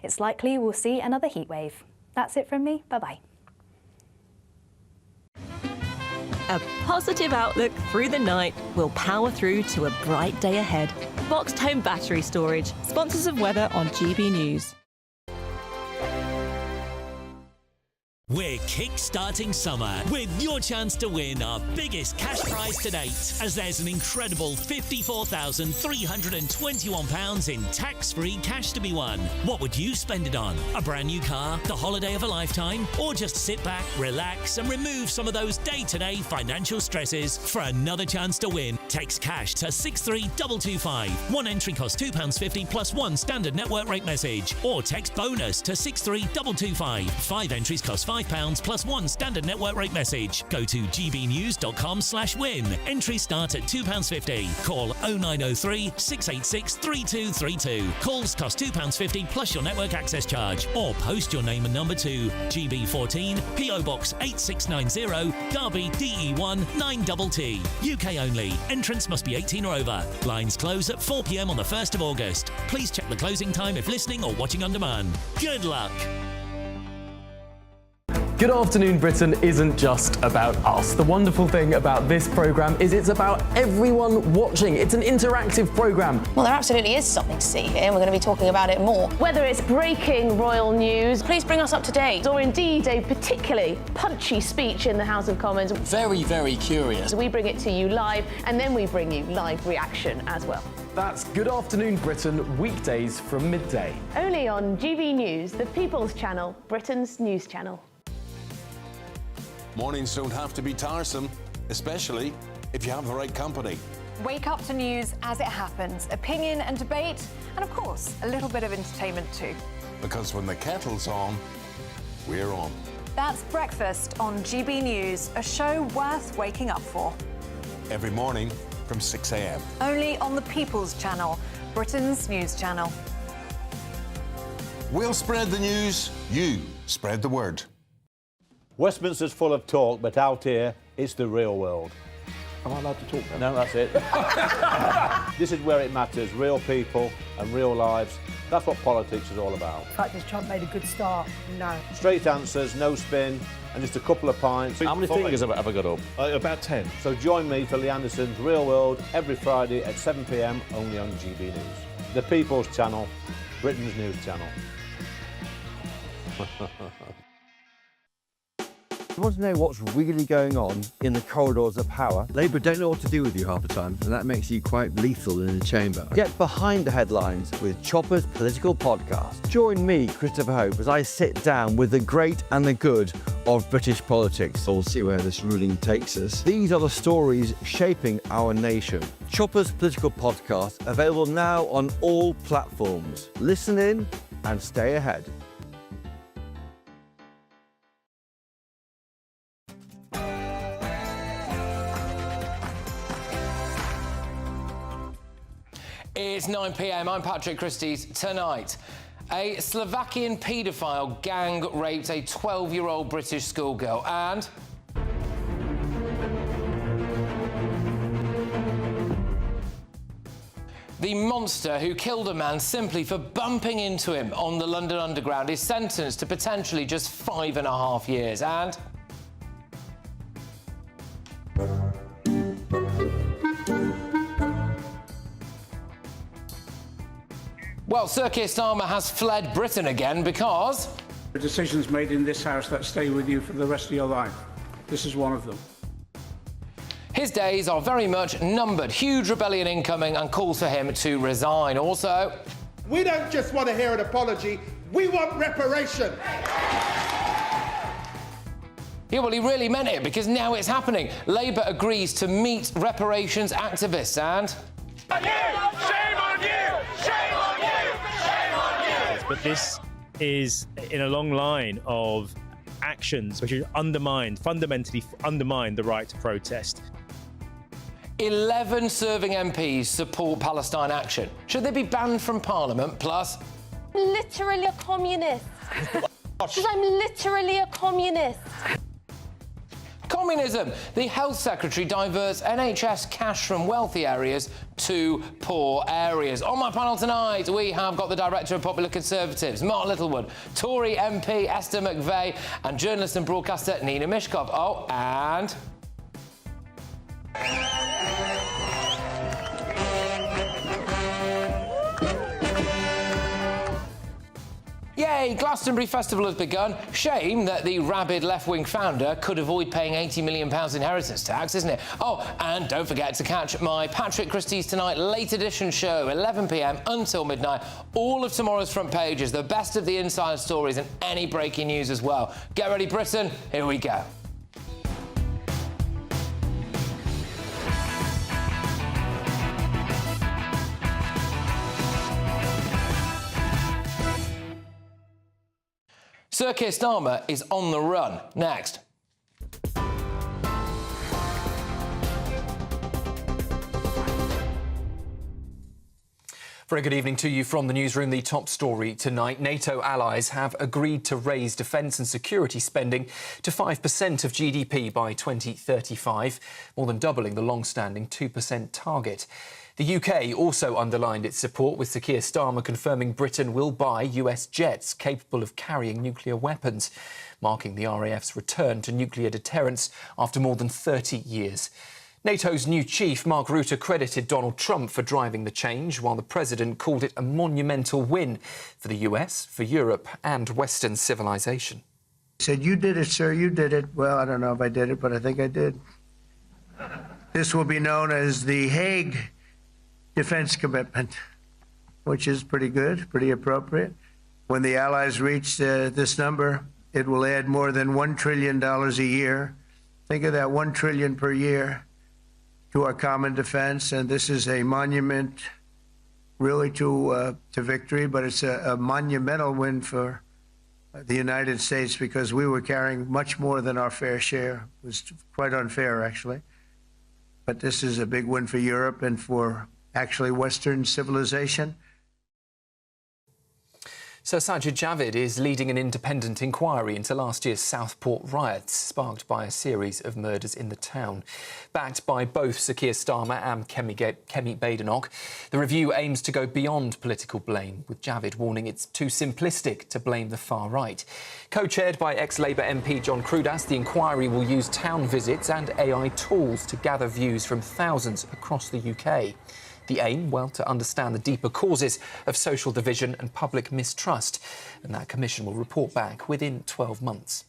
it's likely we'll see another heatwave. That's it from me. Bye-bye. A positive outlook through the night will power through to a bright day ahead. Boxed Home Battery Storage, sponsors of weather on GB News. We're kick-starting summer with your chance to win our biggest cash prize to date, as there's an incredible £54,321 in tax-free cash to be won. What would you spend it on? A brand new car, the holiday of a lifetime, or just sit back, relax and remove some of those day-to-day financial stresses? For another chance to win, text cash to 63225. One entry costs £2.50 plus one standard network rate message, or text bonus to 63225. 5 entries cost £5 plus one standard network rate message. Go to gbnews.com/win. Entries start at £2.50. Call 0903 686 3232. Calls cost £2.50 plus your network access charge. Or post your name and number to GB14 PO Box 8690 Derby DE1 9TT. UK only. Entrance must be 18 or over. Lines close at 4 p.m. on the 1st of August. Please check the closing time if listening or watching on demand. Good luck. Good Afternoon Britain isn't just about us. The wonderful thing about this programme is it's about everyone watching. It's an interactive programme. Well, there absolutely is something to see here, and we're going to be talking about it more. Whether it's breaking royal news, please bring us up to date, or indeed a particularly punchy speech in the House of Commons. Very, very curious. We bring it to you live, and then we bring you live reaction as well. That's Good Afternoon Britain, weekdays from midday. Only on GB News, the People's Channel, Britain's news channel. Mornings don't have to be tiresome, especially if you have the right company. Wake up to news as it happens, opinion and debate, and of course, a little bit of entertainment too. Because when the kettle's on, we're on. That's Breakfast on GB News, a show worth waking up for. Every morning from 6 a.m. Only on the People's Channel, Britain's news channel. We'll spread the news, you spread the word. Westminster's full of talk, but out here, it's the real world. Am I allowed to talk No, now? that's it. This is where it matters, real people and real lives. That's what politics is all about. The fact is Trump made a good start, no. Straight answers, no spin, and just a couple of pints. How many fingers have I got up? About 10. So join me for Lee Anderson's Real World every Friday at 7 p.m, only on GB News. The People's Channel, Britain's news channel. You want to know what's really going on in the corridors of power? Labour don't know what to do with you half the time, and that makes you quite lethal in the chamber. Get behind the headlines with Chopper's political podcast. Join me, Christopher Hope, as I sit down with the great and the good of British politics. We'll see where this ruling takes us. These are the stories shaping our nation. Chopper's political podcast, available now on all platforms. Listen in and stay ahead. It's 9 p.m. I'm Patrick Christys. Tonight, a Slovakian paedophile gang raped a 12-year-old British schoolgirl, and the monster who killed a man simply for bumping into him on the London Underground is sentenced to potentially just 5.5 years, and well, Sir Keir Starmer has fled Britain again because decisions made in this House that stay with you for the rest of your life. This is one of them. His days are very much numbered. Huge rebellion incoming and calls for him to resign. Also, we don't just want to hear an apology, we want reparation. Yeah, well, he really meant it, because now it's happening. Labour agrees to meet reparations activists and Shame on you! Shame on you! Shame on you! But this is in a long line of actions which fundamentally undermine the right to protest. 11 serving MPs support Palestine action. Should they be banned from Parliament? Plus, literally a communist. Because I'm literally a communist. communism. The Health Secretary diverts NHS cash from wealthy areas to poor areas. On my panel tonight, we have got the Director of Popular Conservatives, Mark Littlewood, Tory MP Esther McVeigh, and journalist and broadcaster Nina Mishkov. Oh, and... Yay, Glastonbury Festival has begun. Shame that the rabid left-wing founder could avoid paying £80 million inheritance tax, isn't it? Oh, and don't forget to catch my Patrick Christys Tonight late edition show, 11 p.m. until midnight. All of tomorrow's front pages, the best of the inside stories and any breaking news as well. Get ready, Britain. Here we go. Sir Keir Starmer is on the run. Next. Very good evening to you from the newsroom. The top story tonight. NATO allies have agreed to raise defence and security spending to 5% of GDP by 2035, more than doubling the long-standing 2% target. The UK also underlined its support, with Sir Keir Starmer confirming Britain will buy US jets capable of carrying nuclear weapons, marking the RAF's return to nuclear deterrence after more than 30 years. NATO's new chief, Mark Rutte, credited Donald Trump for driving the change, while the president called it a monumental win for the US, for Europe and Western civilization. He said, "You did it, sir, you did it." Well, I don't know if I did it, but I think I did. This will be known as the Hague Defense Commitment, which is pretty good, pretty appropriate. When the Allies reach this number, it will add more than $1 trillion a year. Think of that, $1 trillion per year to our common defense. And this is a monument really to victory, but it's a monumental win for the United States, because we were carrying much more than our fair share. It was quite unfair, actually. But this is a big win for Europe and for actually Western civilization. Sir Sajid Javid is leading an independent inquiry into last year's Southport riots, sparked by a series of murders in the town. Backed by both Sir Keir Starmer and Kemi Badenoch, the review aims to go beyond political blame, with Javid warning it's too simplistic to blame the far right. Co-chaired by ex-Labour MP John Crudas, the inquiry will use town visits and AI tools to gather views from thousands across the UK. The aim, well, to understand the deeper causes of social division and public mistrust, and that commission will report back within 12 months.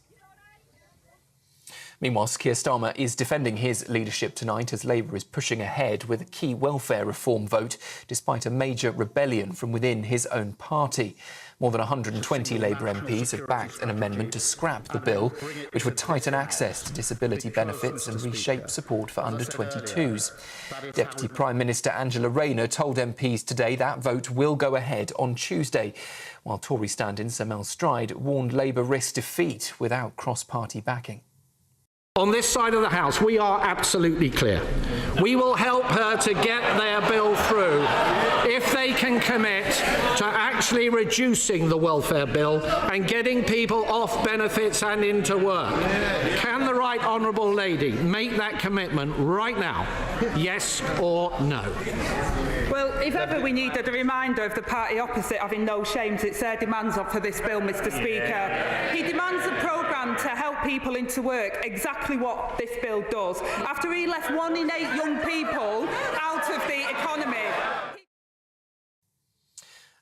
Meanwhile, Keir Starmer is defending his leadership tonight as Labour is pushing ahead with a key welfare reform vote, despite a major rebellion from within his own party. More than 120 Labour MPs have backed an amendment to scrap the bill, which would tighten access to disability benefits and reshape support for under-22s. Deputy Prime Minister Angela Rayner told MPs today that vote will go ahead on Tuesday, while Tory stand-in Sir Mel Stride warned Labour risks defeat without cross-party backing. On this side of the House, we are absolutely clear. We will help her to get their bill through if they can commit to actually reducing the welfare bill and getting people off benefits and into work. Can the right honourable lady make that commitment right now? Yes or no? Well, if ever we needed a reminder of the party opposite having no shame, it's their demands for this bill, Mr. Speaker. He demands a programme to help people into work, exactly what this bill does, after he left 1 in 8 young people out of the economy.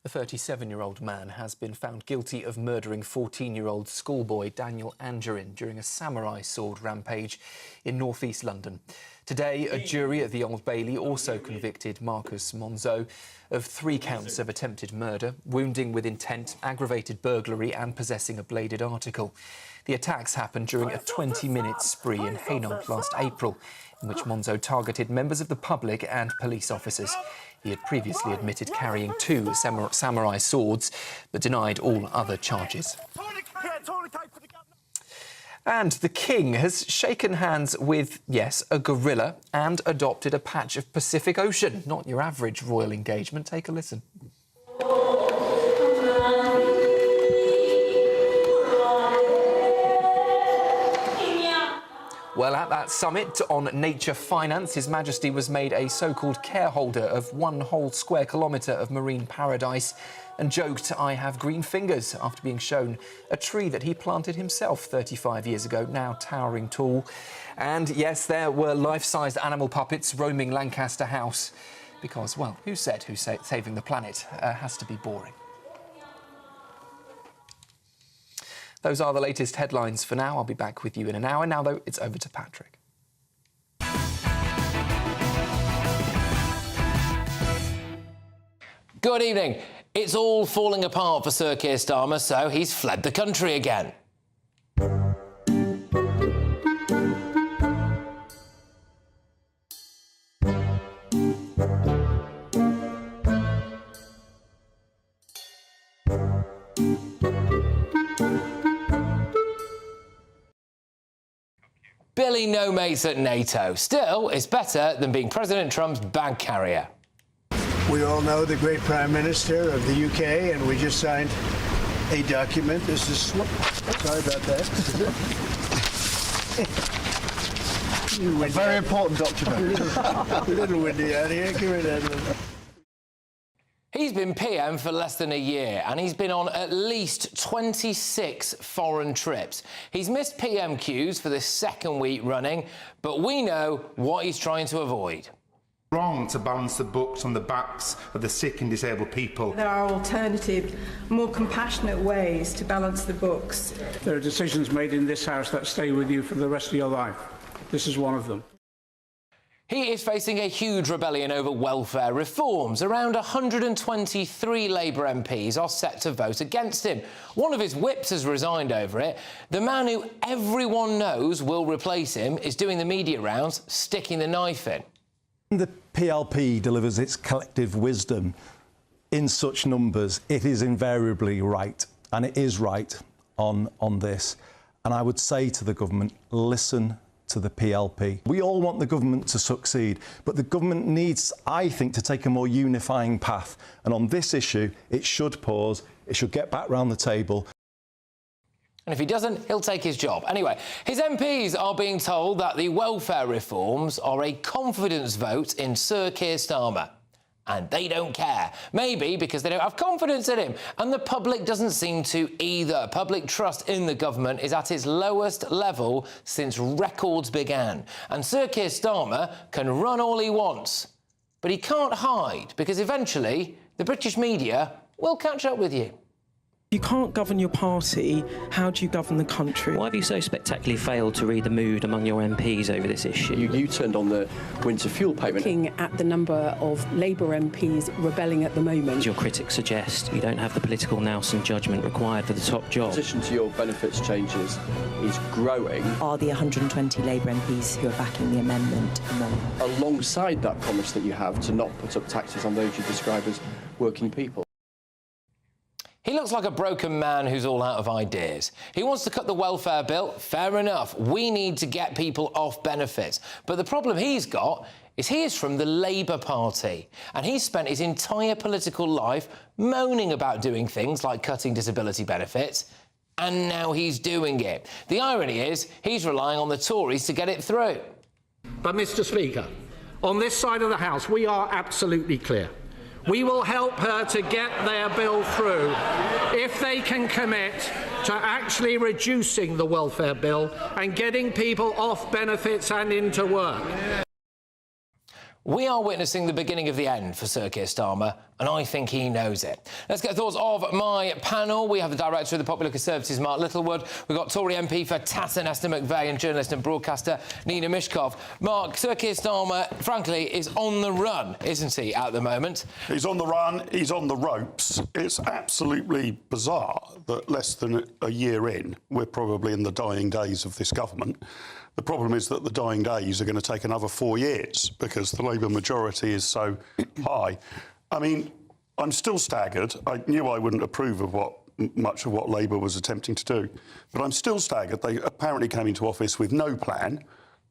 A 37-year-old man has been found guilty of murdering 14-year-old schoolboy Daniel Angerin during a samurai sword rampage in north-east London. Today, a jury at the Old Bailey also convicted Marcus Monzo of 3 counts of attempted murder, wounding with intent, aggravated burglary and possessing a bladed article. The attacks happened during a 20-minute spree in Hainault last April, in which Monzo targeted members of the public and police officers. He had previously admitted carrying 2 samurai swords, but denied all other charges. And the King has shaken hands with, yes, a gorilla and adopted a patch of Pacific Ocean. Not your average royal engagement. Take a listen. Well, at that summit on nature finance, His Majesty was made a so-called careholder of 1 whole square kilometre of marine paradise and joked, "I have green fingers," after being shown a tree that he planted himself 35 years ago, now towering tall. And yes, there were life-sized animal puppets roaming Lancaster House because, well, who said saving the planet has to be boring? Those are the latest headlines for now. I'll be back with you in an hour. Now, though, it's over to Patrick. Good evening. It's all falling apart for Sir Keir Starmer, so he's fled the country again. Billy no mates at NATO. Still, it's better than being President Trump's bag carrier. We all know the great Prime Minister of the UK, and we just signed a document. This is... Sorry about that. A very important document. A little windy out here. Give me that. He's been PM for less than a year and he's been on at least 26 foreign trips. He's missed PM queues for the second week running, but we know what he's trying to avoid. Wrong to balance the books on the backs of the sick and disabled people. There are alternative, more compassionate ways to balance the books. There are decisions made in this House that stay with you for the rest of your life. This is one of them. He is facing a huge rebellion over welfare reforms. Around 123 Labour MPs are set to vote against him. One of his whips has resigned over it. The man who everyone knows will replace him is doing the media rounds, sticking the knife in. The PLP delivers its collective wisdom in such numbers. It is invariably right, and it is right on this. And I would say to the government, listen to the PLP. We all want the government to succeed, but the government needs, I think, to take a more unifying path. And on this issue, it should pause, it should get back round the table. And if he doesn't, he'll take his job. Anyway, his MPs are being told that the welfare reforms are a confidence vote in Sir Keir Starmer. And they don't care. Maybe because they don't have confidence in him. And the public doesn't seem to either. Public trust in the government is at its lowest level since records began. And Sir Keir Starmer can run all he wants. But he can't hide, because eventually the British media will catch up with you. You can't govern your party. How do you govern the country? Why have you so spectacularly failed to read the mood among your MPs over this issue? You turned on the winter fuel payment. Looking at the number of Labour MPs rebelling at the moment. As your critics suggest, you don't have the political nous and judgment required for the top job. The opposition to your benefits changes is growing. Are the 120 Labour MPs who are backing the amendment among? Alongside that promise that you have to not put up taxes on those you describe as working people. He looks like a broken man who's all out of ideas. He wants to cut the welfare bill. Fair enough. We need to get people off benefits. But the problem he's got is he is from the Labour Party, and he's spent his entire political life moaning about doing things like cutting disability benefits, and now he's doing it. The irony is he's relying on the Tories to get it through. But, Mr. Speaker, on this side of the House, we are absolutely clear. We will help her to get their bill through if they can commit to actually reducing the welfare bill and getting people off benefits and into work. We are witnessing the beginning of the end for Sir Keir Starmer, and I think he knows it. Let's get thoughts of my panel. We have the Director of the Popular Conservatives, Mark Littlewood. We've got Tory MP for Tatton, Esther McVeigh, and journalist and broadcaster Nina Mishkov. Mark, Sir Keir Starmer, frankly, is on the run, isn't he, at the moment? He's on the run, he's on the ropes. It's absolutely bizarre that less than a year in, we're probably in the dying days of this government. The problem is that the dying days are going to take another 4 years because the Labour majority is so high. I mean, I'm still staggered. I knew I wouldn't approve of much of what Labour was attempting to do, but I'm still staggered. They apparently came into office with no plan,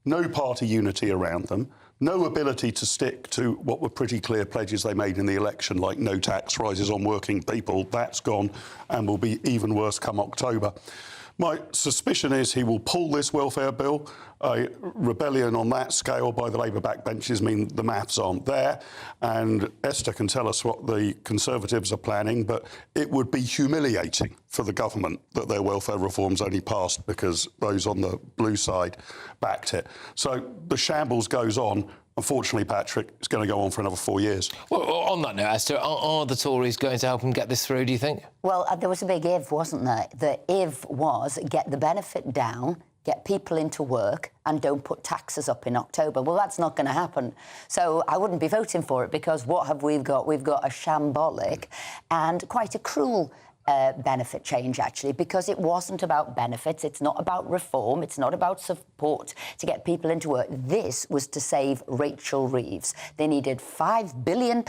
no party unity around them, no ability to stick to what were pretty clear pledges they made in the election, like no tax rises on working people. That's gone and will be even worse come October. My suspicion is he will pull this welfare bill. A rebellion on that scale by the Labour backbenches mean the maths aren't there. And Esther can tell us what the Conservatives are planning, but it would be humiliating for the government that their welfare reforms only passed because those on the blue side backed it. So the shambles goes on. Unfortunately, Patrick, it's going to go on for another 4 years. Well, on that note, Esther, are the Tories going to help him get this through, do you think? Well, there was a big if, wasn't there? The if was get the benefit down, get people into work and don't put taxes up in October. Well, that's not going to happen. So I wouldn't be voting for it because what have we got? We've got a shambolic and quite a cruel benefit change, actually, because it wasn't about benefits, it's not about reform, it's not about support to get people into work. This was to save Rachel Reeves. They needed £5 billion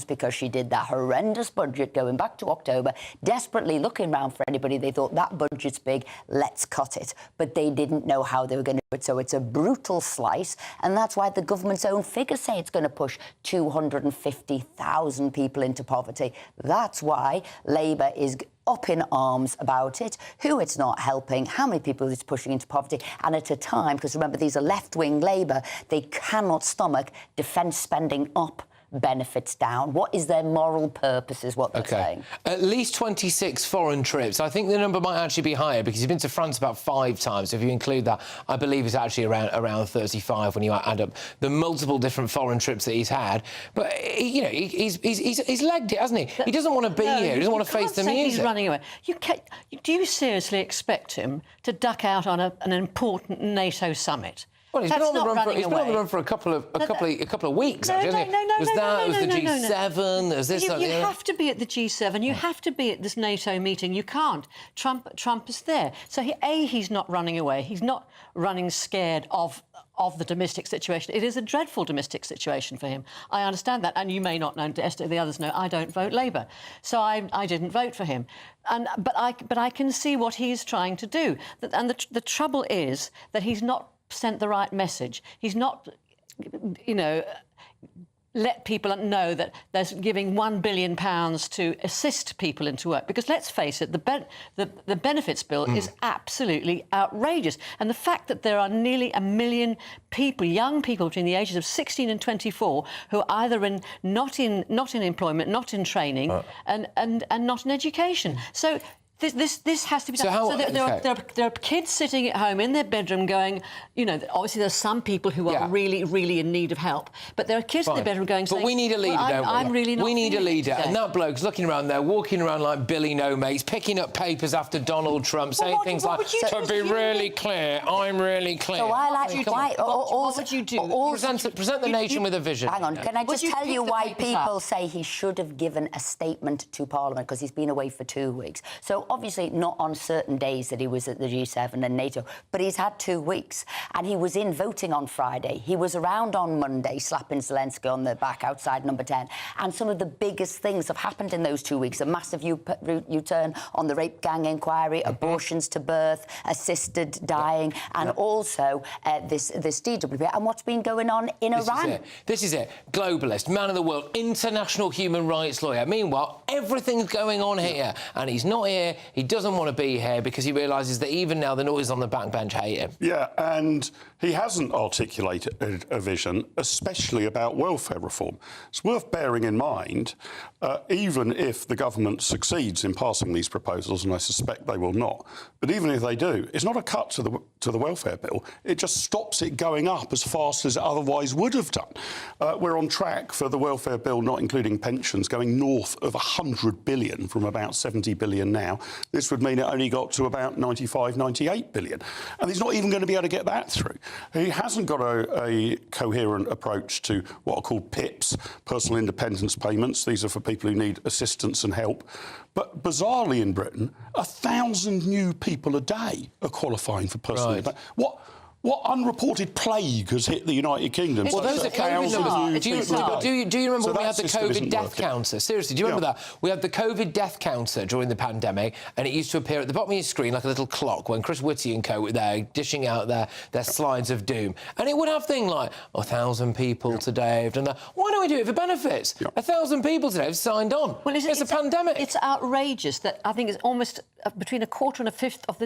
because she did that horrendous budget going back to October, desperately looking around for anybody. They thought that budget's big, let's cut it. But they didn't know how they were going to do it, so it's a brutal slice, and that's why the government's own figures say it's going to push 250,000 people into poverty. That's why Labour is up in arms about it, who it's not helping, how many people it's pushing into poverty, and at a time, because remember, these are left-wing Labour, they cannot stomach defence spending up, benefits down. What is their moral purpose is what they're saying. At least 26 foreign trips. I think the number might actually be higher because he's been to France about 5 times. So if you include that, I believe it's actually around 35 when you add up the multiple different foreign trips that he's had. But, he's legged it, hasn't he? He doesn't want to be here. He doesn't want to face the music. He's running away. Do you seriously expect him to duck out on an important NATO summit? Well, he's been on the run for a couple of weeks. No, actually, no, was the G7. There's this. You have to be at the G7. You have to be at this NATO meeting. You can't. Trump is there. So he's not running away. He's not running scared of the domestic situation. It is a dreadful domestic situation for him. I understand that, and you may not know. Esther, the others know. I don't vote Labour, so I didn't vote for him. But I can see what he's trying to do. And the trouble is that he's not sent the right message. He's not, let people know that there's giving £1 billion to assist people into work. Because let's face it, the benefits bill is absolutely outrageous. And the fact that there are nearly 1 million people, young people between the ages of 16 and 24, who are either not in employment, not in training, and not in education. So this has to be done. There are kids sitting at home in their bedroom going, obviously there's some people who are really, really in need of help, but there are kids in their bedroom going, but we need a leader, don't we? I'm really not. We need a leader, today. and that bloke's looking around there, walking around like Billy No Mates, picking up papers after Donald Trump, saying things like, to be really clear, I'm really clear. So what would you do? Present the nation with a vision. Hang on, can I just tell you why people say he should have given a statement to Parliament, because he's been away for 2 weeks. So obviously not on certain days that he was at the G7 and NATO, but he's had 2 weeks. And he was in voting on Friday. He was around on Monday, slapping Zelensky on the back outside Number 10. And some of the biggest things have happened in those 2 weeks. A massive U-turn on the rape gang inquiry, abortions to birth, assisted dying, and also this DWP. And what's been going on in Iran. This is it. Globalist, man of the world, international human rights lawyer. Meanwhile, everything's going on here. And he's not here. He doesn't want to be here because he realises that even now the Tories on the backbench hate him. Yeah, and he hasn't articulated a vision, especially about welfare reform. It's worth bearing in mind, even if the government succeeds in passing these proposals, and I suspect they will not, but even if they do, it's not a cut to the welfare bill. It just stops it going up as fast as it otherwise would have done. We're on track for the welfare bill, not including pensions, going north of 100 billion from about 70 billion now. This would mean it only got to about 95, 98 billion. And he's not even going to be able to get that through. He hasn't got a coherent approach to what are called PIPs, personal independence payments. These are for people who need assistance and help. But bizarrely in Britain, 1,000 new people a day are qualifying for personal independence. What unreported plague has hit the United Kingdom? Well, those are COVID numbers. Do you remember when we had the COVID death counter? Seriously, do you remember that? We had the COVID death counter during the pandemic, and it used to appear at the bottom of your screen like a little clock when Chris Whitty and co were there dishing out their slides of doom. And it would have things like 1,000 people today have done that. Why don't we do it for benefits? 1,000 people today have signed on. Well, it's a pandemic. It's outrageous that I think it's almost between a quarter and a fifth of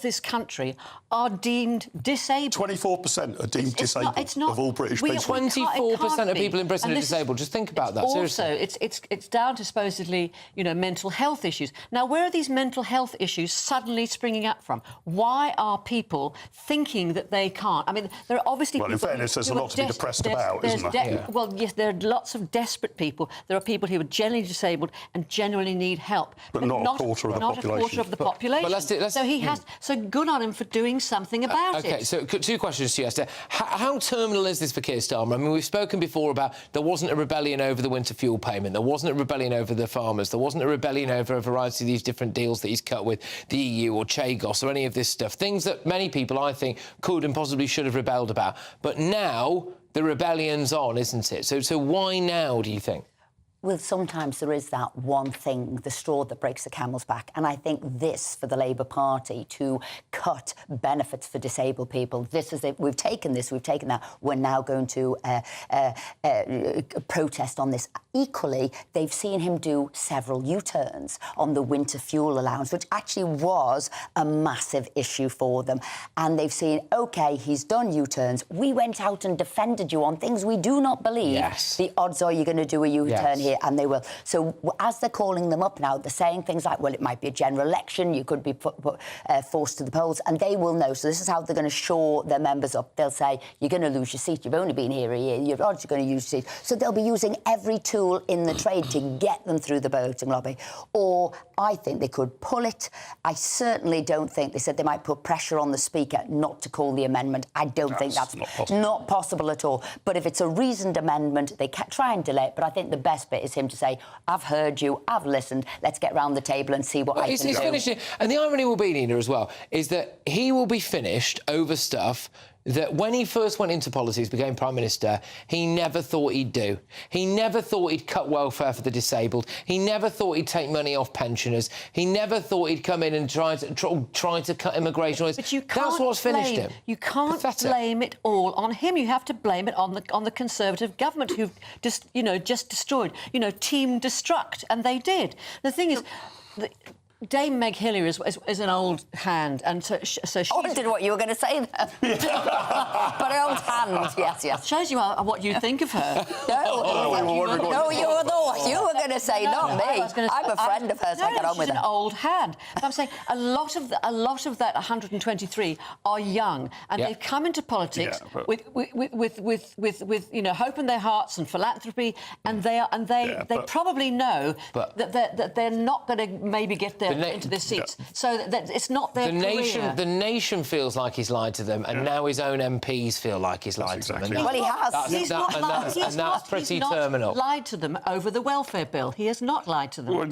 this country are deemed disabled. 24% are deemed disabled of all British people. 24% of people in Britain are disabled. Just think about that. Also, seriously. it's down to supposedly, mental health issues. Now, where are these mental health issues suddenly springing up from? Why are people thinking that they can't? I mean, there are obviously well, in fairness, there's a lot to be depressed about, isn't there? Well, yes, there are lots of desperate people. There are people who are generally disabled and genuinely need help. But not a quarter of the population. Not a quarter of the population. So he has. So good on him for doing something about it. OK, so two questions to you, Esther. How terminal is this for Keir Starmer? I mean, we've spoken before about there wasn't a rebellion over the winter fuel payment. There wasn't a rebellion over the farmers. There wasn't a rebellion over a variety of these different deals that he's cut with the EU or Chagos or any of this stuff. Things that many people, I think, could and possibly should have rebelled about. But now the rebellion's on, isn't it? So why now, do you think? Well, sometimes there is that one thing, the straw that breaks the camel's back. And I think this, for the Labour Party, to cut benefits for disabled people, this is it. We've taken this, we've taken that. We're now going to protest on this. Equally, they've seen him do several U-turns on the winter fuel allowance, which actually was a massive issue for them. And they've seen, OK, he's done U-turns. We went out and defended you on things we do not believe. Yes. The odds are you're going to do a U-turn here. And they will. So as they're calling them up now, they're saying things like, well, it might be a general election, you could be forced to the polls, and they will know. So this is how they're going to shore their members up. They'll say, you're going to lose your seat, you've only been here a year, your odds are going to use your seat. So they'll be using every tool in the trade to get them through the voting lobby. Or I think they could pull it. I certainly don't think, they said they might put pressure on the Speaker not to call the amendment. I don't think that's not possible at all. But if it's a reasoned amendment, they can try and delay it. But I think the best bit is him to say, I've heard you, I've listened, let's get round the table and see what I can do. He's finished it. And the irony will be, Nina, as well, is that he will be finished over stuff that when he first went into politics, became Prime Minister, he never thought he'd do. He never thought he'd cut welfare for the disabled. He never thought he'd take money off pensioners. He never thought he'd come in and try to cut immigration. But you can't That's what's finished him. You can't blame it all on him. You have to blame it on the Conservative government who've just destroyed, team destruct, and they did. The thing is, Dame Meg Hillier is an old hand, and so she's... I wondered what you were going to say then. But an old hand, yes. Shows you what you think of her. You were going to say, not me. I'm a friend of hers, I get on with her. She's an old hand. But I'm saying a lot of that 123 are young, and they've come into politics with hope in their hearts and philanthropy, and they probably know that they're not going to maybe get there into the seats. So that it's not their career. The nation feels like he's lied to them, and now his own MPs feel like he's lied to them. Well, he has. He's That's pretty terminal. Lied to them over the welfare bill. He has not lied to them. Well, he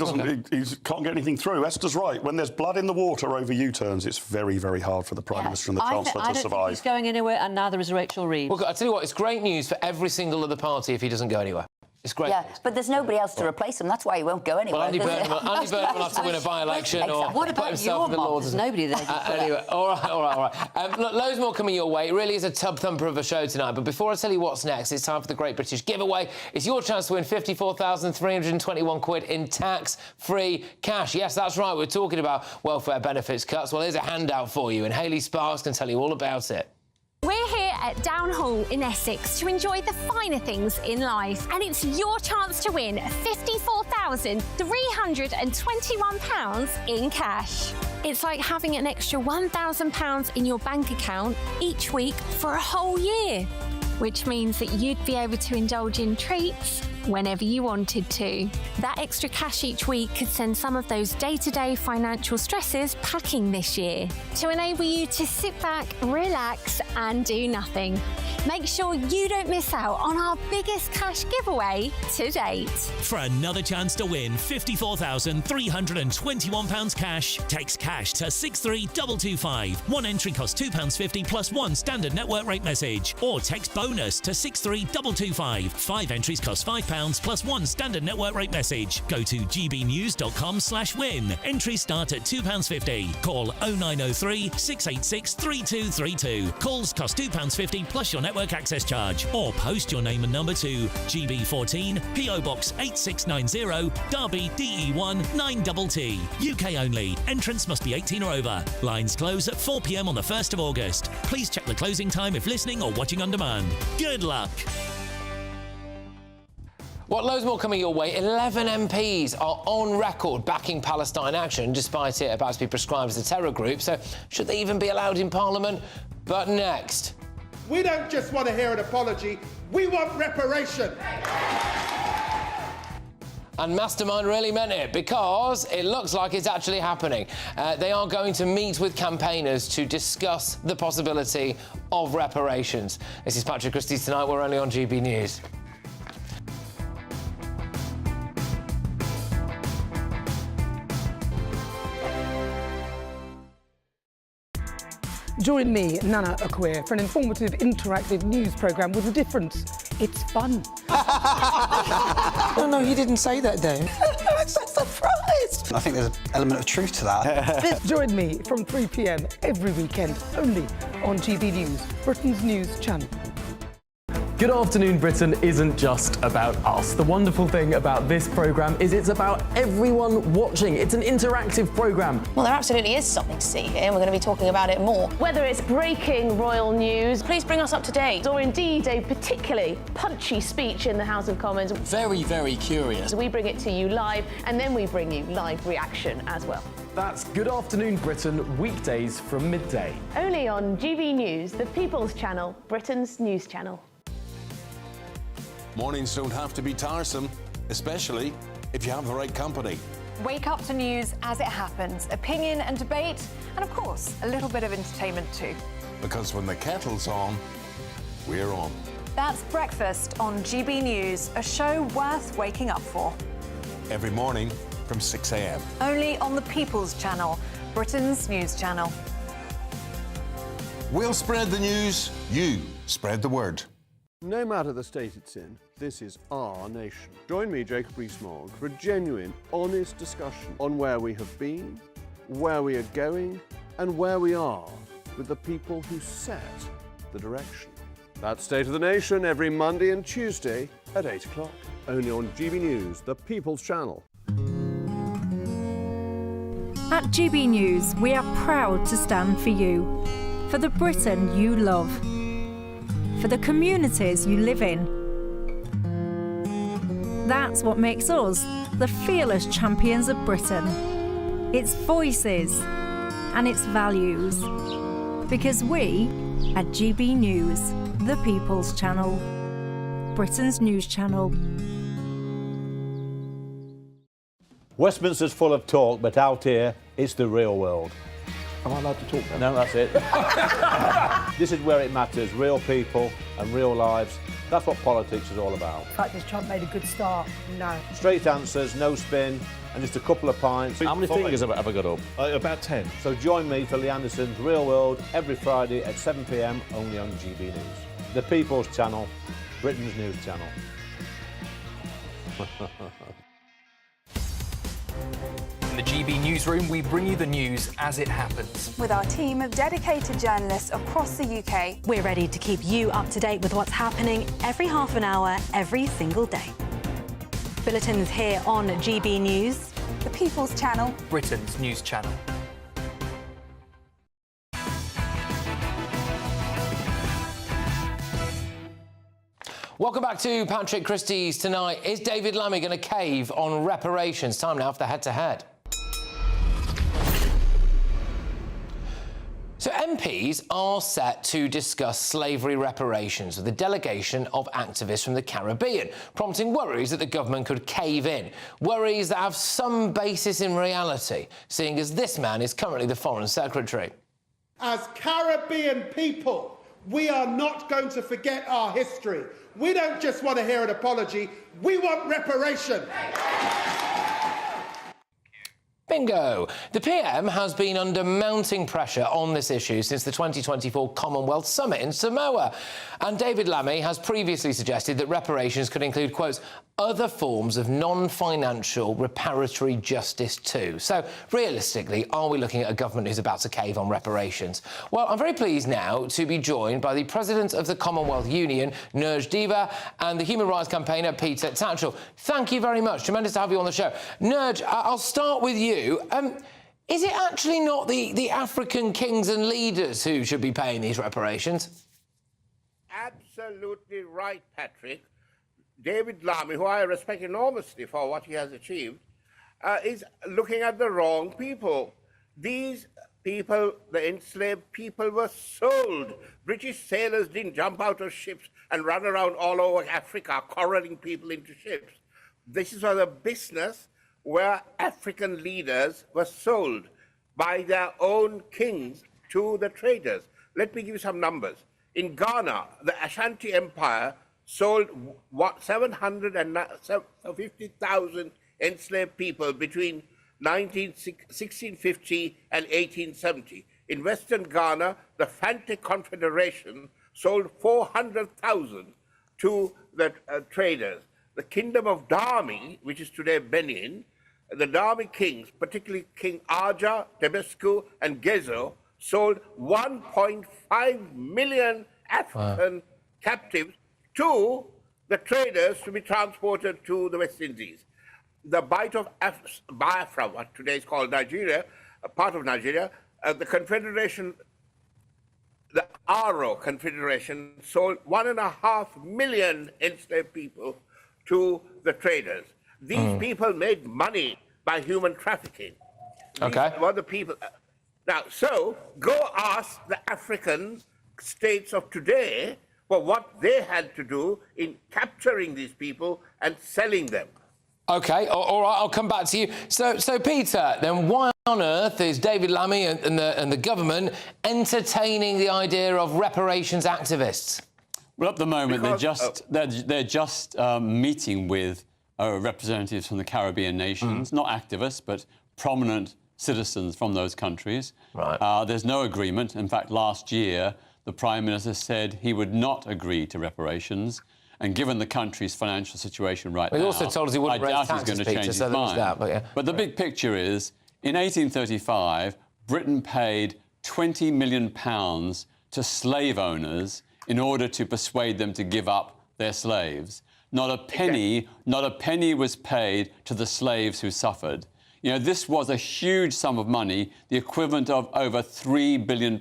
can't get anything through. Esther's right. When there's blood in the water over U-turns, it's very, very hard for the Prime Minister and the Chancellor to survive. I don't think he's going anywhere, and neither is Rachel Reeves. Well, I tell you what, it's great news for every single other party if he doesn't go anywhere. It's great. Yeah, but there's nobody else to replace him. That's why he won't go anywhere. Well, Andy Burnham will have to win a by-election or what about put himself in the Lords. There's nobody there. Anyway, all right. Look, loads more coming your way. It really is a tub-thumper of a show tonight. But before I tell you what's next, it's time for the Great British Giveaway. It's your chance to win £54,321 in tax-free cash. Yes, that's right. We're talking about welfare benefits cuts. Well, here's a handout for you, and Hayley Sparks can tell you all about it. We're here at Down Hall in Essex to enjoy the finer things in life, and it's your chance to win £54,321 in cash. It's like having an extra £1,000 in your bank account each week for a whole year, which means that you'd be able to indulge in treats whenever you wanted to. That extra cash each week could send some of those day-to-day financial stresses packing this year to enable you to sit back, relax and do nothing. Make sure you don't miss out on our biggest cash giveaway to date. For another chance to win £54,321 cash, text cash to 63225. One entry costs £2.50 plus one standard network rate message. Or text bonus to 63225. 5 entries cost £5 plus one standard network rate message. Go to gbnews.com/win. Entries start at £2.50. Call 0903 686 3232. Calls cost £2.50 plus your network access charge. Or post your name and number to GB14 PO Box 8690 Derby DE1 9TT. UK only. Entrance must be 18 or over. Lines close at 4 p.m. on the 1st of August. Please check the closing time if listening or watching on demand. Good luck. What, loads more coming your way. 11 MPs are on record backing Palestine action, despite it about to be prescribed as a terror group. So should they even be allowed in Parliament? But next. We don't just want to hear an apology, we want reparation. And Mastermind really meant it, because it looks like it's actually happening. They are going to meet with campaigners to discuss the possibility of reparations. This is Patrick Christys Tonight. We're only on GB News. Join me, Nana Akwe, for an informative, interactive news programme with a difference. It's fun. No, he didn't say that, Dave. I'm so surprised. I think there's an element of truth to that. Join me from 3 p.m. every weekend, only on GB News, Britain's news channel. Good Afternoon Britain isn't just about us. The wonderful thing about this programme is it's about everyone watching. It's an interactive programme. Well, there absolutely is something to see here, and we're going to be talking about it more. Whether it's breaking royal news, please bring us up to date, or indeed a particularly punchy speech in the House of Commons. Very, very curious. We bring it to you live, and then we bring you live reaction as well. That's Good Afternoon Britain, weekdays from midday. Only on GB News, the People's Channel, Britain's news channel. Mornings don't have to be tiresome, especially if you have the right company. Wake up to news as it happens, opinion and debate, and of course, a little bit of entertainment too. Because when the kettle's on, we're on. That's Breakfast on GB News, a show worth waking up for. Every morning from 6 a.m. Only on the People's Channel, Britain's news channel. We'll spread the news, you spread the word. No matter the state it's in, this is our nation. Join me, Jacob Rees-Mogg, for a genuine, honest discussion on where we have been, where we are going, and where we are with the people who set the direction. That's State of the Nation every Monday and Tuesday at 8 o'clock, only on GB News, the People's Channel. At GB News, we are proud to stand for you, for the Britain you love, for the communities you live in. That's what makes us the fearless champions of Britain. Its voices and its values. Because we, at GB News, the People's Channel, Britain's news channel. Westminster's full of talk, but out here, it's the real world. Am I allowed to talk then? No, that's it. This is where it matters, real people and real lives. That's what politics is all about. The fact is Trump made a good start, no. Straight answers, no spin, and just a couple of pints. How many fingers have I got up? About 10. So join me for Lee Anderson's Real World every Friday at 7 p.m, only on GB News. The People's Channel, Britain's news channel. In the GB Newsroom, we bring you the news as it happens. With our team of dedicated journalists across the UK. We're ready to keep you up to date with what's happening every half an hour, every single day. Bulletins here on GB News. The People's Channel. Britain's news channel. Welcome back to Patrick Christys Tonight. Is David Lammy going to cave on reparations? Time now for the head-to-head. So MPs are set to discuss slavery reparations with a delegation of activists from the Caribbean, prompting worries that the government could cave in. Worries that have some basis in reality, seeing as this man is currently the Foreign Secretary. As Caribbean people, we are not going to forget our history. We don't just want to hear an apology, we want reparation. Bingo! The PM has been under mounting pressure on this issue since the 2024 Commonwealth Summit in Samoa. And David Lammy has previously suggested that reparations could include, quotes, other forms of non-financial reparatory justice too. So, realistically, are we looking at a government who's about to cave on reparations? Well, I'm very pleased now to be joined by the President of the Commonwealth Union, Nurj Deva, and the human rights campaigner, Peter Tatchell. Thank you very much. Tremendous to have you on the show. Nurj, I'll start with you. Is it actually not the African kings and leaders who should be paying these reparations? Absolutely right, Patrick. David Lammy, who I respect enormously for what he has achieved, is looking at the wrong people. These people, the enslaved people, were sold. British sailors didn't jump out of ships and run around all over Africa, corralling people into ships. This is a business where African leaders were sold by their own kings to the traders. Let me give you some numbers. In Ghana, the Ashanti Empire sold 750,000 enslaved people between 1650 and 1870. In Western Ghana, the Fante Confederation sold 400,000 to the traders. The Kingdom of Dahomey, which is today Benin, the Dahomey kings, particularly King Aja, Tebesku, and Gezo, sold 1.5 million African captives to the traders to be transported to the West Indies. The Bight of Biafra, what today is called Nigeria, a part of Nigeria, the Confederation, the Aro Confederation, sold 1.5 million enslaved people to the traders. These people made money by human trafficking. Okay. These were the people. Now, so go ask the African states of today for what they had to do in capturing these people and selling them. OK, all right, I'll come back to you. So Peter, then why on earth is David Lammy and the government entertaining the idea of reparations activists? Well, at the moment, they're just meeting with representatives from the Caribbean nations, not activists, but prominent citizens from those countries. Right. There's no agreement. In fact, last year, the Prime Minister said he would not agree to reparations. And given the country's financial situation right now, he also told us he wouldn't raise taxes, he's going to change his mind. But the big picture is, in 1835, Britain paid £20 million to slave owners in order to persuade them to give up their slaves. Not a penny was paid to the slaves who suffered. You know, this was a huge sum of money, the equivalent of over £3 billion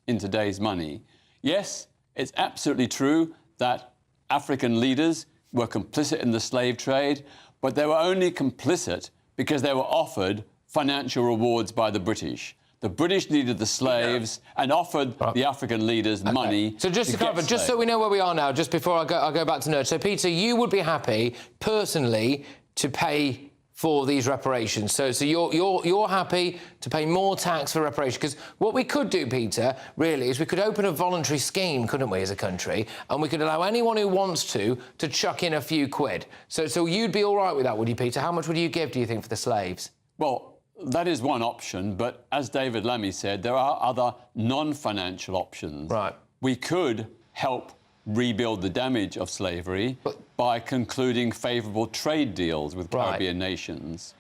in today's money. Yes, it's absolutely true that African leaders were complicit in the slave trade, but they were only complicit because they were offered financial rewards by the British. The British needed the slaves and offered the African leaders money. So just to cover, just so we know where we are now, just before I go back to Nurj. So Peter, you would be happy personally to pay for these reparations. So you're happy to pay more tax for reparations, because what we could do, Peter, really, is we could open a voluntary scheme, couldn't we, as a country, and we could allow anyone who wants to chuck in a few quid. So you'd be all right with that, would you, Peter? How much would you give, do you think, for the slaves? Well, that is one option, but as David Lammy said, there are other non-financial options. Right. We could help rebuild the damage of slavery by concluding favourable trade deals with Caribbean nations.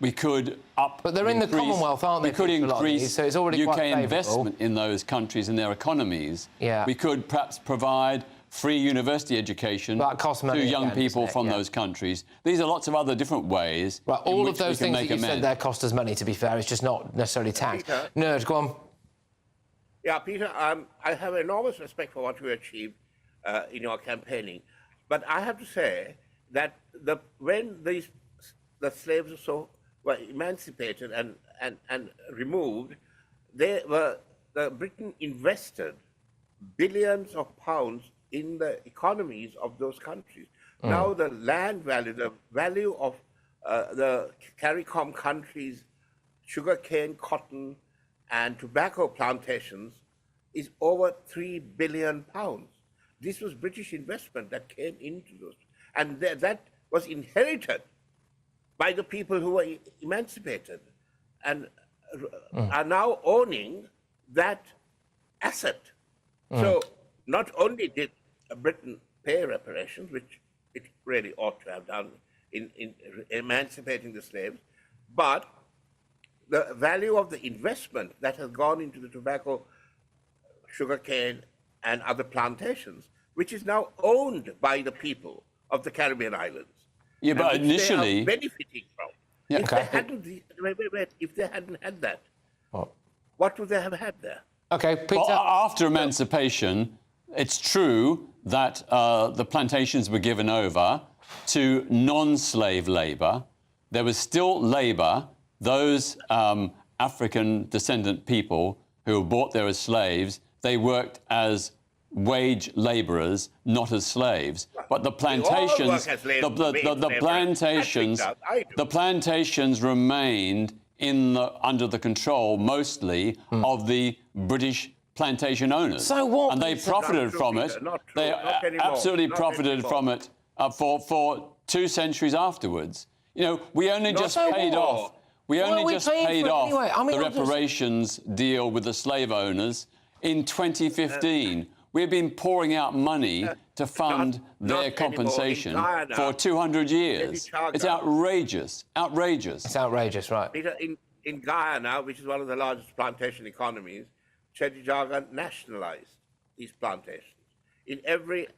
We could But they're in the Commonwealth, aren't they? We could increase so it's already UK quite investment in those countries and their economies. Yeah. We could perhaps provide free university education to young people from those countries. These are lots of other different ways. Right, all of those things that you said there cost us money, to be fair. It's just not necessarily tax. Nurj, go on. Yeah, Peter, I have enormous respect for what you achieved in your campaigning. But I have to say that when the slaves were emancipated and removed, they were Britain invested billions of pounds in the economies of those countries. Now the land value, the value of the CARICOM countries' sugarcane, cotton, and tobacco plantations is over £3 billion. This was British investment that came into those, and that was inherited by the people who were emancipated and are now owning that asset. So not only did Britain pay reparations, which it really ought to have done in emancipating the slaves, but the value of the investment that has gone into the tobacco, sugarcane, and other plantations, which is now owned by the people of the Caribbean islands. Yeah, but initially, they are benefiting from. Yeah, if, they hadn't, if they hadn't had that, what would they have had there? Okay, Peter. Well, after emancipation, it's true that the plantations were given over to non-slave labour. There was still labour. Those African descendant people who were bought there as slaves, they worked as wage labourers, not as slaves. But the plantations, the plantations remained under the control mostly of the British plantation owners. So what? And they profited from it. They absolutely profited from it for 2 centuries afterwards. You know, we only just paid off. We only just paid off the reparations deal with the slave owners in 2015. We've been pouring out money to fund their compensation for 200 years. It's outrageous. Outrageous. It's outrageous, right? Peter, in Guyana, which is one of the largest plantation economies, Chedijaga nationalized these plantations. In every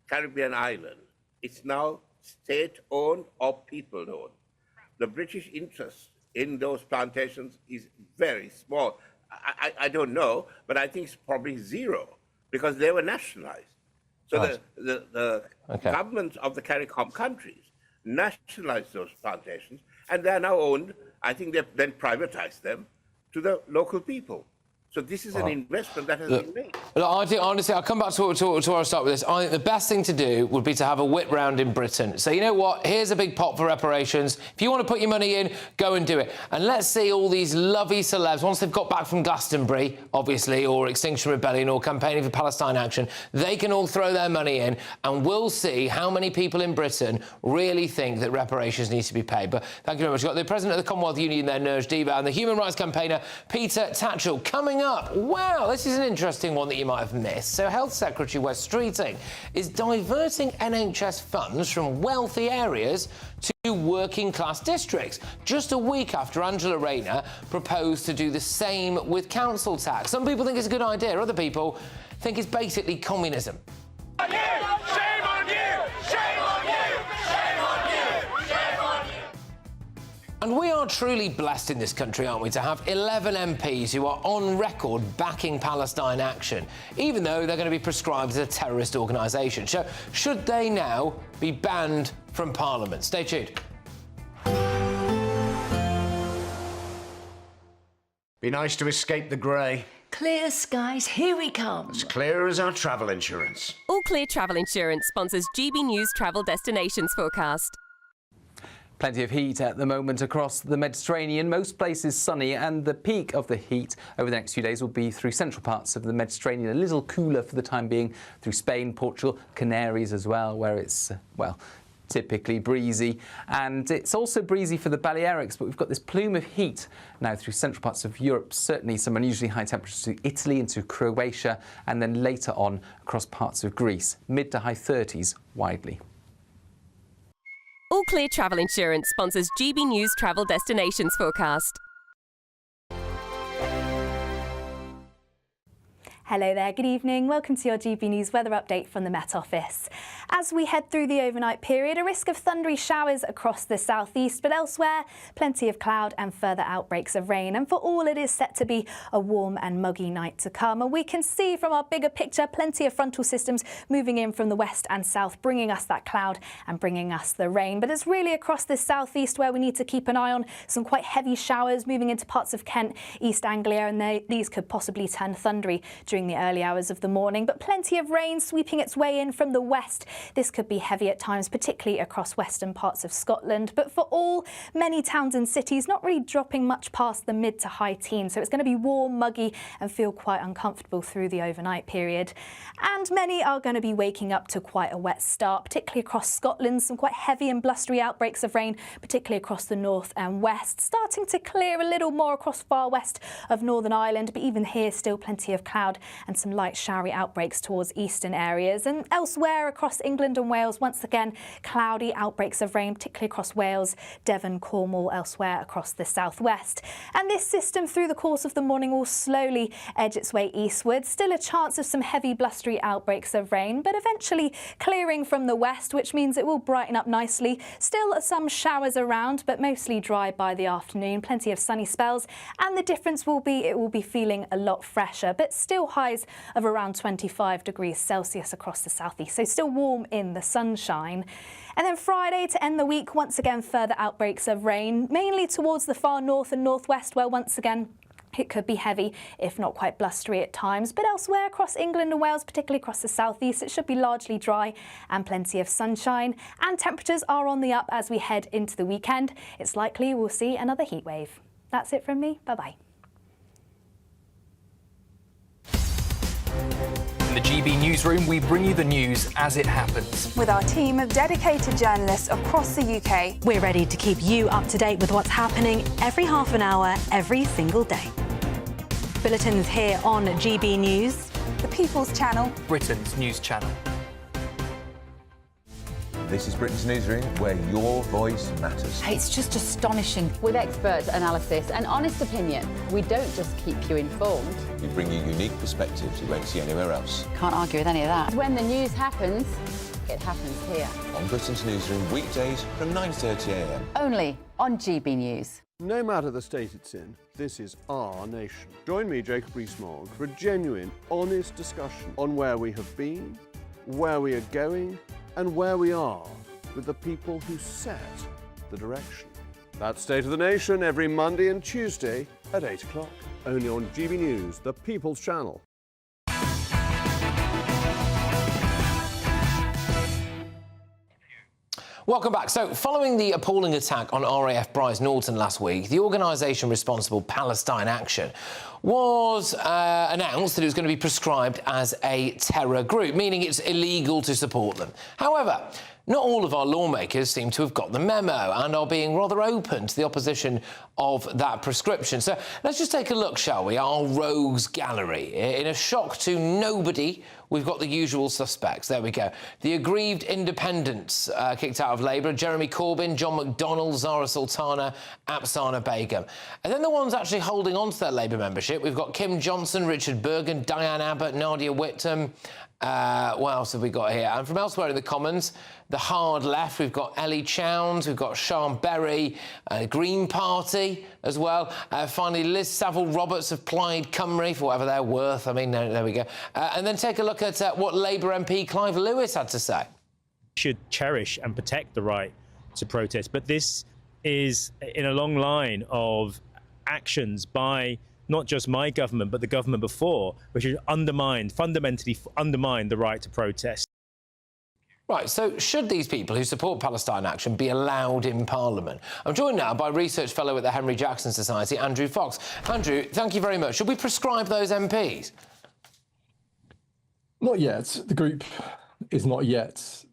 Caribbean island, it's now state-owned or people-owned. The British interest in those plantations is very small. I don't know, but I think it's probably zero, because they were nationalized. So the governments of the CARICOM countries nationalized those plantations, and they are now owned. I think they then privatized them to the local people. So this is an investment that has been made. Look, I think, honestly, I'll come back to where I start with this. I think the best thing to do would be to have a whip round in Britain. So, you know what? Here's a big pot for reparations. If you want to put your money in, go and do it. And let's see all these lovely celebs, once they've got back from Glastonbury, obviously, or Extinction Rebellion, or campaigning for Palestine Action, they can all throw their money in, and we'll see how many people in Britain really think that reparations need to be paid. But thank you very much. We've got the President of the Commonwealth Union there, Nurj Diva, and the human rights campaigner, Peter Tatchell, coming up. Wow, this is an interesting one that you might have missed. So Health Secretary Wes Streeting is diverting NHS funds from wealthy areas to working-class districts, just a week after Angela Rayner proposed to do the same with council tax. Some people think it's a good idea, other people think it's basically communism. Shame on you! Shame on you! Shame on you! Shame on you! And we are truly blessed in this country, aren't we, to have 11 MPs who are on record backing Palestine Action, even though they're going to be prescribed as a terrorist organisation. So should they now be banned from Parliament? Stay tuned. Be nice to escape the grey. Clear skies, here we come. As clear as our travel insurance. All Clear Travel Insurance sponsors GB News Travel Destinations Forecast. Plenty of heat at the moment across the Mediterranean. Most places sunny, and the peak of the heat over the next few days will be through central parts of the Mediterranean. A little cooler for the time being through Spain, Portugal, Canaries as well, where it's, well, typically breezy. And it's also breezy for the Balearics, but we've got this plume of heat now through central parts of Europe. Certainly some unusually high temperatures to Italy and to Croatia, and then later on across parts of Greece. Mid to high 30s widely. All Clear Travel Insurance sponsors GB News Travel Destinations Forecast. Hello there, good evening. Welcome to your GB News weather update from the Met Office. As we head through the overnight period, a risk of thundery showers across the southeast, but elsewhere, plenty of cloud and further outbreaks of rain. And for all, it is set to be a warm and muggy night to come. And we can see from our bigger picture, plenty of frontal systems moving in from the west and south, bringing us that cloud and bringing us the rain. But it's really across the southeast where we need to keep an eye on some quite heavy showers moving into parts of Kent, East Anglia, and these could possibly turn thundery during the early hours of the morning, but plenty of rain sweeping its way in from the west. This could be heavy at times, particularly across western parts of Scotland. But for all, many towns and cities not really dropping much past the mid to high teens. So it's going to be warm, muggy and feel quite uncomfortable through the overnight period. And many are going to be waking up to quite a wet start, particularly across Scotland. Some quite heavy and blustery outbreaks of rain, particularly across the north and west. Starting to clear a little more across far west of Northern Ireland, but even here still plenty of cloud and some light showery outbreaks towards eastern areas. And elsewhere across England and Wales, once again, cloudy outbreaks of rain, particularly across Wales, Devon, Cornwall, elsewhere across the southwest. And this system through the course of the morning will slowly edge its way eastward. Still a chance of some heavy blustery outbreaks of rain, but eventually clearing from the west, which means it will brighten up nicely. Still some showers around, but mostly dry by the afternoon. Plenty of sunny spells, and the difference will be it will be feeling a lot fresher, but still highs of around 25 degrees Celsius across the southeast, so still warm in the sunshine. And then Friday to end the week, once again further outbreaks of rain, mainly towards the far north and northwest, where once again it could be heavy, if not quite blustery at times. But elsewhere across England and Wales, particularly across the southeast, it should be largely dry and plenty of sunshine. And temperatures are on the up as we head into the weekend. It's likely we'll see another heat wave. That's it from me. Bye-bye. In the GB Newsroom, we bring you the news as it happens. With our team of dedicated journalists across the UK, we're ready to keep you up to date with what's happening every half an hour, every single day. Bulletins here on GB News, the People's Channel, Britain's news channel. This is Britain's Newsroom, where your voice matters. It's just astonishing. With expert analysis and honest opinion, we don't just keep you informed. We bring you unique perspectives you won't see anywhere else. Can't argue with any of that. When the news happens, it happens here. On Britain's Newsroom, weekdays from 9:30 a.m. Only on GB News. No matter the state it's in, this is our nation. Join me, Jacob Rees-Mogg, for a genuine, honest discussion on where we have been, where we are going, and where we are with the people who set the direction. That's State of the Nation every Monday and Tuesday at 8 o'clock. Only on GB News, the People's Channel. Welcome back. So, following the appalling attack on RAF Bryce Norton last week, the organisation responsible, Palestine Action, was announced that it was going to be prescribed as a terror group, meaning it's illegal to support them. However, not all of our lawmakers seem to have got the memo and are being rather open to the opposition of that prescription. So let's just take a look, shall we? Our rogues gallery. In a shock to nobody, we've got the usual suspects. There we go. The aggrieved independents kicked out of Labour: Jeremy Corbyn, John McDonnell, Zara Sultana, Apsana Begum. And then the ones actually holding on to their Labour membership, we've got Kim Johnson, Richard Bergen, Diane Abbott, Nadia Whittam. What else have we got here? And from elsewhere in the Commons, the hard left, we've got Ellie Chowns, we've got Sian Berry, Green Party as well. Finally, Liz Saville-Roberts of Plaid Cymru, for whatever they're worth. I mean, there we go. And then take a look at what Labour MP Clive Lewis had to say. Should cherish and protect the right to protest, but this is in a long line of actions by not just my government, but the government before, which has fundamentally undermined the right to protest. Right, so should these people who support Palestine Action be allowed in Parliament? I'm joined now by research fellow at the Henry Jackson Society, Andrew Fox. Andrew, thank you very much. Should we prescribe those MPs? Not yet. The group is not yet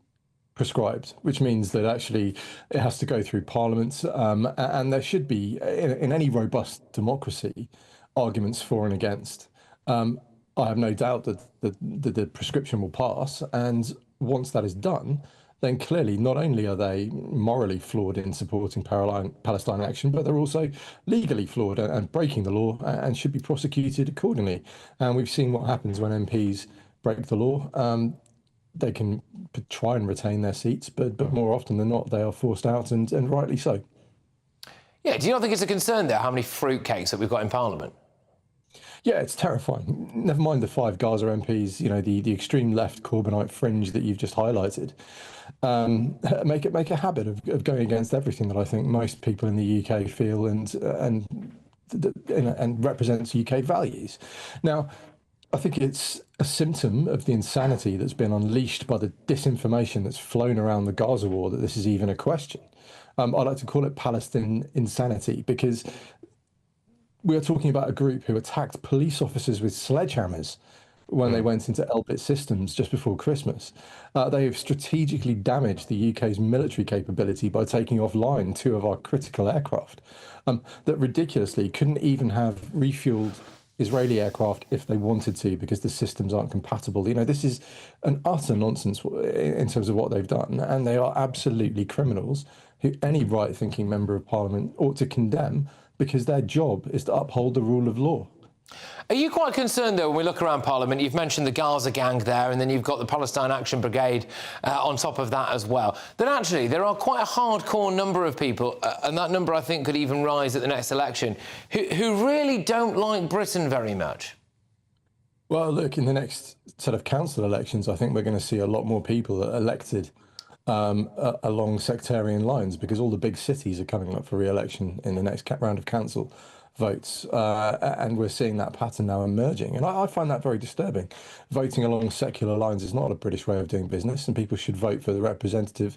prescribed, which means that actually it has to go through Parliament, and there should be, in any robust democracy, arguments for and against. I have no doubt that the prescription will pass, and once that is done, then clearly not only are they morally flawed in supporting Palestine action, but they're also legally flawed and breaking the law and should be prosecuted accordingly. And we've seen what happens when MPs break the law. They can try and retain their seats, but more often than not, they are forced out, and rightly so. Yeah, do you not think it's a concern there, how many fruitcakes that we've got in Parliament? Yeah, it's terrifying. Never mind the 5 Gaza MPs, you know, the extreme left Corbynite fringe that you've just highlighted. Make a habit of going against everything that I think most people in the UK feel and represents UK values. Now, I think it's a symptom of the insanity that's been unleashed by the disinformation that's flown around the Gaza war that this is even a question. I like to call it Palestine insanity, because we are talking about a group who attacked police officers with sledgehammers when they went into Elbit Systems just before Christmas. They have strategically damaged the UK's military capability by taking offline 2 of our critical aircraft that ridiculously couldn't even have refueled Israeli aircraft if they wanted to, because the systems aren't compatible. You know, this is an utter nonsense in terms of what they've done, and they are absolutely criminals who any right-thinking member of Parliament ought to condemn, because their job is to uphold the rule of law. Are you quite concerned, though, when we look around Parliament? You've mentioned the Gaza gang there, and then you've got the Palestine Action Brigade on top of that as well. That actually there are quite a hardcore number of people, and that number I think could even rise at the next election, who really don't like Britain very much. Well, look, in the next set of council elections, I think we're going to see a lot more people that are elected along sectarian lines, because all the big cities are coming up for re-election in the next round of council votes, and we're seeing that pattern now emerging, and I find that very disturbing. Voting along secular lines is not a British way of doing business, and people should vote for the representative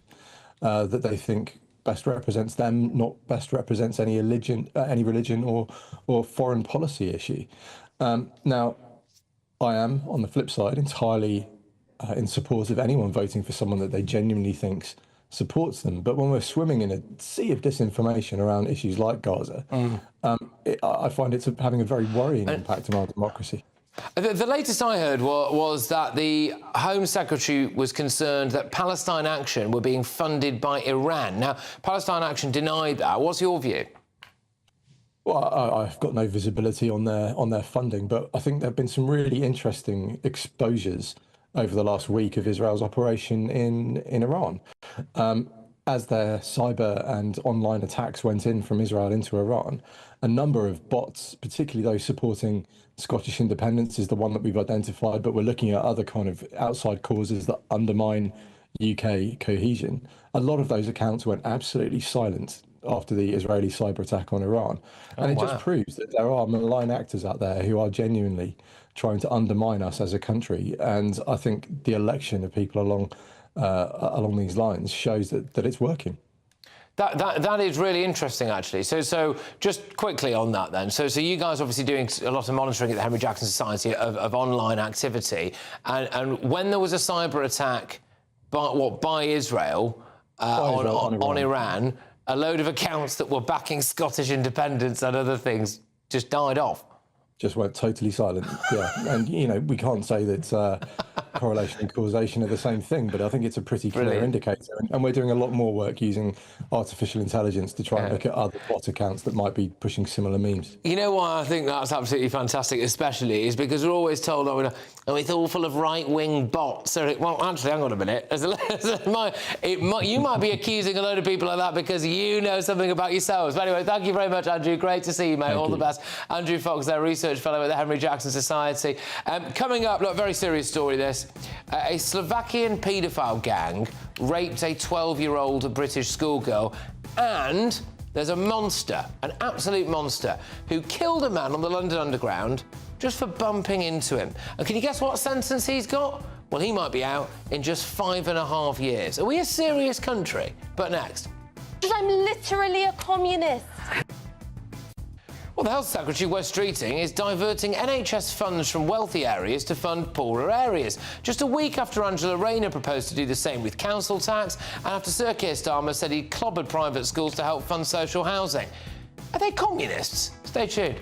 that they think best represents them, not best represents any religion or foreign policy issue. Now, I am, on the flip side, entirely in support of anyone voting for someone that they genuinely think supports them. But when we're swimming in a sea of disinformation around issues like Gaza, I find it's having a very worrying impact on our democracy. The latest I heard was that the Home Secretary was concerned that Palestine Action were being funded by Iran. Now, Palestine Action denied that. What's your view? Well, I've got no visibility on their funding, but I think there have been some really interesting exposures over the last week of Israel's operation in Iran. As their cyber and online attacks went in from Israel into Iran, a number of bots, particularly those supporting Scottish independence, is the one that we've identified, but we're looking at other kind of outside causes that undermine UK cohesion. A lot of those accounts went absolutely silent after the Israeli cyber attack on Iran. And it just proves that there are malign actors out there who are genuinely trying to undermine us as a country. And I think the election of people along these lines shows that it's working. That is really interesting, actually. So just quickly on that then. So you guys obviously doing a lot of monitoring at the Henry Jackson Society of online activity. And when there was a cyber attack by Israel on Iran, a load of accounts that were backing Scottish independence and other things just died off. Just went totally silent, yeah. And, you know, we can't say that correlation and causation are the same thing, but I think it's a pretty clear indicator. And we're doing a lot more work using artificial intelligence to try and look at other bot accounts that might be pushing similar memes. You know why I think that's absolutely fantastic, especially, is because we're always told, oh, it's all full of right-wing bots. Well, actually, hang on a minute. You might be accusing a load of people like that because you know something about yourselves. But anyway, thank you very much, Andrew. Great to see you, mate. All the best. Andrew Fox, their research fellow at the Henry Jackson Society. Coming up, look, very serious story, this. A Slovakian paedophile gang raped a 12-year-old British schoolgirl, and there's a monster, an absolute monster, who killed a man on the London Underground just for bumping into him. And can you guess what sentence he's got? Well, he might be out in just 5.5 years. Are we a serious country? But next. Because I'm literally a communist. Well, the Health Secretary, Wes Streeting, is diverting NHS funds from wealthy areas to fund poorer areas. Just a week after Angela Rayner proposed to do the same with council tax, and after Sir Keir Starmer said he'd clobbered private schools to help fund social housing. Are they communists? Stay tuned.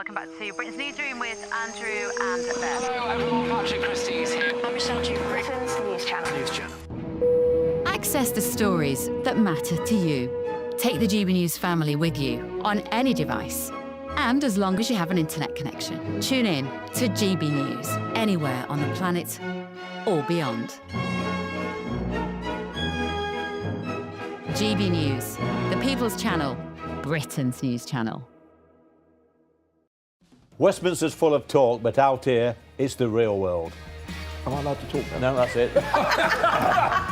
Welcome back to Britain's Newsroom with Andrew and Beth. Hello everyone, Patrick Christys here. I'm Michelle Juber, Britain's News Channel. Access the stories that matter to you. Take the GB News family with you on any device. And as long as you have an internet connection, tune in to GB News anywhere on the planet or beyond. GB News, the People's Channel, Britain's news channel. Westminster's full of talk, but out here, it's the real world. Am I allowed to talk now? No, that's it.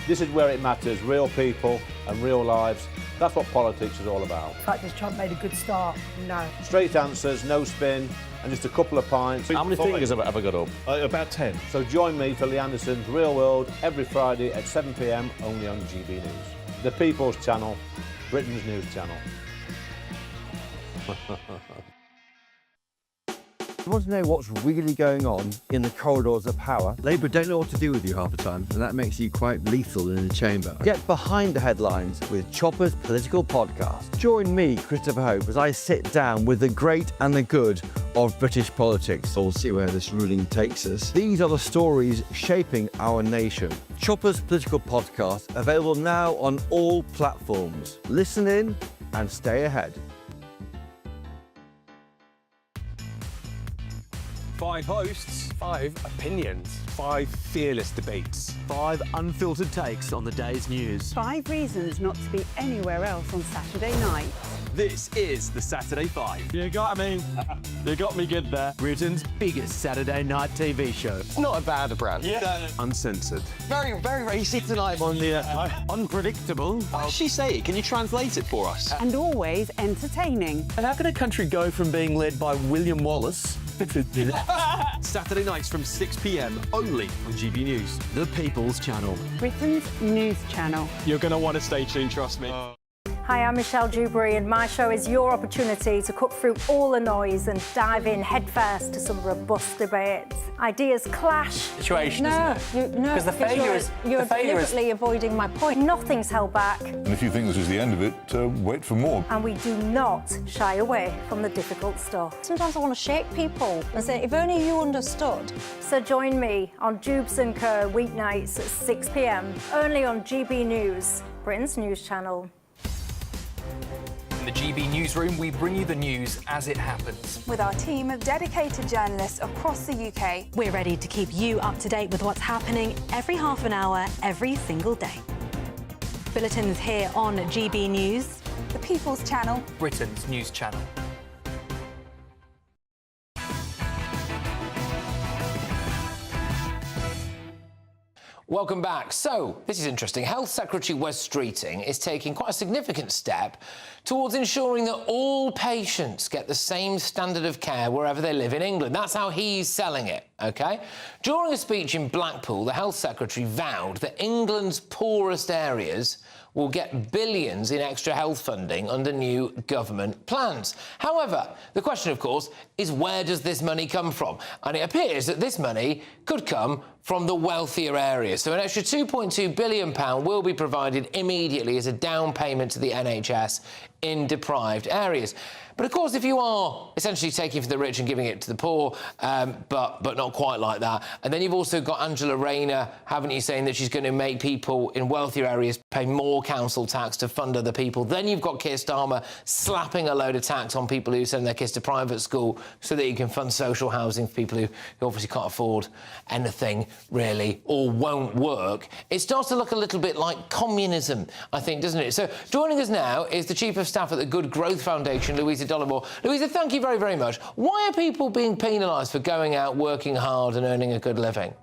This is where it matters, real people and real lives. That's what politics is all about. In fact, has Trump made a good start? No. Straight answers, no spin, and just a couple of pints. How many fingers have I got up? About 10. So join me for Lee Anderson's Real World every Friday at 7 p.m. only on GB News. The People's Channel, Britain's news channel. You want to know what's really going on in the corridors of power? Labour don't know what to do with you half the time, and that makes you quite lethal in the chamber. Get behind the headlines with Chopper's Political Podcast. Join me, Christopher Hope, as I sit down with the great and the good of British politics. We'll see where this ruling takes us. These are the stories shaping our nation. Chopper's Political Podcast, available now on all platforms. Listen in and stay ahead. 5 hosts, 5 opinions, 5 fearless debates, 5 unfiltered takes on the day's news. 5 reasons not to be anywhere else on Saturday night. This is the Saturday 5. You got me. You got me good there. Britain's biggest Saturday night TV show. It's not a bad brand. Yeah. Uncensored. Very, very racy tonight on the unpredictable. What does she say? Can you translate it for us? And always entertaining. And how can a country go from being led by William Wallace Saturday nights from 6 p.m. only on GB News. The People's Channel. Britain's news channel. You're going to want to stay tuned, trust me. Hi, I'm Michelle Juber, and my show is your opportunity to cut through all the noise and dive in headfirst to some robust debates. Ideas clash. Situation, no, Because the failure is... You're deliberately avoiding my point. Nothing's held back. And if you think this is the end of it, wait for more. And we do not shy away from the difficult stuff. Sometimes I want to shake people and say, if only you understood. So join me on Jubes & Co. weeknights at 6 p.m. only on GB News, Britain's news channel. In the GB Newsroom, we bring you the news as it happens. With our team of dedicated journalists across the UK, we're ready to keep you up to date with what's happening every half an hour, every single day. Bulletins here on GB News, the People's Channel, Britain's news channel. Welcome back. So, this is interesting. Health Secretary Wes Streeting is taking quite a significant step towards ensuring that all patients get the same standard of care wherever they live in England. That's how he's selling it, OK? During a speech in Blackpool, the Health Secretary vowed that England's poorest areas will get billions in extra health funding under new government plans. However, the question, of course, is where does this money come from? And it appears that this money could come from the wealthier areas. So an extra £2.2 billion will be provided immediately as a down payment to the NHS in deprived areas. But of course, if you are essentially taking from the rich and giving it to the poor, but not quite like that, and then you've also got Angela Rayner, haven't you, saying that she's going to make people in wealthier areas pay more council tax to fund other people. Then you've got Keir Starmer slapping a load of tax on people who send their kids to private school so that you can fund social housing for people who obviously can't afford anything, really, or won't work. It starts to look a little bit like communism, I think, doesn't it? So joining us now is the Chief of Staff at the Good Growth Foundation, Louisa Dollimore. Louisa, thank you very, very much. Why are people being penalised for going out, working hard and earning a good living?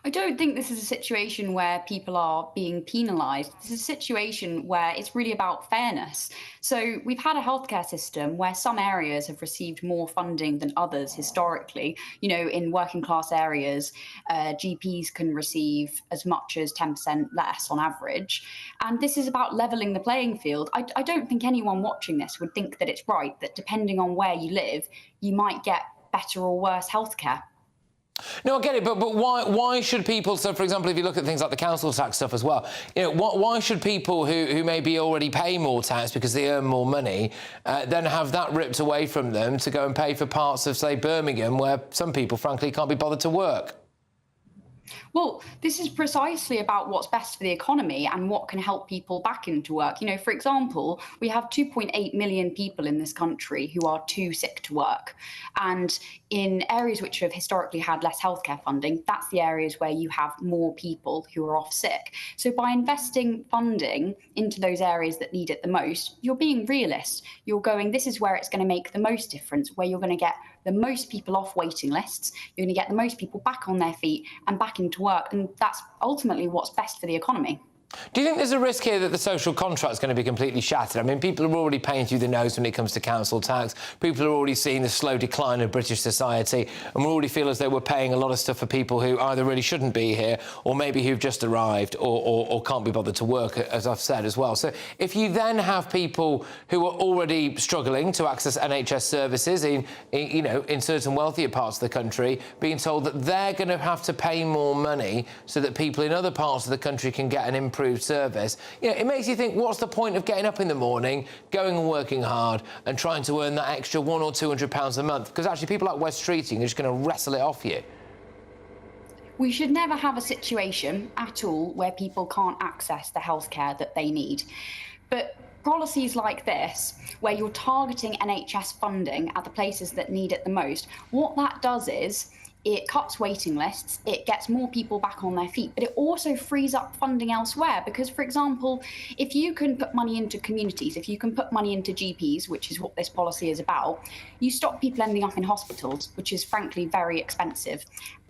I don't think this is a situation where people are being penalised. This is a situation where it's really about fairness. So we've had a healthcare system where some areas have received more funding than others historically. You know, in working class areas, GPs can receive as much as 10% less on average. And this is about levelling the playing field. I don't think anyone watching this would think that it's right that depending on where you live, you might get better or worse healthcare. No, I get it, but why should people? So, for example, if you look at things like the council tax stuff as well, why should people who maybe already pay more tax because they earn more money then have that ripped away from them to go and pay for parts of, say, Birmingham, where some people, frankly, can't be bothered to work? Well, this is precisely about what's best for the economy and what can help people back into work. For example, we have 2.8 million people in this country who are too sick to work. And in areas which have historically had less healthcare funding, that's the areas where you have more people who are off sick. So by investing funding into those areas that need it the most, you're being realist. You're going, this is where it's going to make the most difference, where you're going to get the most people off waiting lists, you're going to get the most people back on their feet and back into work, and that's ultimately what's best for the economy. Do you think there's a risk here that the social contract is going to be completely shattered? I mean, people are already paying through the nose when it comes to council tax. People are already seeing the slow decline of British society, and we already feel as though we're paying a lot of stuff for people who either really shouldn't be here or maybe who've just arrived or can't be bothered to work, as I've said as well. So if you then have people who are already struggling to access NHS services in certain wealthier parts of the country, being told that they're going to have to pay more money so that people in other parts of the country can get an improved service, it makes you think, what's the point of getting up in the morning, going and working hard and trying to earn that extra £100 or £200 a month? Because actually people like West Streeting are just going to wrestle it off you. We should never have a situation at all where people can't access the healthcare that they need. But policies like this, where you're targeting NHS funding at the places that need it the most, what that does is it cuts waiting lists, it gets more people back on their feet, but it also frees up funding elsewhere. Because, for example, if you can put money into communities, if you can put money into GPs, which is what this policy is about, you stop people ending up in hospitals, which is frankly very expensive.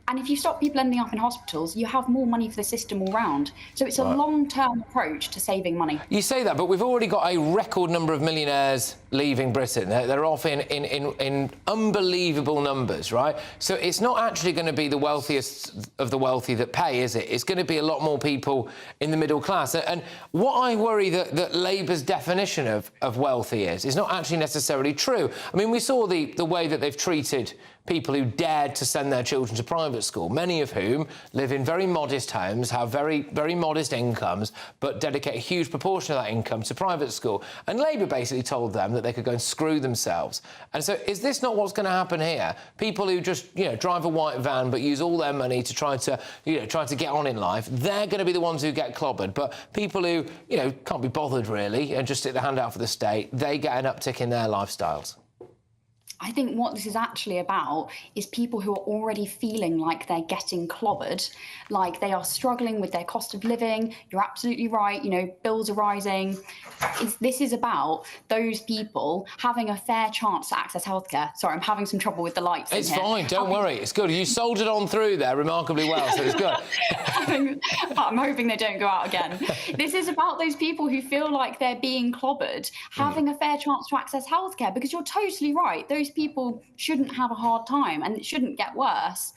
And if you stop people ending up in hospitals, you have more money for the system all round. So it's a long-term approach to saving money. You say that, but we've already got a record number of millionaires leaving Britain. They're off in unbelievable numbers, right? So it's not actually going to be the wealthiest of the wealthy that pay, is it? It's going to be a lot more people in the middle class. And what I worry that Labour's definition of wealthy is not actually necessarily true. I mean, we saw the way that they've treated people who dared to send their children to private school, many of whom live in very modest homes, have very, very modest incomes, but dedicate a huge proportion of that income to private school. And Labour basically told them that they could go and screw themselves. And so is this not what's going to happen here? People who just, drive a white van but use all their money to try to get on in life, they're going to be the ones who get clobbered. But people who, can't be bothered really and just stick their hand out for the state, they get an uptick in their lifestyles. I think what this is actually about is people who are already feeling like they're getting clobbered, like they are struggling with their cost of living. You're absolutely right, bills are rising. This is about those people having a fair chance to access healthcare. Sorry, I'm having some trouble with the lights. It's fine, don't worry, it's good. You soldiered on through there remarkably well, so it's good. I'm hoping they don't go out again. This is about those people who feel like they're being clobbered, having a fair chance to access healthcare, because you're totally right. Those people shouldn't have a hard time and it shouldn't get worse.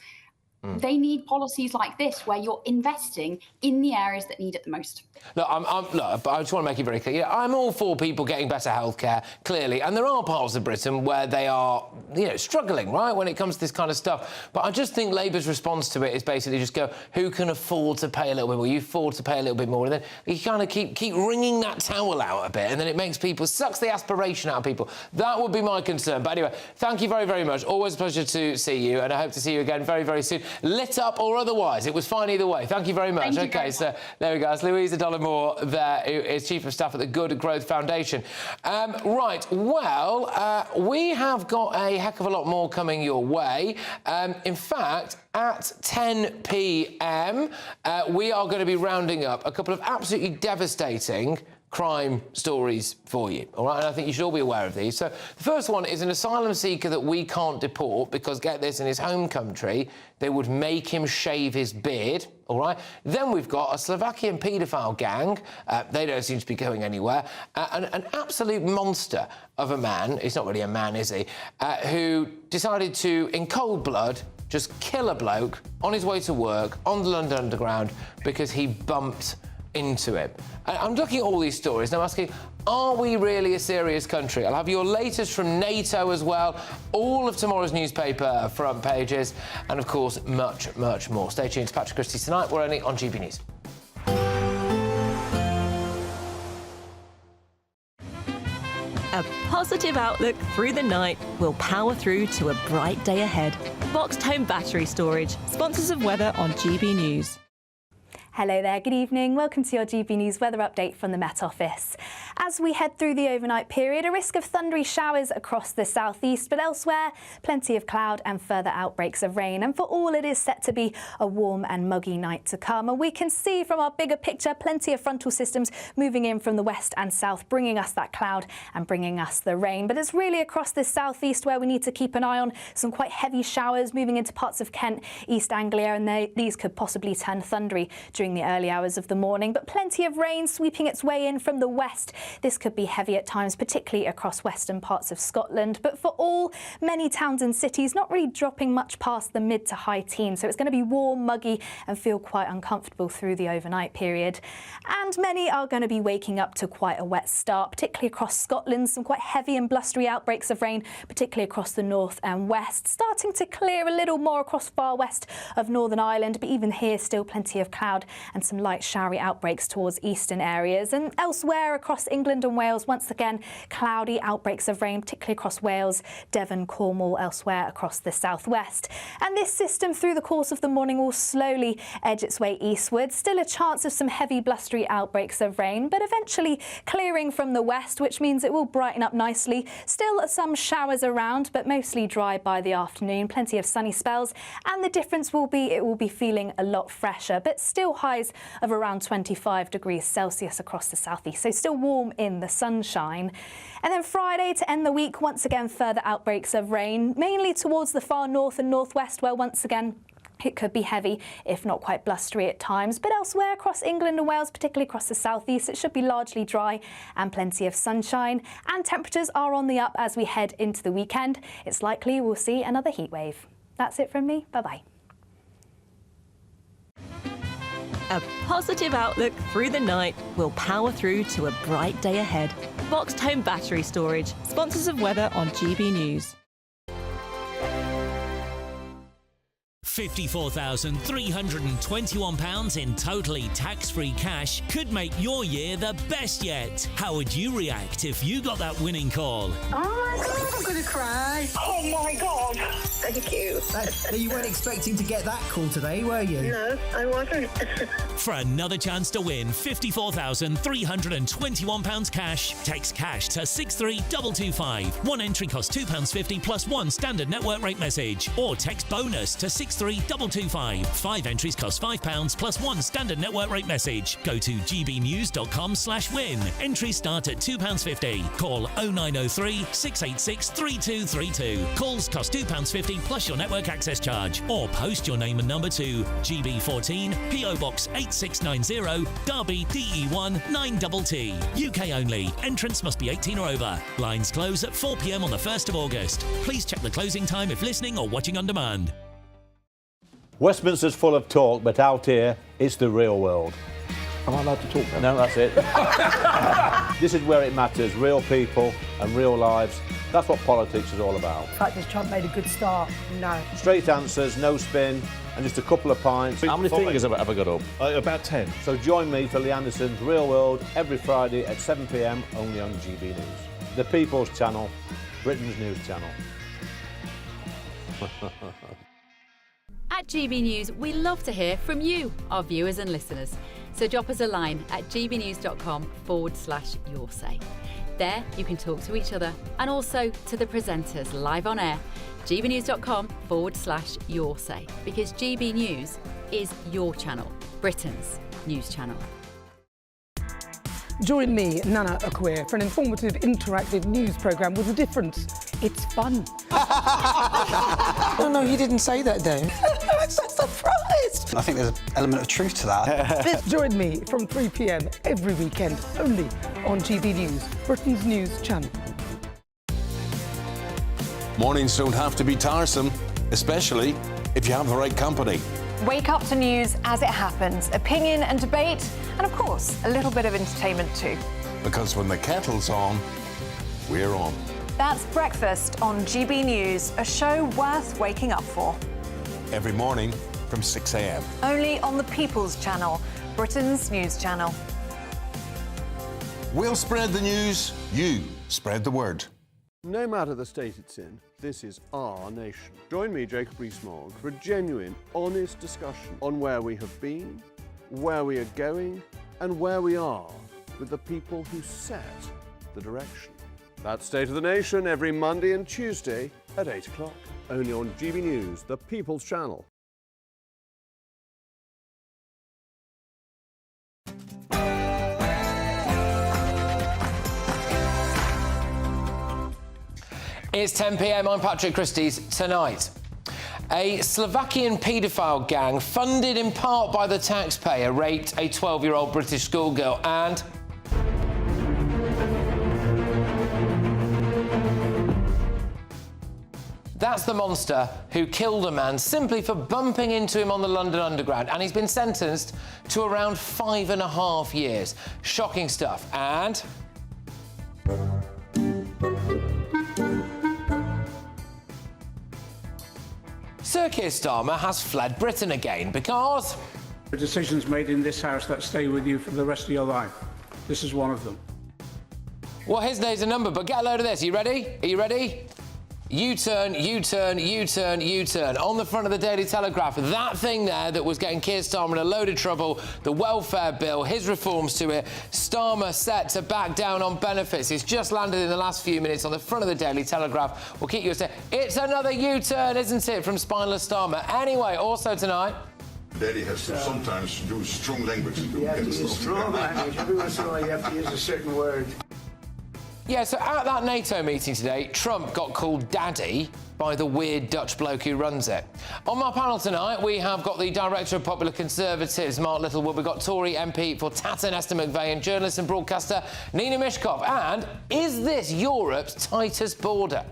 They need policies like this where you're investing in the areas that need it the most. Look, but I just want to make it very clear. I'm all for people getting better healthcare, clearly, and there are parts of Britain where they are, struggling, right, when it comes to this kind of stuff. But I just think Labour's response to it is basically just go, who can afford to pay a little bit more? You afford to pay a little bit more, and then you kind of keep wringing that towel out a bit, and then it makes people, sucks the aspiration out of people. That would be my concern. But anyway, thank you very, very much. Always a pleasure to see you, and I hope to see you again very, very soon. Lit up or otherwise. It was fine either way. Thank you very much. Thank you very so there we go. It's Louisa Dollamore there, who is Chief of Staff at the Good Growth Foundation. Right, well, we have got a heck of a lot more coming your way. In fact, at 10 p.m, we are going to be rounding up a couple of absolutely devastating crime stories for you, all right? And I think you should all be aware of these. So the first one is an asylum seeker that we can't deport because, get this, in his home country, they would make him shave his beard, all right? Then we've got a Slovakian paedophile gang. They don't seem to be going anywhere. An absolute monster of a man, he's not really a man, is he, who decided to, in cold blood, just kill a bloke on his way to work on the London Underground because he bumped into it. I'm looking at all these stories and I'm asking, are we really a serious country? I'll have your latest from NATO as well, all of tomorrow's newspaper front pages, and of course, much, much more. Stay tuned to Patrick Christys tonight. We're only on GB News. A positive outlook through the night will power through to a bright day ahead. Boxed home battery storage, sponsors of weather on GB News. Hello there, good evening. Welcome to your GB News weather update from the Met Office. As we head through the overnight period, a risk of thundery showers across the southeast, but elsewhere, plenty of cloud and further outbreaks of rain. And for all, it is set to be a warm and muggy night to come. And we can see from our bigger picture, plenty of frontal systems moving in from the west and south, bringing us that cloud and bringing us the rain. But it's really across the southeast where we need to keep an eye on some quite heavy showers moving into parts of Kent, East Anglia, and these could possibly turn thundery during the early hours of the morning, but plenty of rain sweeping its way in from the west. This could be heavy at times, particularly across western parts of Scotland, but for all, many towns and cities not really dropping much past the mid to high teens, so it's going to be warm, muggy and feel quite uncomfortable through the overnight period. And many are going to be waking up to quite a wet start, particularly across Scotland, some quite heavy and blustery outbreaks of rain, particularly across the north and west, starting to clear a little more across far west of Northern Ireland, but even here still plenty of cloud and some light showery outbreaks towards eastern areas. And elsewhere across England and Wales, once again, cloudy outbreaks of rain, particularly across Wales, Devon, Cornwall, elsewhere across the southwest. And this system through the course of the morning will slowly edge its way eastward. Still a chance of some heavy blustery outbreaks of rain, but eventually clearing from the west, which means it will brighten up nicely. Still some showers around, but mostly dry by the afternoon. Plenty of sunny spells, and the difference will be it will be feeling a lot fresher, but still highs of around 25 degrees Celsius across the southeast, so still warm in the sunshine. And then Friday to end the week, once again further outbreaks of rain, mainly towards the far north and northwest, where once again it could be heavy, if not quite blustery at times, but elsewhere across England and Wales, particularly across the southeast, it should be largely dry and plenty of sunshine. And temperatures are on the up as we head into the weekend. It's likely we'll see another heat wave. That's it from me. Bye-bye. A positive outlook through the night will power through to a bright day ahead. Boxed home battery storage, sponsors of weather on GB News. £54,321 in totally tax-free cash could make your year the best yet. How would you react if you got that winning call? Oh my God, I'm going to cry. Oh my God. Thank you. You weren't expecting to get that call today, were you? No, I wasn't. For another chance to win £54,321 cash, text cash to 63225. One entry costs £2.50 plus one standard network rate message. Or text bonus to 63225. 5 entries cost £5 plus one standard network rate message. Go to gbnews.com/win. Entries start at £2.50. Call 0903 686 3232. Calls cost £2.50 plus your network access charge. Or post your name and number to GB14 PO Box 8690 Derby DE1 9TT. UK only. Entrance must be 18 or over. Lines close at 4 p.m. on the 1st of August. Please check the closing time if listening or watching on demand. Westminster's full of talk, but out here, it's the real world. Am I allowed to talk now? No, that's it. This is where it matters. Real people and real lives. That's what politics is all about. The fact is Trump made a good start. No. Straight answers, no spin, and just a couple of pints. How many fingers have I got up? About 10. So join me for Lee Anderson's Real World every Friday at 7 p.m. only on GB News. The People's Channel, Britain's news channel. At GB News, we love to hear from you, our viewers and listeners. So drop us a line at gbnews.com/your say. There you can talk to each other and also to the presenters live on air. gbnews.com/your say, because GB News is your channel, Britain's news channel. Join me, Nana Akweer, for an informative, interactive news programme with a difference. It's fun. No, you didn't say that, Dan. I'm so surprised. I think there's an element of truth to that. Join me from 3 p.m. every weekend, only on GB News, Britain's news channel. Mornings don't have to be tiresome, especially if you have the right company. Wake up to news as it happens, opinion and debate, and of course, a little bit of entertainment too. Because when the kettle's on, we're on. That's Breakfast on GB News, a show worth waking up for. Every morning from 6 a.m. Only on the People's Channel, Britain's news channel. We'll spread the news, you spread the word. No matter the state it's in, this is our nation. Join me, Jacob Rees-Mogg, for a genuine, honest discussion on where we have been, where we are going, and where we are with the people who set the direction. That's State of the Nation every Monday and Tuesday at 8 o'clock. Only on GB News, the People's Channel. It's 10 p.m. I'm Patrick Christys. Tonight, a Slovakian paedophile gang funded in part by the taxpayer raped a 12-year-old British schoolgirl and... That's the monster who killed a man simply for bumping into him on the London Underground, and he's been sentenced to around 5.5 years. Shocking stuff. And... Sir Keir Starmer has fled Britain again because... The decisions made in this House that stay with you for the rest of your life. This is one of them. Well, his day's a number, but get a load of this. Are you ready? Are you ready? U-turn, U-turn, U-turn, U-turn. On the front of the Daily Telegraph, that thing there that was getting Keir Starmer in a load of trouble, the welfare bill, his reforms to it, Starmer set to back down on benefits. It's just landed in the last few minutes on the front of the Daily Telegraph. We'll keep you a step. It's another U-turn, isn't it, from spineless Starmer? Anyway, also tonight... Daddy has to sometimes use strong language. You have to use strong language. Every once in a while you have to use a certain word. Yeah, so at that NATO meeting today, Trump got called daddy by the weird Dutch bloke who runs it. On my panel tonight, we have got the Director of Popular Conservatives, Mark Littlewood. We've got Tory MP for Tatton, Esther McVeigh, journalist and broadcaster Nina Mishkov. And is this Europe's tightest border?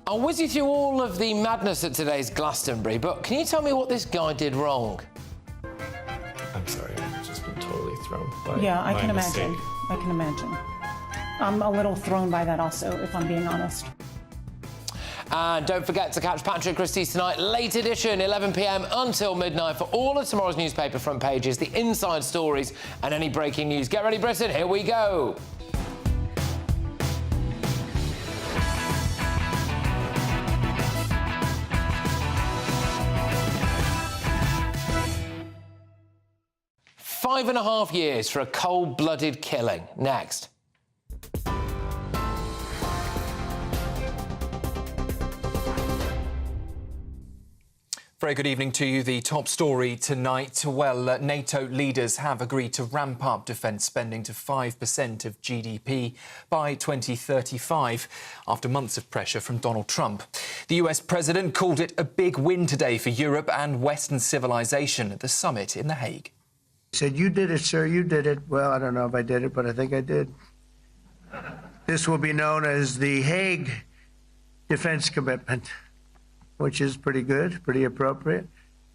I'll whiz you through all of the madness at today's Glastonbury, but can you tell me what this guy did wrong? I'm sorry, I've just been totally thrown by Yeah, I can mistake. imagine. I can imagine. I'm a little thrown by that also, if I'm being honest. And don't forget to catch Patrick Christys tonight, late edition, 11 p.m. until midnight for all of tomorrow's newspaper front pages, the inside stories and any breaking news. Get ready, Britain, here we go. Five and a half years for a cold-blooded killing. Next. Very good evening to you. The top story tonight. Well, NATO leaders have agreed to ramp up defence spending to 5% of GDP by 2035 after months of pressure from Donald Trump. The US president called it a big win today for Europe and Western civilization at the summit in The Hague. He said, "You did it, sir, you did it." Well, I don't know if I did it, but I think I did. This will be known as the Hague Defense Commitment, which is pretty good, pretty appropriate.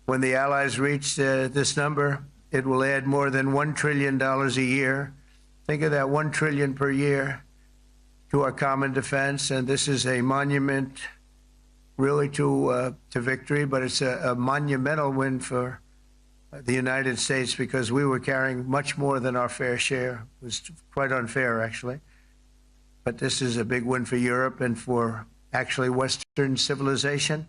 When the Allies reach this number, it will add more than $1 trillion a year. Think of that, $1 trillion per year to our common defense. And this is a monument really to victory, but it's a monumental win for the United States because we were carrying much more than our fair share. It was quite unfair, actually. But this is a big win for Europe and for actually Western civilization.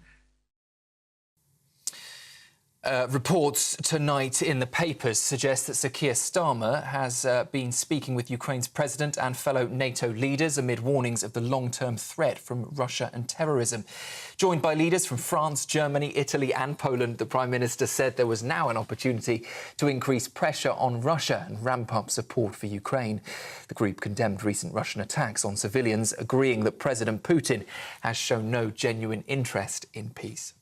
Reports tonight in the papers suggest that Sir Keir Starmer has been speaking with Ukraine's president and fellow NATO leaders amid warnings of the long-term threat from Russia and terrorism. Joined by leaders from France, Germany, Italy and Poland, the Prime Minister said there was now an opportunity to increase pressure on Russia and ramp up support for Ukraine. The group condemned recent Russian attacks on civilians, agreeing that President Putin has shown no genuine interest in peace.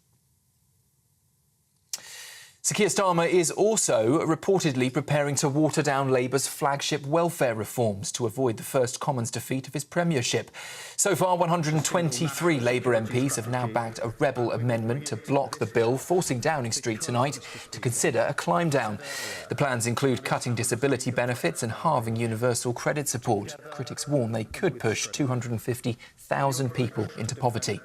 Sir Keir Starmer is also reportedly preparing to water down Labour's flagship welfare reforms to avoid the first Commons defeat of his premiership. So far, 123 Labour MPs have now backed a rebel amendment to block the bill, forcing Downing Street tonight to consider a climb down. The plans include cutting disability benefits and halving universal credit support. Critics warn they could push 250,000 people into poverty.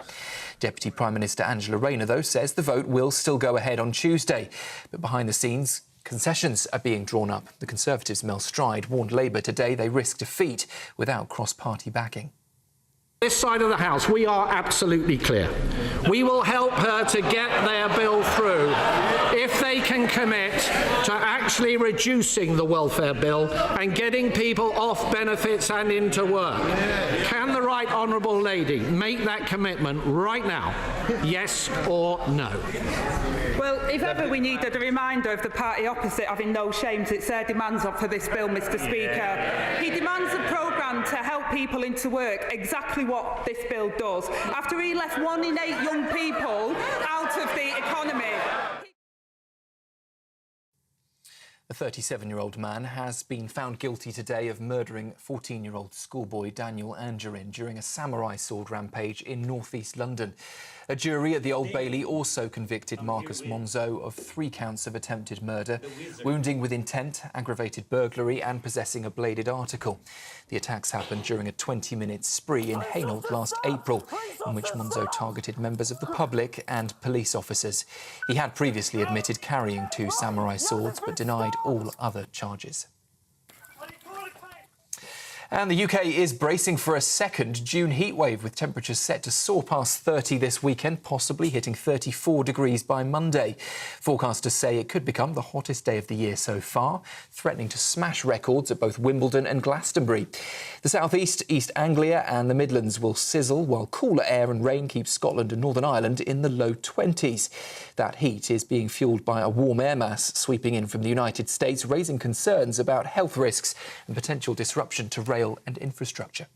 Deputy Prime Minister Angela Rayner, though, says the vote will still go ahead on Tuesday. But behind the scenes, concessions are being drawn up. The Conservatives' Mel Stride warned Labour today they risk defeat without cross-party backing. This side of the House, we are absolutely clear. We will help her to get their bill through if they can commit to actually reducing the welfare bill and getting people off benefits and into work. Can the right honourable lady make that commitment right now? Yes or no? Well, if ever we needed a reminder of the party opposite having no shame to its demands for this bill, Mr. Speaker, he demands a programme to help people into work, exactly what this bill does. After he left 1 in 8 young people out of the economy. A 37-year-old man has been found guilty today of murdering 14-year-old schoolboy Daniel Angerin during a samurai sword rampage in north-east London. A jury at the Old Bailey also convicted Marcus Monzo of 3 counts of attempted murder, wounding with intent, aggravated burglary and possessing a bladed article. The attacks happened during a 20-minute spree in Hainault last April, in which Monzo targeted members of the public and police officers. He had previously admitted carrying 2 samurai swords, but denied all other charges. And the UK is bracing for a second June heatwave, with temperatures set to soar past 30 this weekend, possibly hitting 34 degrees by Monday. Forecasters say it could become the hottest day of the year so far, threatening to smash records at both Wimbledon and Glastonbury. The South East, East Anglia and the Midlands will sizzle, while cooler air and rain keep Scotland and Northern Ireland in the low 20s. That heat is being fuelled by a warm air mass sweeping in from the United States, raising concerns about health risks and potential disruption to rail and infrastructure.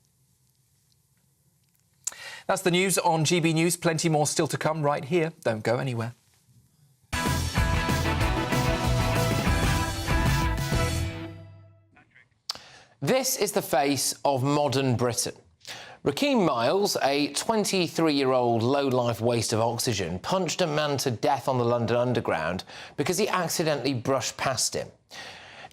That's the news on GB News. Plenty more still to come right here. Don't go anywhere. This is the face of modern Britain. Rakeem Miles, a 23-year-old low-life waste of oxygen, punched a man to death on the London Underground because he accidentally brushed past him.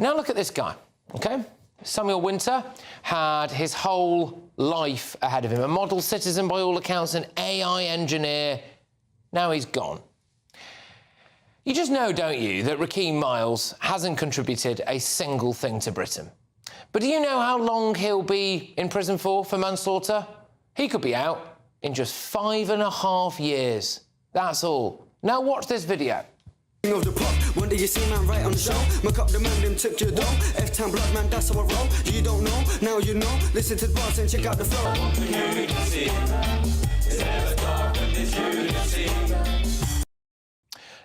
Now look at this guy, OK? Samuel Winter had his whole life ahead of him. A model citizen, by all accounts, an AI engineer. Now he's gone. You just know, don't you, that Rakeem Miles hasn't contributed a single thing to Britain. But do you know how long he'll be in prison for manslaughter? He could be out in just 5.5 years. That's all. Now watch this video. Of the pop, one day you see man right on the show. Muck up the man, them took your dough. F-time blood man, that's how I roll. You don't know, now you know. Listen to the boss and check out the flow.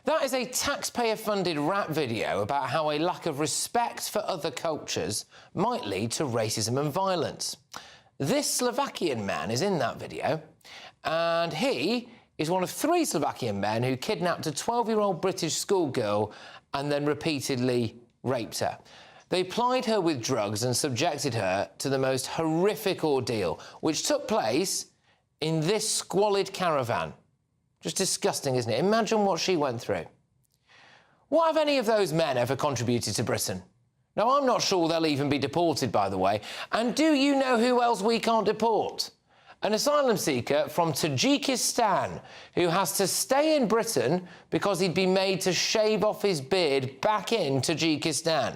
That is a taxpayer-funded rap video about how a lack of respect for other cultures might lead to racism and violence. This Slovakian man is in that video, and he is one of 3 Slovakian men who kidnapped a 12-year-old British schoolgirl and then repeatedly raped her. They plied her with drugs and subjected her to the most horrific ordeal, which took place in this squalid caravan. Just disgusting, isn't it? Imagine what she went through. What have any of those men ever contributed to Britain? Now, I'm not sure they'll even be deported, by the way. And do you know who else we can't deport? An asylum seeker from Tajikistan who has to stay in Britain because he'd been made to shave off his beard back in Tajikistan.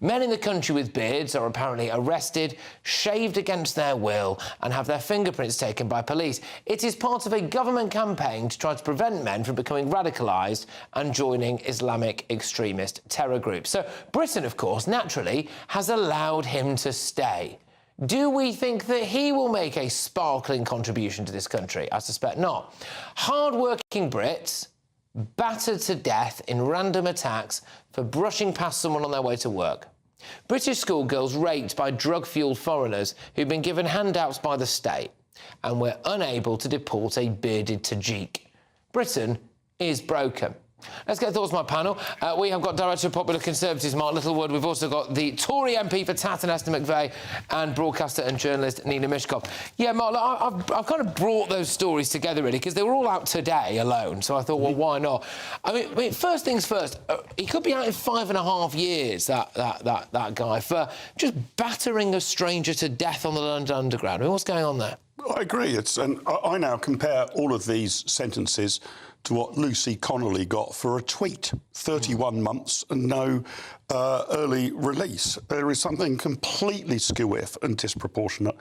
Men in the country with beards are apparently arrested, shaved against their will, and have their fingerprints taken by police. It is part of a government campaign to try to prevent men from becoming radicalised and joining Islamic extremist terror groups. So Britain, of course, naturally, has allowed him to stay. Do we think that he will make a sparkling contribution to this country? I suspect not. Hard-working Brits battered to death in random attacks for brushing past someone on their way to work. British schoolgirls raped by drug-fuelled foreigners who've been given handouts by the state, and we're unable to deport a bearded Tajik. Britain is broken. Let's get thoughts from my panel. We have got Director of Popular Conservatives, Mark Littlewood. We've also got the Tory MP for Tatton, Esther McVeigh, and broadcaster and journalist Nina Mishkov. Yeah, Mark, look, I've kind of brought those stories together, really, because they were all out today alone, so I thought, well, why not? I mean first things first, he could be out in 5.5 years, that guy, for just battering a stranger to death on the London Underground. I mean, what's going on there? I agree. And I now compare all of these sentences to what Lucy Connolly got for a tweet. 31 months and no early release. There is something completely skew-if and disproportionate.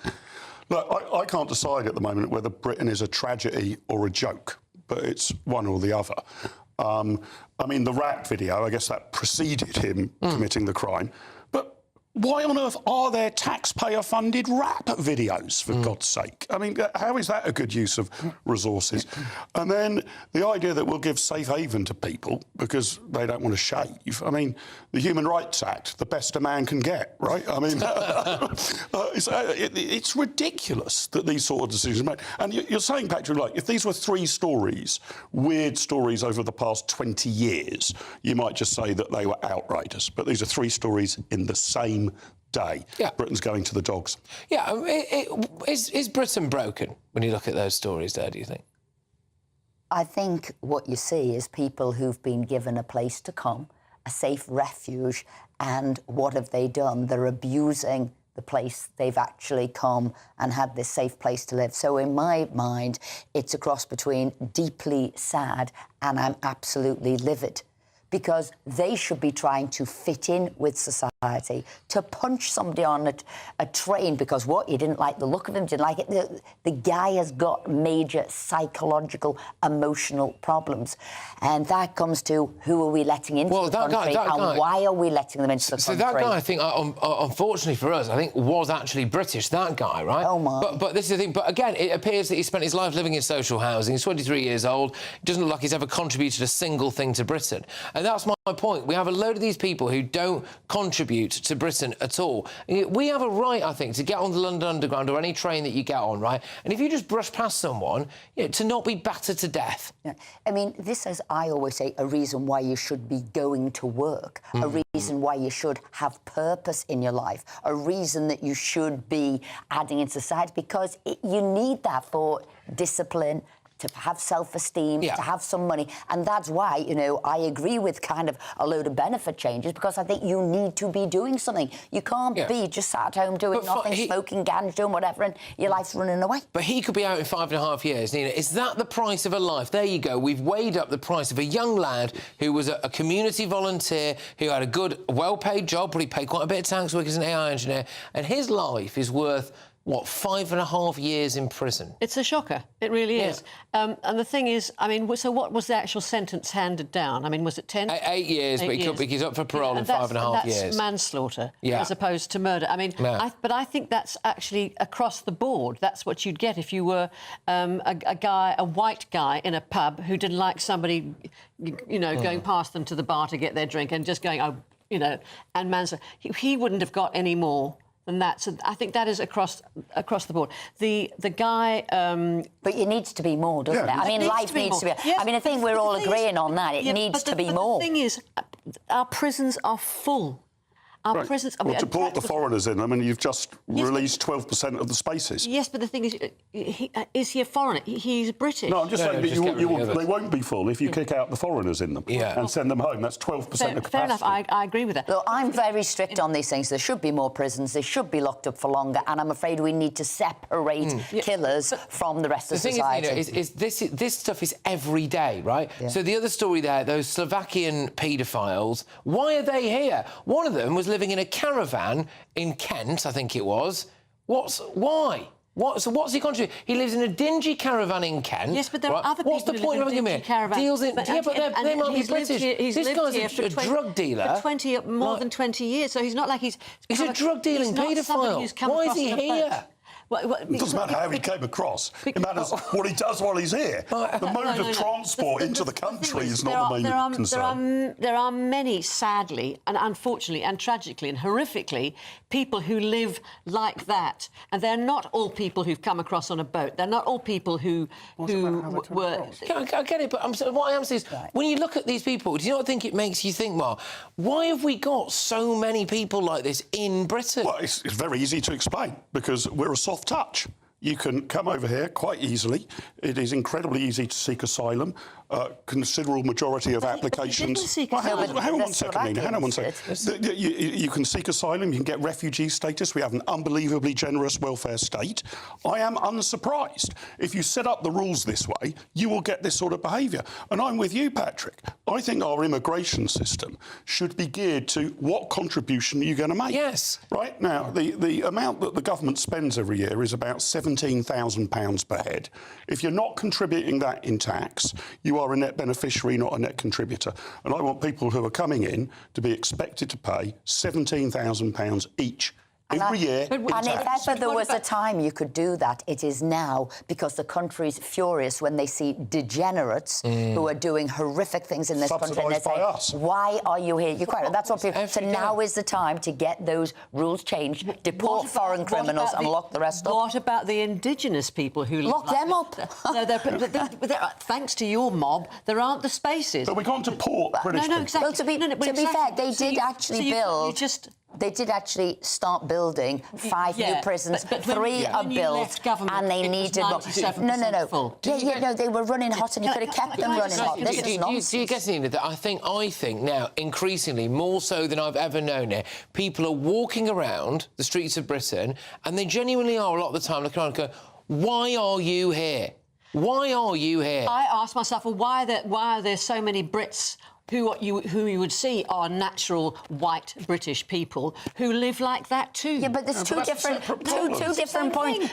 Look, I can't decide at the moment whether Britain is a tragedy or a joke, but it's one or the other. I mean, the rat video, I guess that preceded him committing the crime. But why on earth are there taxpayer-funded rap videos, for God's sake? I mean, how is that a good use of resources? And then the idea that we'll give safe haven to people because they don't want to shave. I mean, the Human Rights Act, the best a man can get, right? I mean, it's ridiculous that these sort of decisions are made. And you're saying, Patrick, like, if these were 3 stories, weird stories over the past 20 years, you might just say that they were outrageous. But these are 3 stories in the same day. Yeah. Britain's going to the dogs. Yeah, is Britain broken when you look at those stories there, do you think? I think what you see is people who've been given a place to come, a safe refuge, and what have they done? They're abusing the place they've actually come and had this safe place to live. So in my mind, it's a cross between deeply sad and I'm absolutely livid, because they should be trying to fit in with society. To punch somebody on a train because what, you didn't like the look of him, didn't like it. The guy has got major psychological, emotional problems. And that comes to who are we letting into the country and why are we letting them into the country? So that guy, I think, unfortunately for us, I think was actually British, that guy, right? Oh, my. But this is the thing. But again, it appears that he spent his life living in social housing. He's 23 years old. It doesn't look like he's ever contributed a single thing to Britain. And that's my point. We have a load of these people who don't contribute to Britain at all. We have a right, I think, to get on the London Underground or any train that you get on, right? And if you just brush past someone, to not be battered to death. Yeah. I mean, this is, I always say, a reason why you should be going to work, a reason why you should have purpose in your life, a reason that you should be adding in society, because you need that for discipline, to have self-esteem, to have some money. And that's why, you know, I agree with kind of a load of benefit changes, because I think you need to be doing something. You can't be just sat at home doing nothing, smoking ganja, doing whatever, and your life's running away. But he could be out in 5.5 years, Nina. Is that the price of a life? There you go. We've weighed up the price of a young lad who was a community volunteer, who had a good, well-paid job, but he paid quite a bit of tax work as an AI engineer, and his life is worth what, 5.5 years in prison? It's a shocker. It really is. And the thing is, I mean, so what was the actual sentence handed down? I mean, was it 10? 8 years, but he's up for parole in 5.5 years. That's manslaughter as opposed to murder. I mean, but I think that's actually across the board. That's what you'd get if you were a white guy in a pub who didn't like somebody, you know, going past them to the bar to get their drink and just going, oh, you know, and manslaughter. He wouldn't have got any more than that. So I think that is across the board. The guy... But it needs to be more, doesn't it? I mean, life needs to be... Yes, I mean, I think we're all agreeing on that. It needs to be more. The thing is, our prisons are full. Our prisons... Well, to put the foreigners in them, and you've just released 12% of the spaces. Yes, but the thing is he a foreigner? He's British. No, I'm just saying that they won't be full if you kick out the foreigners in them and send them home. That's 12% of capacity. Fair enough, I agree with that. Look, I'm very strict on these things. There should be more prisons. They should be locked up for longer, and I'm afraid we need to separate killers from the rest of society. The thing is, this stuff is every day, right? Yeah. So the other story there, those Slovakian paedophiles, why are they here? One of them was living in a caravan in Kent, I think it was. Why? So what's he contributing? He lives in a dingy caravan in Kent. Yes, but there are other people what's the point of having him here? Deals in... But they might be British. This guy's a drug dealer. For more than 20 years, so he's not like he's... He's a drug-dealing paedophile. Why is he here? It doesn't matter how he came across. It matters what he does while he's here. The mode of transport into the country is not the main concern. There are many, sadly, and unfortunately, and tragically, and horrifically, people who live like that. And they're not all people who've come across on a boat. They're not all people who were... I get it, but what I am saying is, when you look at these people, do you not think it makes you think, Mark, why have we got so many people like this in Britain? Well, it's very easy to explain, because we're a soft touch. You can come over here quite easily. It is incredibly easy to seek asylum. Considerable majority of applications... Hang on one second, Nina. Hang on one second. You can seek asylum, you can get refugee status. We have an unbelievably generous welfare state. I am unsurprised. If you set up the rules this way, you will get this sort of behaviour. And I'm with you, Patrick. I think our immigration system should be geared to what contribution are you going to make? Yes. Right? Now, the amount that the government spends every year is about £17,000 per head. If you're not contributing that in tax, you are a net beneficiary, not a net contributor. And I want people who are coming in to be expected to pay £17,000 each every year. And if ever there was a time you could do that, it is now, because the country's furious when they see degenerates who are doing horrific things in this country. And they say, why are you here? You're quite right. That's what people... So now is the time to get those rules changed, deport foreign criminals and lock the rest up. What about the indigenous people who live lock them up? Thanks to your mob, there aren't the spaces. But we can't deport British people. No, exactly. Well, to be fair, they did actually build... They did actually start building 5 new prisons. But 3 are built, and they needed... No, they were running hot, and you could have kept them running hot. This is nonsense. Do you get, Nina, that I think now, increasingly, more so than I've ever known it, people are walking around the streets of Britain, and they genuinely are, a lot of the time, looking around and going, why are you here? Why are you here? I ask myself, well, why are there so many Brits who you would see are natural white British people who live like that too? Yeah, but there's two different points.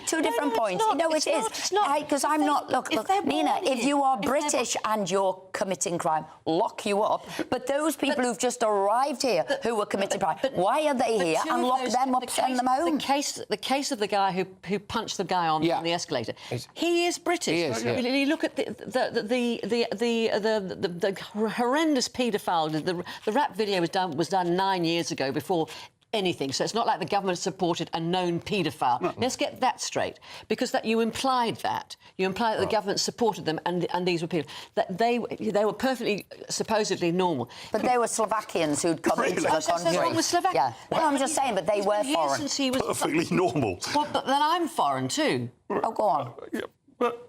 Two different points. No, it is. Because I'm not... Look, Nina, if you are British and you're committing crime, lock you up. But those people who've just arrived here who were committing crime, why are they here? And lock them up, send them home. The case of the guy who punched the guy on the escalator, he is British. He is, You look at the horrendous paedophile. The rap video was done 9 years ago before anything, so it's not like the government supported a known paedophile. No. Let's get that straight, because you implied that the government supported them, and these were people that they were perfectly supposedly normal. But they were Slovakians who'd come into the country. Yeah. Well, I'm just saying, but they were foreign. Perfectly normal. Well, but then I'm foreign too. Oh, go on. But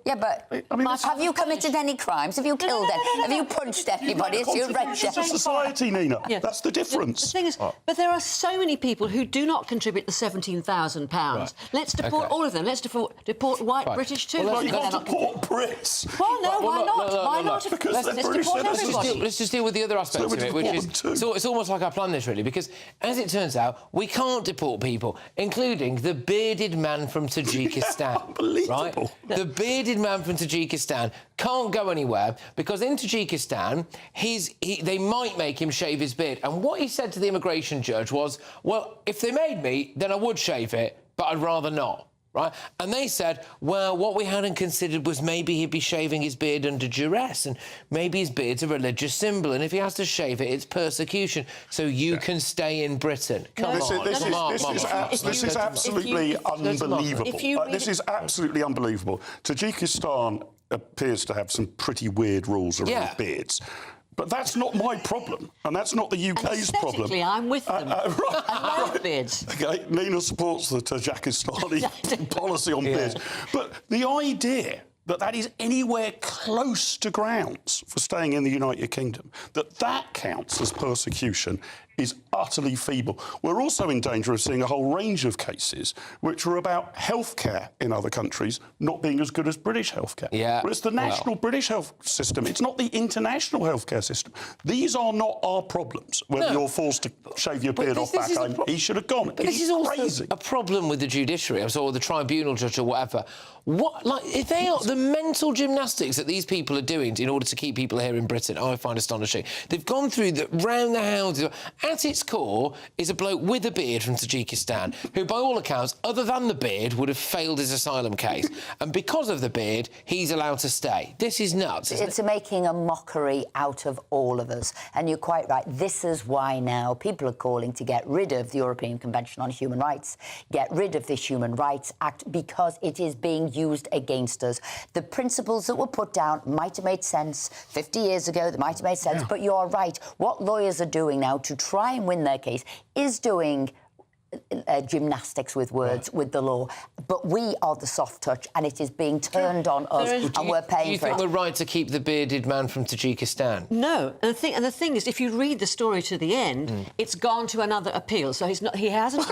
have you committed any crimes? Have you killed any? Have you punched anybody? It's your society, Nina. Yeah. That's the difference. The thing is, but there are so many people who do not contribute the £17,000. Right. Let's deport all of them. Let's deport white British too. Well, you can't deport Brits. Well, no, why not? Why not? Because let's deport everybody. Let's just deal with the other aspects of it, which is... So it's almost like I planned this, really, because, as it turns out, we can't deport people, including the bearded man from Tajikistan. Unbelievable. Right? The bearded man from Tajikistan can't go anywhere because in Tajikistan, they might make him shave his beard. And what he said to the immigration judge was, well, if they made me, then I would shave it, but I'd rather not. Right? And they said, well, what we hadn't considered was maybe he'd be shaving his beard under duress, and maybe his beard's a religious symbol, and if he has to shave it, it's persecution. So you can stay in Britain. Come on. This is absolutely unbelievable. This is absolutely unbelievable. Tajikistan appears to have some pretty weird rules around beards. But that's not my problem, and that's not the UK's problem. I'm with them. I love beards. OK, Nina supports the Tajikistani policy on beards. But the idea that is anywhere close to grounds for staying in the United Kingdom, that counts as persecution, is utterly feeble. We're also in danger of seeing a whole range of cases which are about healthcare in other countries not being as good as British healthcare. Yeah. But it's the national British health system. It's not the international healthcare system. These are not our problems. When you're forced to shave your beard off back home, he should have gone. But this is also a problem with the judiciary, or the tribunal judge, or whatever. If they are the mental gymnastics that these people are doing in order to keep people here in Britain, I find astonishing. They've gone through round the houses, at its core is a bloke with a beard from Tajikistan, who, by all accounts, other than the beard, would have failed his asylum case. And because of the beard, he's allowed to stay. This is nuts, isn't It's making a mockery out of all of us. And you're quite right. This is why now people are calling to get rid of the European Convention on Human Rights, get rid of this Human Rights Act, because it is being used against us. The principles that were put down might have made sense 50 years ago, they might have made sense, but you're right. What lawyers are doing now to try and win their case is doing gymnastics with words, with the law. But we are the soft touch, and it is being turned on us, and we're paying for it. Do you think we're right to keep the bearded man from Tajikistan? No, and the thing is, if you read the story to the end, it's gone to another appeal. So he hasn't.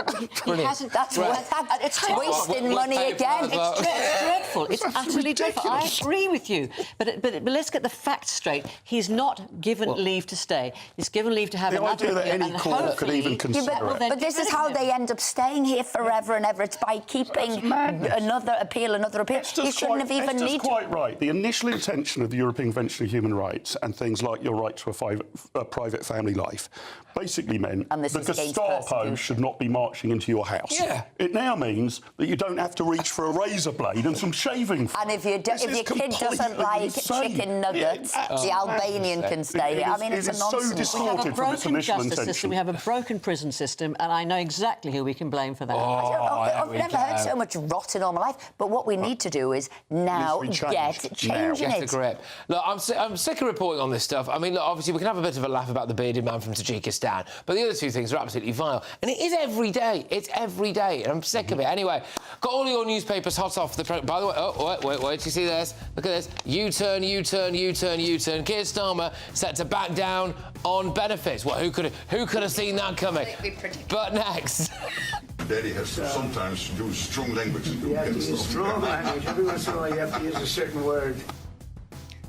That's it's wasting money again. It's dreadful. It's utterly dreadful. I agree with you, but let's get the facts straight. He's not given leave to stay. He's given leave to have another idea that appeal, any court could even consider it. But this is how they end up staying here forever and ever. It's by keeping another appeal. You shouldn't have even needed. That's quite right. The initial intention of the European Convention of Human Rights and things like your right to a private family life basically meant the Gestapo should not be marching into your house. Yeah. It now means that you don't have to reach for a razor blade and some shaving foam. And if your kid doesn't like chicken nuggets, the Albanian can stay here. I mean, it's a nonsense. We have a broken justice system, we have a broken prison system, and I know exactly who we can blame for that. I've never heard so much rot in all my life. But what we need to do is now get a grip. Look, I'm sick of reporting on this stuff. I mean, look, obviously we can have a bit of a laugh about the bearded man from Tajikistan, but the other two things are absolutely vile. And it is every day. It's every day, and I'm sick of it. Anyway, got all your newspapers hot off the... By the way, wait, you see this? Look at this. U-turn. Keir Starmer set to back down on benefits. Well, who could have seen that coming? But next... Daddy has to sometimes use strong language. Yeah, strong language. Every once in a while you have to use a certain word.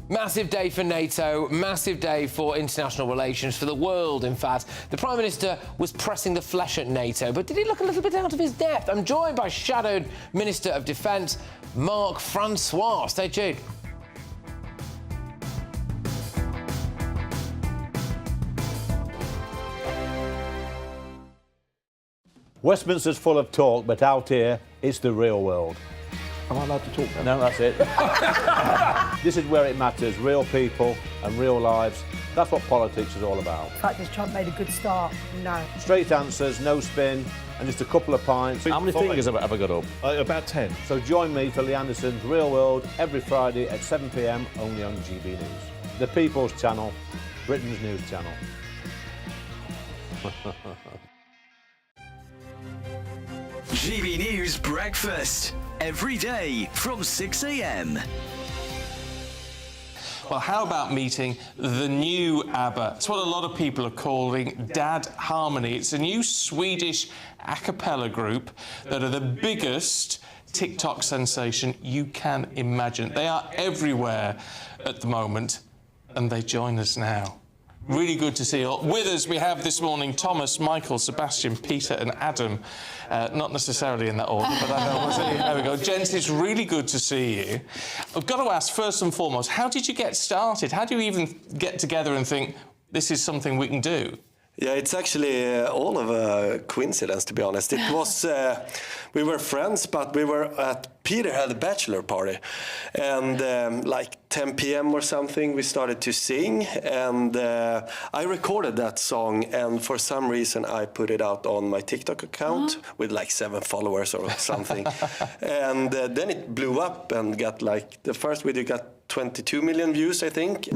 Massive day for NATO, massive day for international relations, for the world, in fact. The Prime Minister was pressing the flesh at NATO, but did he look a little bit out of his depth? I'm joined by shadowed Minister of Defence, Marc Francois. Stay tuned. Westminster's full of talk, but out here, it's the real world. Am I allowed to talk now? No, that's it. This is where it matters. Real people and real lives. That's what politics is all about. The fact is Trump made a good start. No. Straight answers, no spin, and just a couple of pints. How many fingers have I got up? About 10. So join me for Lee Anderson's Real World every Friday at 7 p.m. only on GB News. The People's Channel, Britain's news channel. GB News Breakfast, every day from 6 a.m. Well, how about meeting the new ABBA? It's what a lot of people are calling Dad Harmony. It's a new Swedish a cappella group that are the biggest TikTok sensation you can imagine. They are everywhere at the moment, and they join us now. Really good to see you all. With us, we have this morning Thomas, Michael, Sebastian, Peter and Adam. Not necessarily in that order, but I know. There we go. Gents, it's really good to see you. I've got to ask, first and foremost, how did you get started? How do you even get together and think, this is something we can do? Yeah, it's actually all of a coincidence, to be honest. It was, we were friends, but we were Peter had a bachelor party. And like 10 p.m. or something, we started to sing. And I recorded that song. And for some reason, I put it out on my TikTok account with like 7 followers or something. And then it blew up and got like, the first video got 22 million views, I think.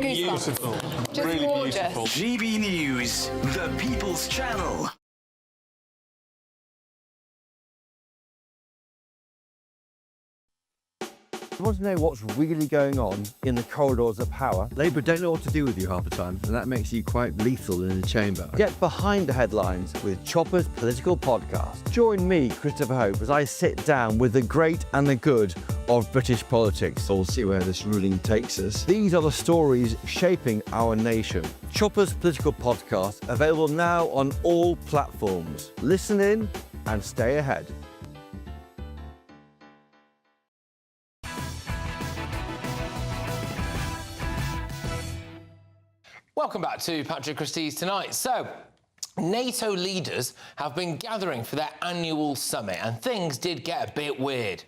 Beautiful. Really beautiful. GB News, the People's Channel. You want to know what's really going on in the corridors of power? Labour don't know what to do with you half the time, and that makes you quite lethal in the chamber. Get behind the headlines with Chopper's Political Podcast. Join me, Christopher Hope, as I sit down with the great and the good of British politics. We'll see where this ruling takes us. These are the stories shaping our nation. Chopper's Political Podcast, available now on all platforms. Listen in and stay ahead. Welcome back to Patrick Christys Tonight. So, NATO leaders have been gathering for their annual summit, and things did get a bit weird.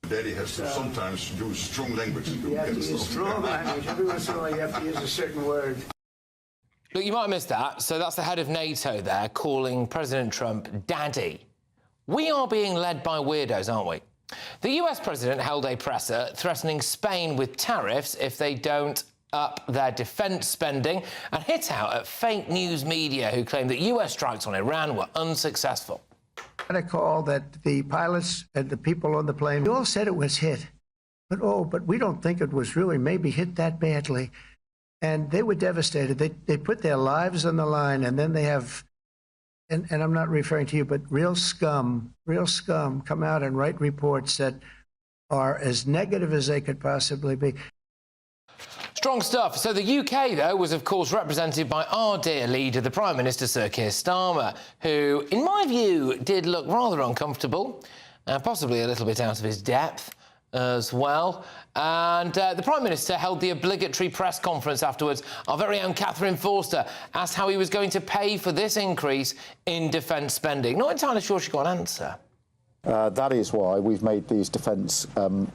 Daddy has to sometimes use strong language. You have to use strong language. Every once in a while you have to use a certain word. Look, you might have missed that. So that's the head of NATO there calling President Trump Daddy. We are being led by weirdos, aren't we? The US president held a presser threatening Spain with tariffs if they don't up their defence spending, and hit out at fake news media who claimed that US strikes on Iran were unsuccessful. I had a call that the pilots and the people on the plane, we all said it was hit. But we don't think it was really maybe hit that badly. And they were devastated. They put their lives on the line, and then they have, and I'm not referring to you, but real scum come out and write reports that are as negative as they could possibly be. Strong stuff. So the UK, though, was, of course, represented by our dear leader, the Prime Minister, Sir Keir Starmer, who, in my view, did look rather uncomfortable, and possibly a little bit out of his depth as well. And the Prime Minister held the obligatory press conference afterwards. Our very own Catherine Forster asked how he was going to pay for this increase in defence spending. Not entirely sure she got an answer. That is why we've made these defence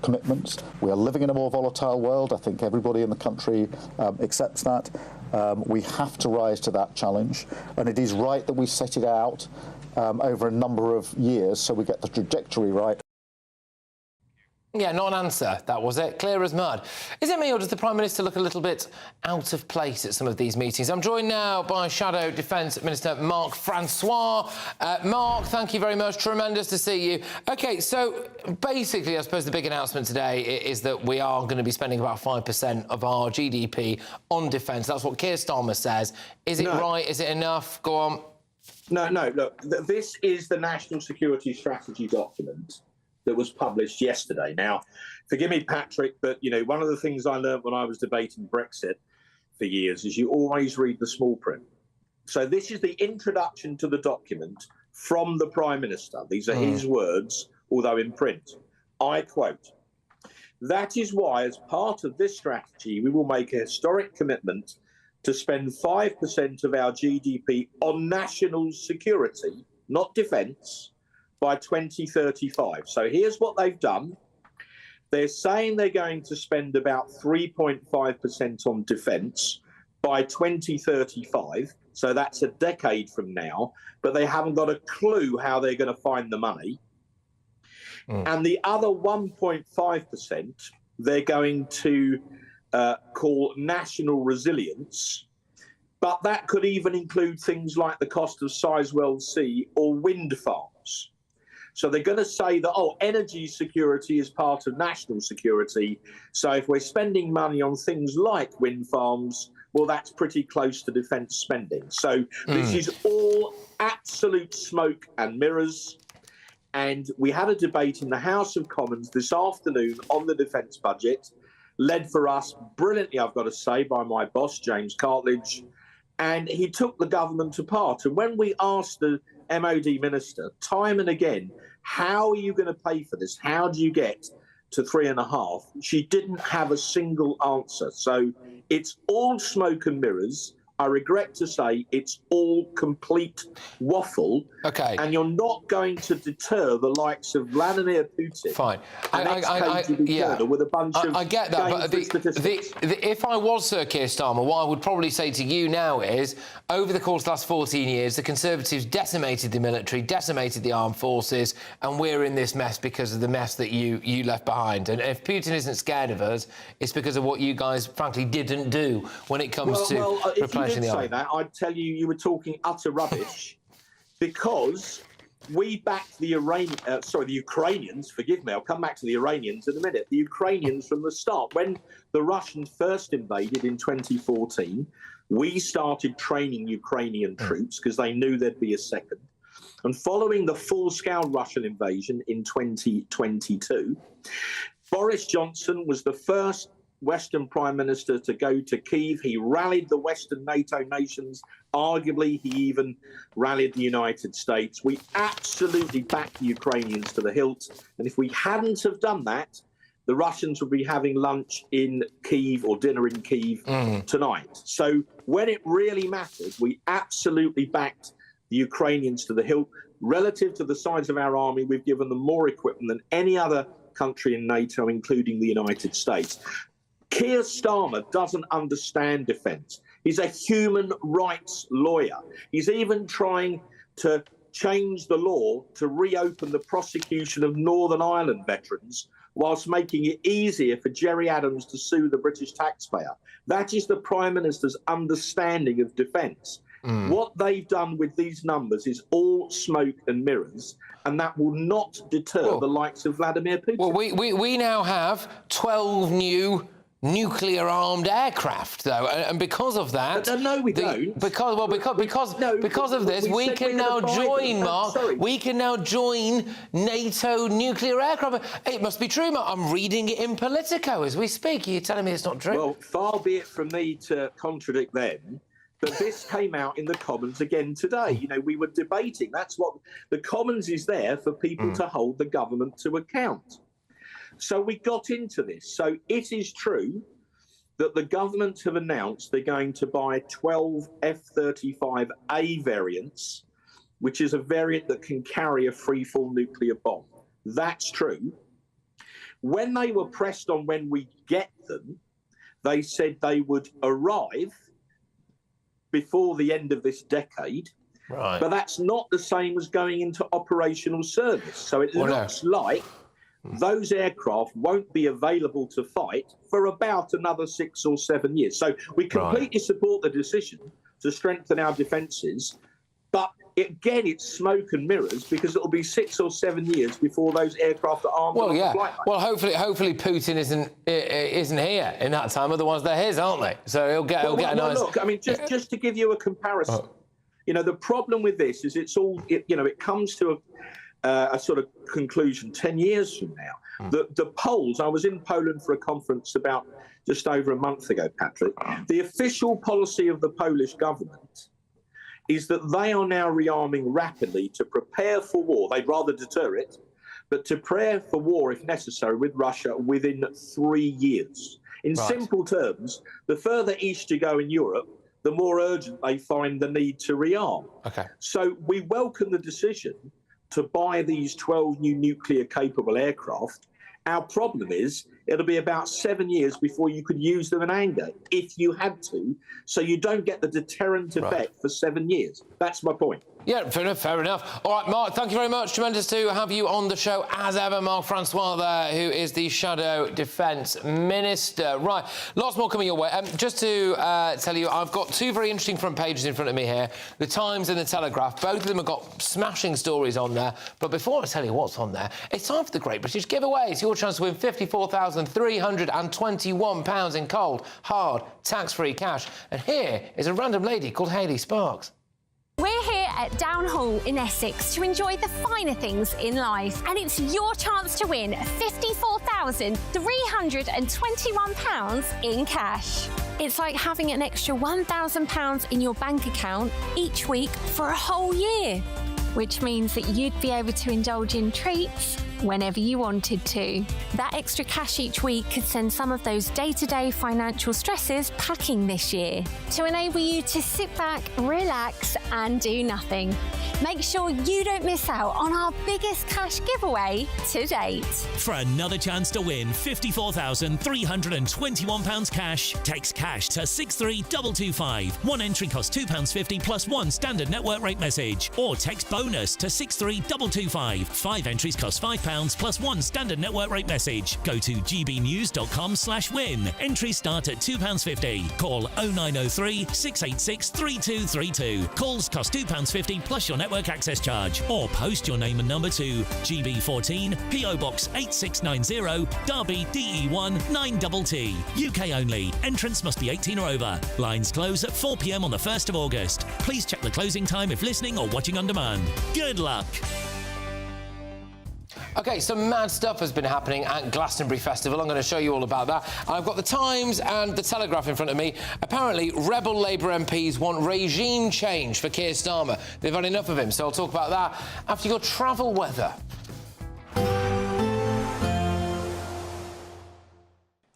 commitments. We are living in a more volatile world. I think everybody in the country accepts that. We have to rise to that challenge, and it is right that we set it out over a number of years so we get the trajectory right. Yeah, not an answer, that was it. Clear as mud. Is it me, or does the Prime Minister look a little bit out of place at some of these meetings? I'm joined now by Shadow Defence Minister Mark Francois. Mark, thank you very much. Tremendous to see you. OK, so basically, I suppose the big announcement today is that we are going to be spending about 5% of our GDP on defence. That's what Keir Starmer says. Is it right? Is it enough? Go on. No, look, this is the National Security Strategy document that was published yesterday. Now, forgive me, Patrick, but, you know, one of the things I learned when I was debating Brexit for years is you always read the small print. So this is the introduction to the document from the Prime Minister. These are his words, although in print. I quote, "That is why, as part of this strategy, we will make a historic commitment to spend 5% of our GDP on national security, not defence, by 2035. So here's what they've done. They're saying they're going to spend about 3.5% on defence by 2035. So that's a decade from now. But they haven't got a clue how they're going to find the money. And the other 1.5% they're going to call national resilience. But that could even include things like the cost of Sizewell C or wind farms. So they're going to say that, oh, energy security is part of national security. So if we're spending money on things like wind farms, well, that's pretty close to defence spending. So this is all absolute smoke and mirrors. And we had a debate in the House of Commons this afternoon on the defence budget, led for us brilliantly, I've got to say, by my boss, James Cartledge. And he took the government apart. And when we asked the MOD minister time and again, how are you going to pay for this? How do you get to 3.5? She didn't have a single answer. So it's all smoke and mirrors. I regret to say it's all complete waffle. OK. And you're not going to deter the likes of Vladimir Putin. Fine. Yeah. With a bunch of I get that, but if I was Sir Keir Starmer, what I would probably say to you now is, over the course of the last 14 years, the Conservatives decimated the military, decimated the armed forces, and we're in this mess because of the mess that you left behind. And if Putin isn't scared of us, it's because of what you guys, frankly, didn't do when it comes to replenishing the army. That, I'd tell you were talking utter rubbish because we backed the Ukrainians, forgive me, I'll come back to the Iranians in a minute. The Ukrainians from the start. When the Russians first invaded in 2014, we started training Ukrainian troops because they knew there'd be a second. And following the full-scale Russian invasion in 2022, Boris Johnson was the first Western Prime Minister to go to Kyiv. He rallied the Western NATO nations. Arguably, he even rallied the United States. We absolutely backed the Ukrainians to the hilt. And if we hadn't have done that, the Russians would be having lunch in Kyiv or dinner in Kyiv tonight. So when it really mattered, we absolutely backed the Ukrainians to the hilt. Relative to the size of our army, we've given them more equipment than any other country in NATO, including the United States. Keir Starmer doesn't understand defence. He's a human rights lawyer. He's even trying to change the law to reopen the prosecution of Northern Ireland veterans whilst making it easier for Jerry Adams to sue the British taxpayer. That is the Prime Minister's understanding of defence. What they've done with these numbers is all smoke and mirrors, and that will not deter the likes of Vladimir Putin. Well, we now have 12 new nuclear-armed aircraft, though, and because of that, no, we don't. Because of this, we can now join, Mark. We can now join NATO nuclear aircraft. It must be true, Mark. I'm reading it in Politico as we speak. You're telling me it's not true? Well, far be it from me to contradict them. But this came out in the Commons again today. You know, we were debating. That's what the Commons is there for, people to hold the government to account. So we got into this. So it is true that the government have announced they're going to buy 12 F-35A variants, which is a variant that can carry a free-fall nuclear bomb. That's true. When they were pressed on when we get them, they said they would arrive before the end of this decade. Right. But that's not the same as going into operational service. So it looks like those aircraft won't be available to fight for about another 6 or 7 years. So we completely support the decision to strengthen our defences, but again, it's smoke and mirrors because it'll be 6 or 7 years before those aircraft are armed. Well, yeah. Well, hopefully Putin isn't here in that time. Otherwise, they're his, aren't they? So he'll get a nice. Look, I mean, just to give you a comparison, you know, the problem with this is it comes to a sort of conclusion 10 years from now. The polls. I was in Poland for a conference about just over a month ago, Patrick. The official policy of the Polish government is that they are now rearming rapidly to prepare for war. They'd rather deter it, but to prepare for war, if necessary, with Russia within 3 years. In simple terms, the further east you go in Europe, the more urgent they find the need to rearm. Okay. So we welcome the decision to buy these 12 new nuclear-capable aircraft. Our problem is it'll be about 7 years before you could use them in anger, if you had to, so you don't get the deterrent effect for 7 years. That's my point. Yeah, fair enough. All right, Mark, thank you very much. Tremendous to have you on the show, as ever. Mark Francois there, who is the Shadow Defence Minister. Right, lots more coming your way. Just to tell you, I've got two very interesting front pages in front of me here, The Times and The Telegraph. Both of them have got smashing stories on there. But before I tell you what's on there, it's time for the Great British Giveaway. It's your chance to win £54,321 in cold, hard, tax-free cash. And here is a random lady called Hayley Sparks. We're here at Down Hall in Essex to enjoy the finer things in life. And it's your chance to win £54,321 in cash. It's like having an extra £1,000 in your bank account each week for a whole year, which means that you'd be able to indulge in treats whenever you wanted to. That extra cash each week could send some of those day-to-day financial stresses packing this year to enable you to sit back, relax and do nothing. Make sure you don't miss out on our biggest cash giveaway to date. For another chance to win £54,321 cash, text cash to 63225. One entry costs £2.50 plus one standard network rate message. Or text bonus to 63225. 5 entries cost £5 £2 plus 1 standard network rate message. Go to gbnews.com/win. Entries start at £2.50. Call 0903 686 3232. Calls cost £2.50 plus your network access charge. Or post your name and number to GB14 PO Box 8690 Derby DE1 9TT. UK only. Entrance must be 18 or over. Lines close at 4 p.m. on the 1st of August. Please check the closing time if listening or watching on demand. Good luck. OK, some mad stuff has been happening at Glastonbury Festival. I'm going to show you all about that. I've got the Times and the Telegraph in front of me. Apparently, rebel Labour MPs want regime change for Keir Starmer. They've had enough of him, so I'll talk about that after your travel weather.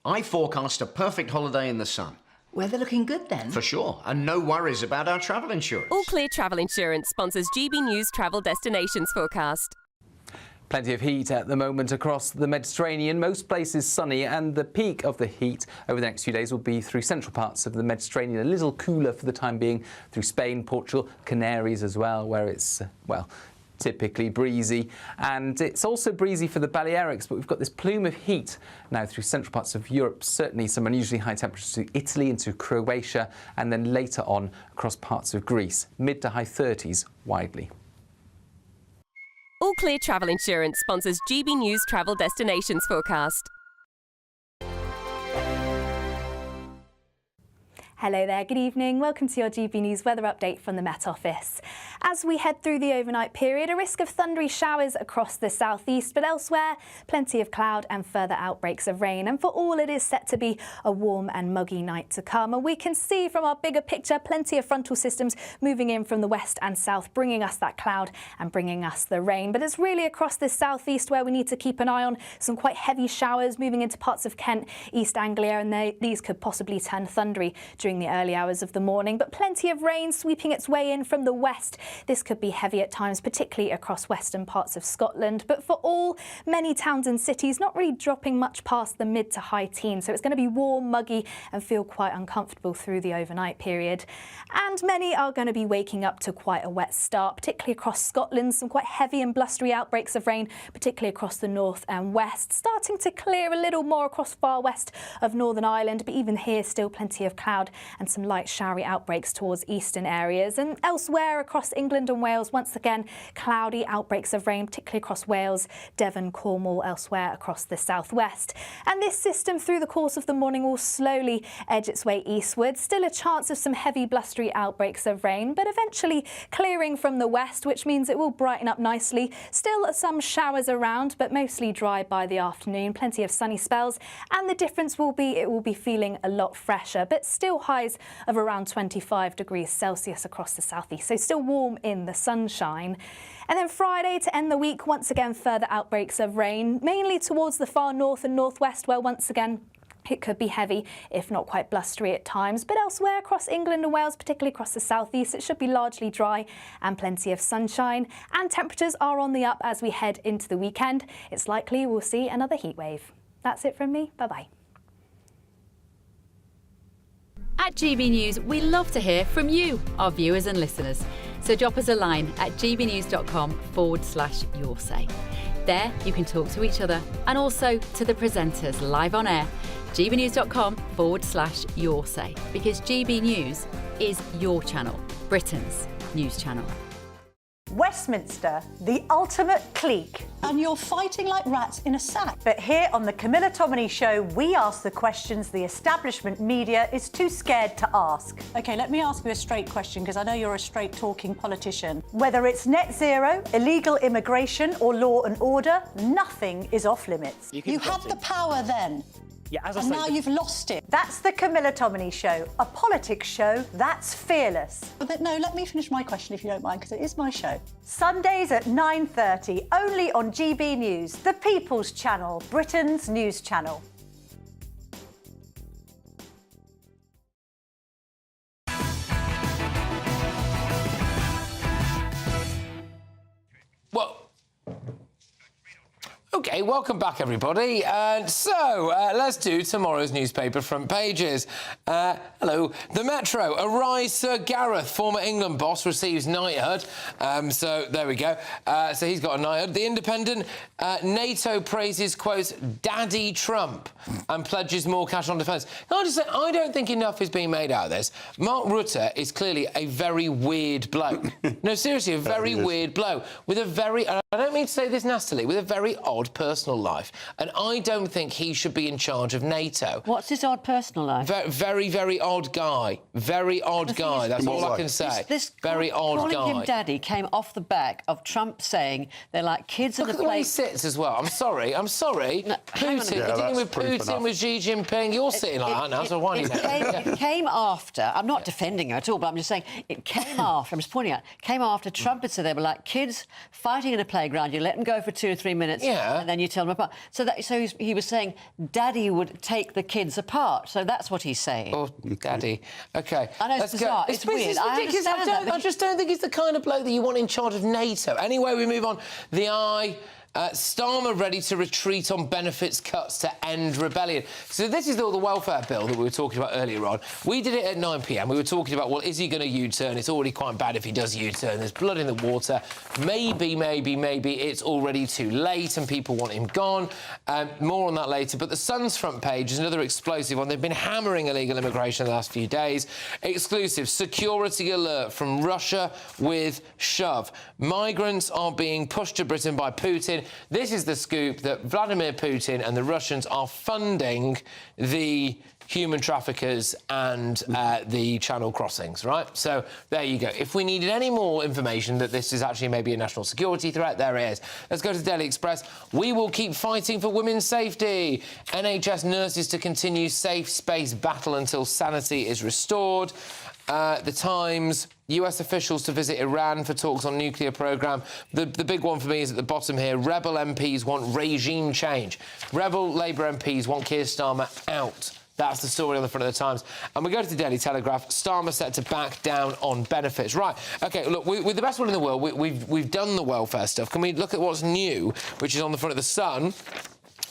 I forecast a perfect holiday in the sun. Weather looking good then? For sure, and no worries about our travel insurance. All Clear Travel Insurance sponsors GB News Travel Destinations forecast. Plenty of heat at the moment across the Mediterranean. Most places sunny, and the peak of the heat over the next few days will be through central parts of the Mediterranean. A little cooler for the time being through Spain, Portugal, Canaries as well, where it's, well, typically breezy. And it's also breezy for the Balearics, but we've got this plume of heat now through central parts of Europe. Certainly some unusually high temperatures to Italy and to Croatia, and then later on across parts of Greece. Mid to high 30s widely. All Clear Travel Insurance sponsors GB News Travel Destinations forecast. Hello there, good evening. Welcome to your GB News weather update from the Met Office. As we head through the overnight period, a risk of thundery showers across the southeast, but elsewhere, plenty of cloud and further outbreaks of rain. And for all, it is set to be a warm and muggy night to come. And we can see from our bigger picture, plenty of frontal systems moving in from the west and south, bringing us that cloud and bringing us the rain. But it's really across the southeast where we need to keep an eye on some quite heavy showers moving into parts of Kent, East Anglia, and these could possibly turn thundery during the early hours of the morning, but plenty of rain sweeping its way in from the west. This could be heavy at times, particularly across western parts of Scotland, but for all, many towns and cities not really dropping much past the mid to high teens, so it's going to be warm, muggy and feel quite uncomfortable through the overnight period. And many are going to be waking up to quite a wet start, particularly across Scotland. Some quite heavy and blustery outbreaks of rain, particularly across the north and west, starting to clear a little more across far west of Northern Ireland, but even here still plenty of cloud and some light showery outbreaks towards eastern areas. And elsewhere across England and Wales, once again, cloudy outbreaks of rain, particularly across Wales, Devon, Cornwall, elsewhere across the southwest. And this system through the course of the morning will slowly edge its way eastward. Still a chance of some heavy blustery outbreaks of rain, but eventually clearing from the west, which means it will brighten up nicely. Still some showers around, but mostly dry by the afternoon. Plenty of sunny spells, and the difference will be it will be feeling a lot fresher, but still highs of around 25 degrees Celsius across the southeast, so still warm in the sunshine. And then Friday to end the week, once again further outbreaks of rain, mainly towards the far north and northwest, where once again it could be heavy, if not quite blustery at times. But elsewhere across England and Wales, particularly across the southeast, it should be largely dry and plenty of sunshine. And temperatures are on the up as we head into the weekend. It's likely we'll see another heat wave. That's it from me. Bye-bye. At GB News, we love to hear from you, our viewers and listeners. So drop us a line at gbnews.com/your say. There you can talk to each other and also to the presenters live on air. gbnews.com/your say, because GB News is your channel, Britain's news channel. Westminster, the ultimate clique. And you're fighting like rats in a sack. But here on the Camilla Tominey Show, we ask the questions the establishment media is too scared to ask. OK, let me ask you a straight question, because I know you're a straight-talking politician. Whether it's net zero, illegal immigration or law and order, nothing is off limits. You had the power then. Yeah, as I and say, now you've lost it. That's the Camilla Tominey Show, a politics show that's fearless. But no, let me finish my question if you don't mind, because it is my show. Sundays at 9:30, only on GB News, the People's Channel, Britain's news channel. Well, OK, welcome back, everybody. And let's do tomorrow's newspaper front pages. Hello. The Metro. Arise, Sir Gareth, former England boss, receives knighthood. So there we go. So he's got a knighthood. The Independent. NATO praises, quotes, Daddy Trump and pledges more cash on defence. Can I just say, I don't think enough is being made out of this. Mark Rutte is clearly a very weird bloke. No, seriously, a very weird bloke with a very, and I don't mean to say this nastily, with a very odd personal life. And I don't think he should be in charge of NATO. What's his odd personal life? Very, very odd guy. Very odd guy. That's all I can say. This very odd guy. Calling him Daddy came off the back of Trump saying they're like kids in Look a at the way he play. sits as well. I'm sorry. No, Putin, you're dealing with Putin, with Xi Jinping. You're sitting like that now, so why don't you It came after, I'm not defending her at all, but I'm just saying it came after, I'm just pointing out, came after Trump had said they were like kids fighting in a playground. You let them go for 2 or 3 minutes, and then you tell them apart. So he was saying Daddy would take the kids apart. So that's what he's saying. Oh, Daddy. OK. I know, it's bizarre. It's weird. It's ridiculous. I just don't think he's the kind of bloke that you want in charge of NATO. Anyway, we move on. The Eye. Starmer ready to retreat on benefits cuts to end rebellion. So this is all the welfare bill that we were talking about earlier on. We did it at 9 p.m. We were talking about, well, is he going to U-turn? It's already quite bad if he does U-turn. There's blood in the water. Maybe it's already too late and people want him gone. More on that later. But the Sun's front page is another explosive one. They've been hammering illegal immigration the last few days. Exclusive security alert from Russia with shove. Migrants are being pushed to Britain by Putin. This is the scoop that Vladimir Putin and the Russians are funding the human traffickers and the channel crossings, right? So there you go. If we needed any more information that this is actually maybe a national security threat, there it is. Let's go to the Daily Express. We will keep fighting for women's safety. NHS nurses to continue safe space battle until sanity is restored. The Times, US officials to visit Iran for talks on nuclear programme. The big one for me is at the bottom here. Rebel MPs want regime change. Rebel Labour MPs want Keir Starmer out. That's the story on the front of the Times. And we go to the Daily Telegraph. Starmer set to back down on benefits. Right, OK, look, we're the best one in the world. We've done the welfare stuff. Can we look at what's new, which is on the front of the Sun,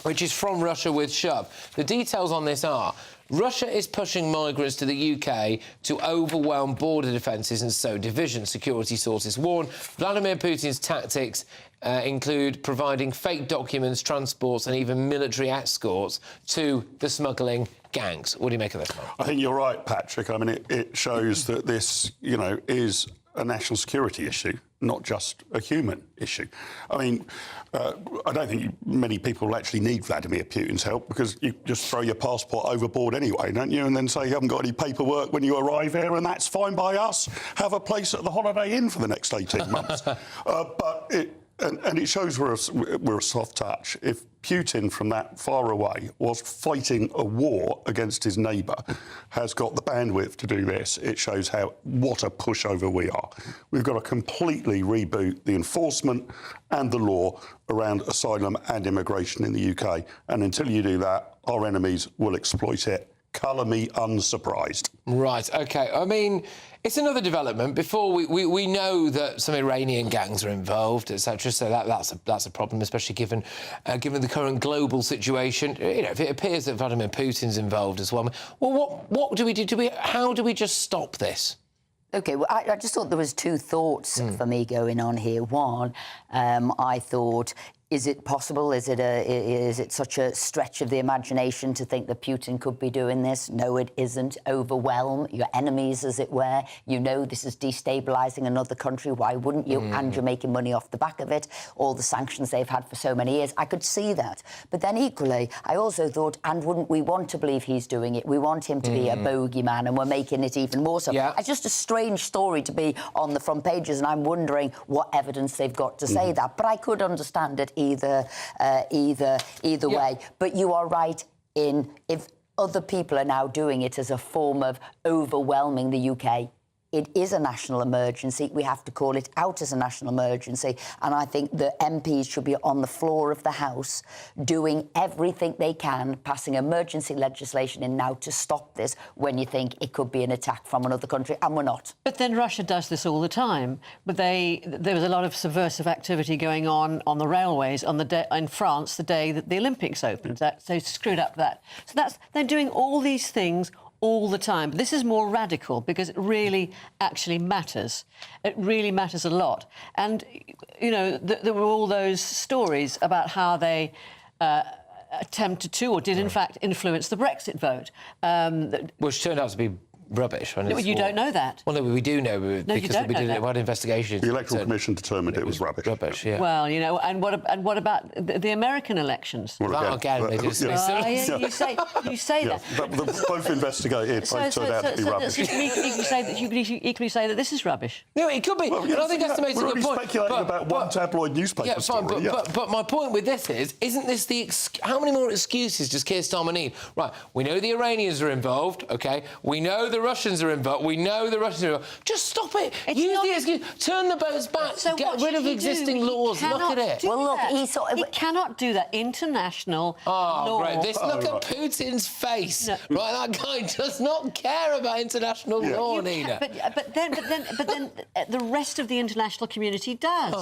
which is from Russia with shove? The details on this are Russia is pushing migrants to the UK to overwhelm border defences and sow division, security sources warn. Vladimir Putin's tactics include providing fake documents, transports and even military escorts to the smuggling gangs. What do you make of this, Mark? I think you're right, Patrick. I mean, it shows that this, is a national security issue, not just a human issue. I mean, I don't think many people actually need Vladimir Putin's help because you just throw your passport overboard anyway, don't you? And then say you haven't got any paperwork when you arrive here, and that's fine by us. Have a place at the Holiday Inn for the next 18 months. And it shows we're a soft touch. If Putin, from that far away, was fighting a war against his neighbour, has got the bandwidth to do this, it shows what a pushover we are. We've got to completely reboot the enforcement and the law around asylum and immigration in the UK. And until you do that, our enemies will exploit it. Colour me unsurprised. Right, OK. I mean, it's another development. Before we know that some Iranian gangs are involved, etc. So that's a problem, especially given the current global situation. If it appears that Vladimir Putin's involved as well. Well, what do we do? How do we just stop this? OK, well, I just thought there was two thoughts for me going on here. One, I thought, is it possible? Is it such a stretch of the imagination to think that Putin could be doing this? No, it isn't. Overwhelm your enemies, as it were. You know this is destabilising another country. Why wouldn't you? And you're making money off the back of it. All the sanctions they've had for so many years. I could see that. But then equally, I also thought, and wouldn't we want to believe he's doing it? We want him to be a bogeyman, and we're making it even more so. Yeah. It's just a strange story to be on the front pages, and I'm wondering what evidence they've got to say that. But I could understand it either way. But you are right if other people are now doing it as a form of overwhelming the UK it is a national emergency. We have to call it out as a national emergency. And I think the MPs should be on the floor of the House doing everything they can, passing emergency legislation in now to stop this when you think it could be an attack from another country, and we're not. But then Russia does this all the time. But there was a lot of subversive activity going on the railways on the day in France the day that the Olympics opened. So screwed up that. So they're doing all these things all the time. But this is more radical because it really actually matters. It really matters a lot. And, you know, there were all those stories about how they attempted to, or did in fact, influence the Brexit vote. Which turned out to be rubbish. No, you don't know that. Well, no, we do know because we did an investigation. The Electoral Commission determined it was rubbish. Rubbish, yeah. Well, you know, and what about the American elections? Well, again, they did you say that. Both investigated. Both turned out to be rubbish. So you can equally say that this is rubbish. No, it could be. Well, but I think that's the most good point. Speculating about one tabloid newspaper story. But my point with this isn't this the... How many more excuses does Keir Starmer need? Right, we know the Iranians are involved, OK? We know the Russians are involved. We know the Russians are involved. Just stop it. Use the excuse. Turn the boats back. So get rid of existing laws. Look at it. Well, look, he cannot do that. International law. Great. Look at Putin's face. No. Right, that guy does not care about international law, Nina. But then the rest of the international community does.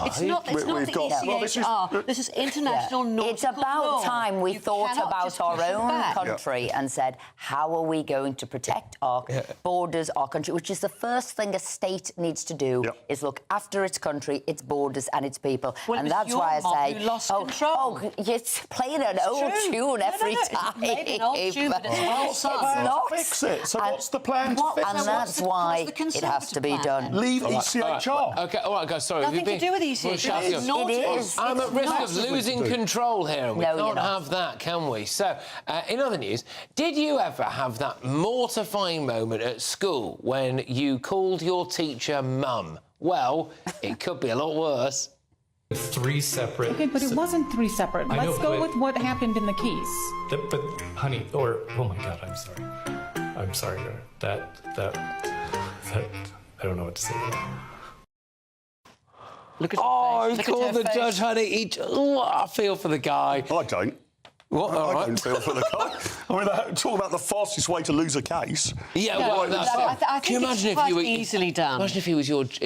It's not the ECHR. This is international nautical It's about law. time we thought about our own country and said, how are we going to protect our borders, our country, which is the first thing a state needs to do, is look after its country, its borders and its people. Well, and that's why I say, lost control. You're playing an old tune every time. It's an old tune, but it's well sung. Not. Fix it. So what's the plan to fix it? And that's why it has to be done. Leave ECHR. OK, all right, guys, sorry. Nothing to do with ECHR. It is. I'm at risk of losing control here, and we can't have that, can we? So, in other news, did you ever have that mortifying moment at school when you called your teacher mum? Well, it could be a lot worse. 3 separate... OK, but it wasn't 3 separate. Let's go with what happened in the keys. But, honey, oh my God, I'm sorry. I'm sorry, that I don't know what to say to that. Look at her face. He called the judge, honey. I feel for the guy. I don't. What? I don't feel for the guy. I mean, talk about the fastest way to lose a case. Yeah, No, well, that's I think it's quite easily done. Imagine if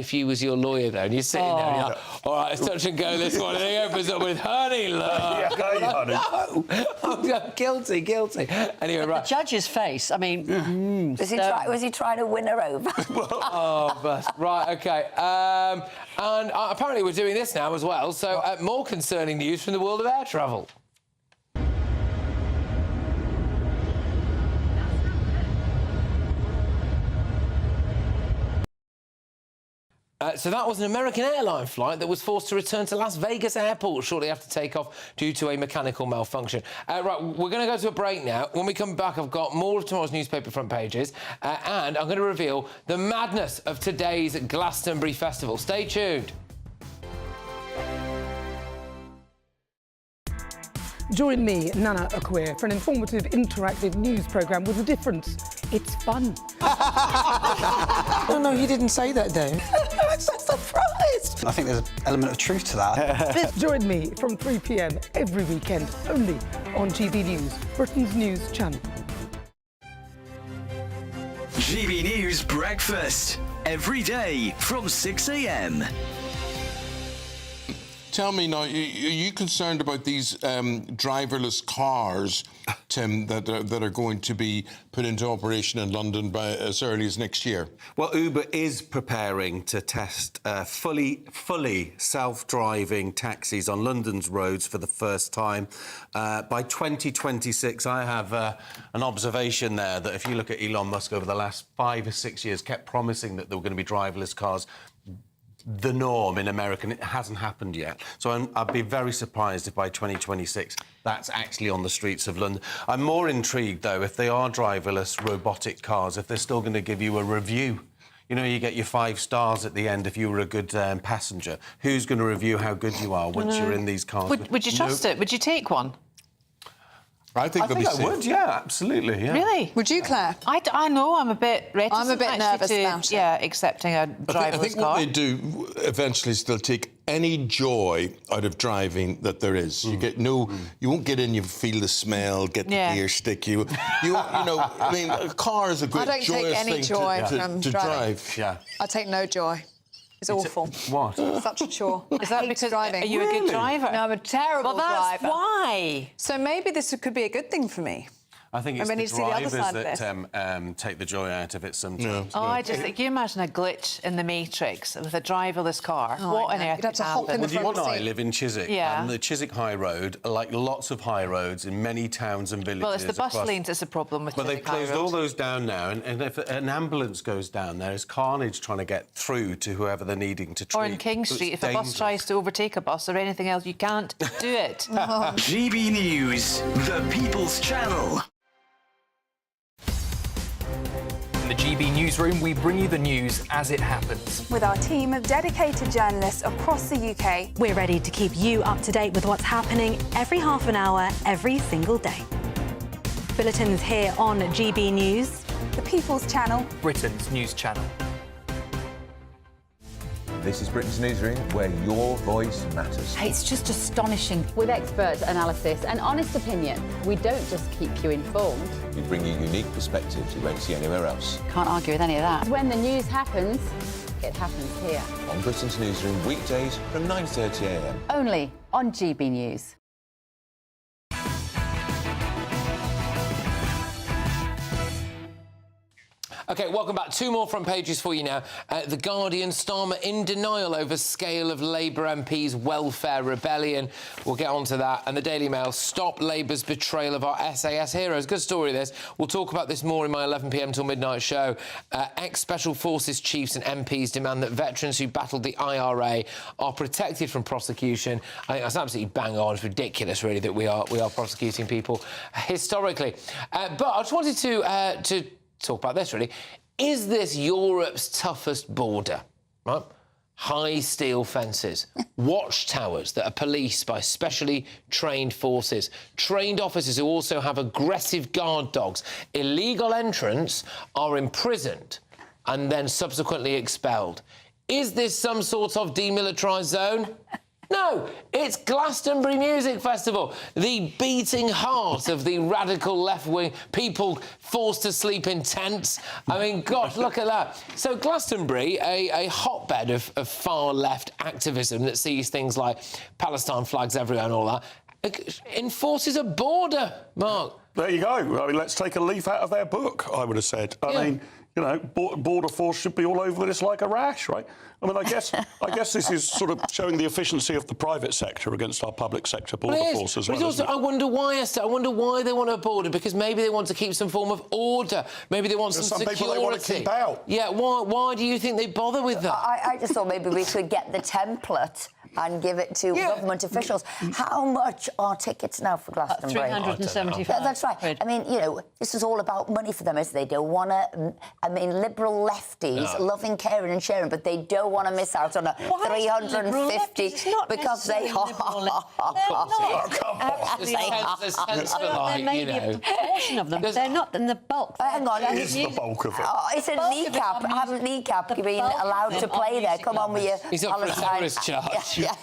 he was your lawyer there, and you're sitting there, and you're like, all right, it's touch and go this one, and he opens up with, honey, look. honey. No, I'm guilty. Anyway, right. The judge's face. I mean, was he trying to win her over? Right, OK. And apparently we're doing this now as well. So more concerning news from the world of air travel. So that was an American airline flight that was forced to return to Las Vegas airport shortly after takeoff due to a mechanical malfunction. Right, we're going to go to a break now. When we come back, I've got more of tomorrow's newspaper front pages, and I'm going to reveal the madness of today's Glastonbury Festival. Stay tuned. Join me, Nana Akwe, for an informative, interactive news programme with a difference. It's fun. No, he didn't say that, Dave. I'm so surprised. I think there's an element of truth to that. Join me from 3 p.m. every weekend, only on GB News, Britain's news channel. GB News Breakfast, every day from 6 a.m. Tell me now, are you concerned about these driverless cars, Tim, that are going to be put into operation in London by as early as next year? Well, Uber is preparing to test fully self-driving taxis on London's roads for the first time. By 2026, I have an observation there that if you look at Elon Musk over the last 5 or 6 years, kept promising that there were going to be driverless cars. The norm in America, and it hasn't happened yet. So I'd be very surprised if by 2026 that's actually on the streets of London. I'm more intrigued, though, if they are driverless robotic cars, if they're still going to give you a review. You know, you get your 5 stars at the end if you were a good passenger. Who's going to review how good you are once you're in these cars? Would you trust it? Would you take one? I think they'll be safe. I would, yeah, absolutely, yeah. Really? Would you, Claire? I know, I'm a bit reticent. I'm a bit nervous about it. Yeah, accepting a driverless car. I think what they do eventually is they'll take any joy out of driving that there is. You get you won't get in, you feel the smell, get the gear stick. You know, I mean, a car is a great joyous thing I don't take any joy from to drive. Yeah. I take no joy. It's awful. What? Such a chore. Is that because driving. Are you a good driver? No, I'm a terrible driver. That's why. So maybe this could be a good thing for me. I think it's I mean, the you see the other drivers side of that take the joy out of it sometimes. Oh, I just think, you imagine a glitch in the Matrix with a driverless car. Oh, what I on know. earth You'd have to hop in the front I seat. live in Chiswick. Yeah. And the Chiswick High Road, like lots of high roads in many towns and villages. Well, it's the bus across... lanes that's a problem with Well, they've Chiswick High closed Road. all those down now, and if an ambulance goes down, there is carnage trying to get through to whoever they're needing to treat. Or in King So Street, it's if a bus dangerous. tries to overtake a bus or anything else, you can't do it. GB News, the People's Channel. In the GB Newsroom, we bring you the news as it happens. With our team of dedicated journalists across the UK. We're ready to keep you up to date with what's happening every half an hour, every single day. Bulletins here on GB News. The People's Channel. Britain's news channel. This is Britain's Newsroom, where your voice matters. It's just astonishing. With expert analysis and honest opinion, we don't just keep you informed. We bring you unique perspectives you won't see anywhere else. Can't argue with any of that. When the news happens, it happens here. On Britain's Newsroom, weekdays from 9:30 a.m. Only on GB News. OK, welcome back. Two more front pages for you now. The Guardian, Starmer in denial over scale of Labour MPs' welfare rebellion. We'll get on to that. And the Daily Mail, stop Labour's betrayal of our SAS heroes. Good story, this. We'll talk about this more in my 11 p.m. till midnight show. Ex-Special Forces chiefs and MPs demand that veterans who battled the IRA are protected from prosecution. I think that's absolutely bang on. It's ridiculous, really, that we are prosecuting people historically. But I just wanted to talk about this, really. Is this Europe's toughest border, right? High steel fences, watchtowers that are policed by specially trained forces, trained officers who also have aggressive guard dogs. Illegal entrants are imprisoned and then subsequently expelled. Is this some sort of demilitarised zone? No, it's Glastonbury Music Festival, the beating heart of the radical left-wing, people forced to sleep in tents. I mean, gosh, look at that. So Glastonbury, a hotbed of far-left activism that sees things like Palestine flags everywhere and all that, enforces a border, Mark. There you go. I mean, let's take a leaf out of their book, I would have said. I mean, you know, border force should be all over this like a rash, right? I mean, I guess this is sort of showing the efficiency of the private sector against our public sector border force as well. But also, I wonder why, Esther. I wonder why they want a border, because maybe they want to keep some form of order. Maybe they want some security. People they want to keep out. Yeah, why do you think they bother with that? I just thought maybe we could get the template and give it to government officials. How much are tickets now for Glastonbury? 375. Yeah, that's right. I mean, you know, this is all about money for them, isn't it? They don't want to... I mean, liberal lefties, loving, caring and sharing, but they don't want to miss out on a 350 because they are... There may be a proportion of them. They're not in the bulk. Hang on. It is the bulk of it. Oh, it's a kneecap. Haven't kneecap been allowed to play there? Come on with your He's up for a terrorist charge. Yeah,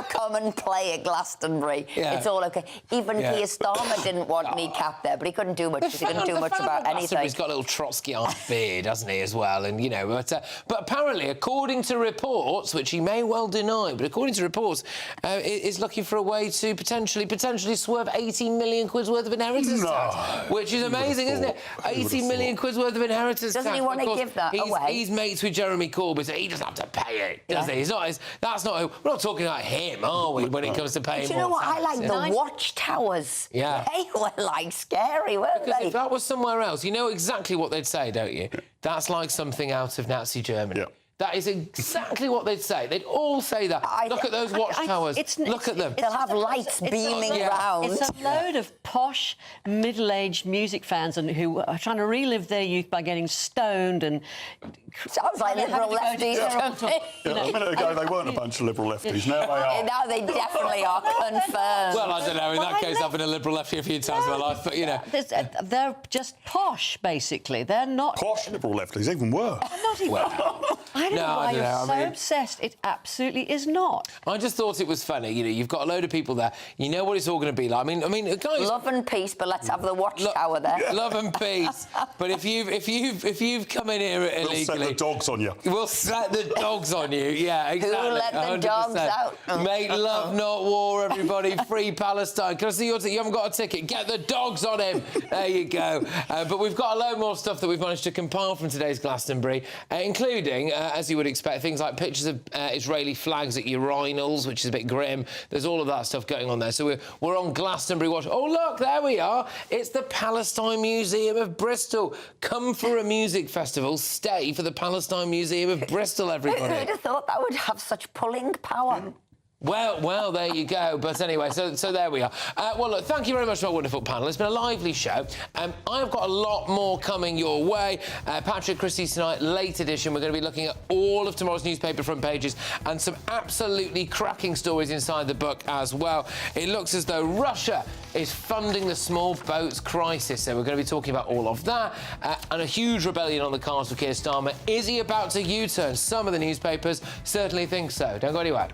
come and play at Glastonbury. It's all OK. Even Keir Starmer didn't want kneecap there, but he couldn't do much because he couldn't do much about anything. He's got a little Trotsky-esque beard, hasn't he, as well? And, you know, but apparently, according to reports, which he may well deny, but according to reports, is looking for a way to potentially swerve 18 million quid's worth of inheritance tax, which is amazing, isn't it? 18 million quid's worth of inheritance tax. Doesn't he want to give that away? He's mates with Jeremy Corbyn, so he doesn't have to pay it, does he? That's not... We're not talking about him, are we, when it comes to paying more tax? Do you know what? I like the watchtowers. Yeah. They were, like, scary, weren't because they? if that was somewhere else, you know exactly what they'd say, don't you? That's like something out of Nazi Germany. That is exactly what they'd say. They'd all say that. Look at those watchtowers. Look at them. They'll have lights beaming around. It's a load of posh, middle-aged music fans who are trying to relive their youth by getting stoned and... Sounds like liberal lefties. A minute ago, they weren't a bunch of liberal lefties. Now they are. Now they definitely are confirmed. Well, I don't know. In that case, I've been a liberal lefty a few times in my life, but, you know. They're just posh, basically. They're not... Posh liberal lefties, even worse. Not even... I don't know why you're so obsessed. It absolutely is not. I just thought it was funny. You know, you've got a load of people there. You know what it's all going to be like. I mean, guys. Love and peace, but let's have the watchtower there. Love and peace. But if you've come in here illegally, we'll set the dogs on you. We'll set the dogs on you. Yeah, exactly. Who let the 100%. dogs out? Make love, not war. Everybody, free Palestine. Can I see you haven't got a ticket? Get the dogs on him. There you go. But we've got a load more stuff that we've managed to compile from today's Glastonbury, including, as you would expect, things like pictures of Israeli flags at urinals, which is a bit grim. There's all of that stuff going on there. So we're on Glastonbury Watch. Oh, look, there we are. It's the Palestine Museum of Bristol. Come for a music festival, stay for the Palestine Museum of Bristol, everybody. Who'd have thought that would have such pulling power? Well, there you go. But anyway, so there we are. Well, look, thank you very much to our wonderful panel. It's been a lively show. I've got a lot more coming your way. Patrick, Christys tonight, late edition. We're going to be looking at all of tomorrow's newspaper front pages and some absolutely cracking stories inside the book as well. It looks as though Russia is funding the small boats crisis. So we're going to be talking about all of that. And a huge rebellion on the cards for Keir Starmer. Is he about to U-turn? Some of the newspapers certainly think so. Don't go anywhere.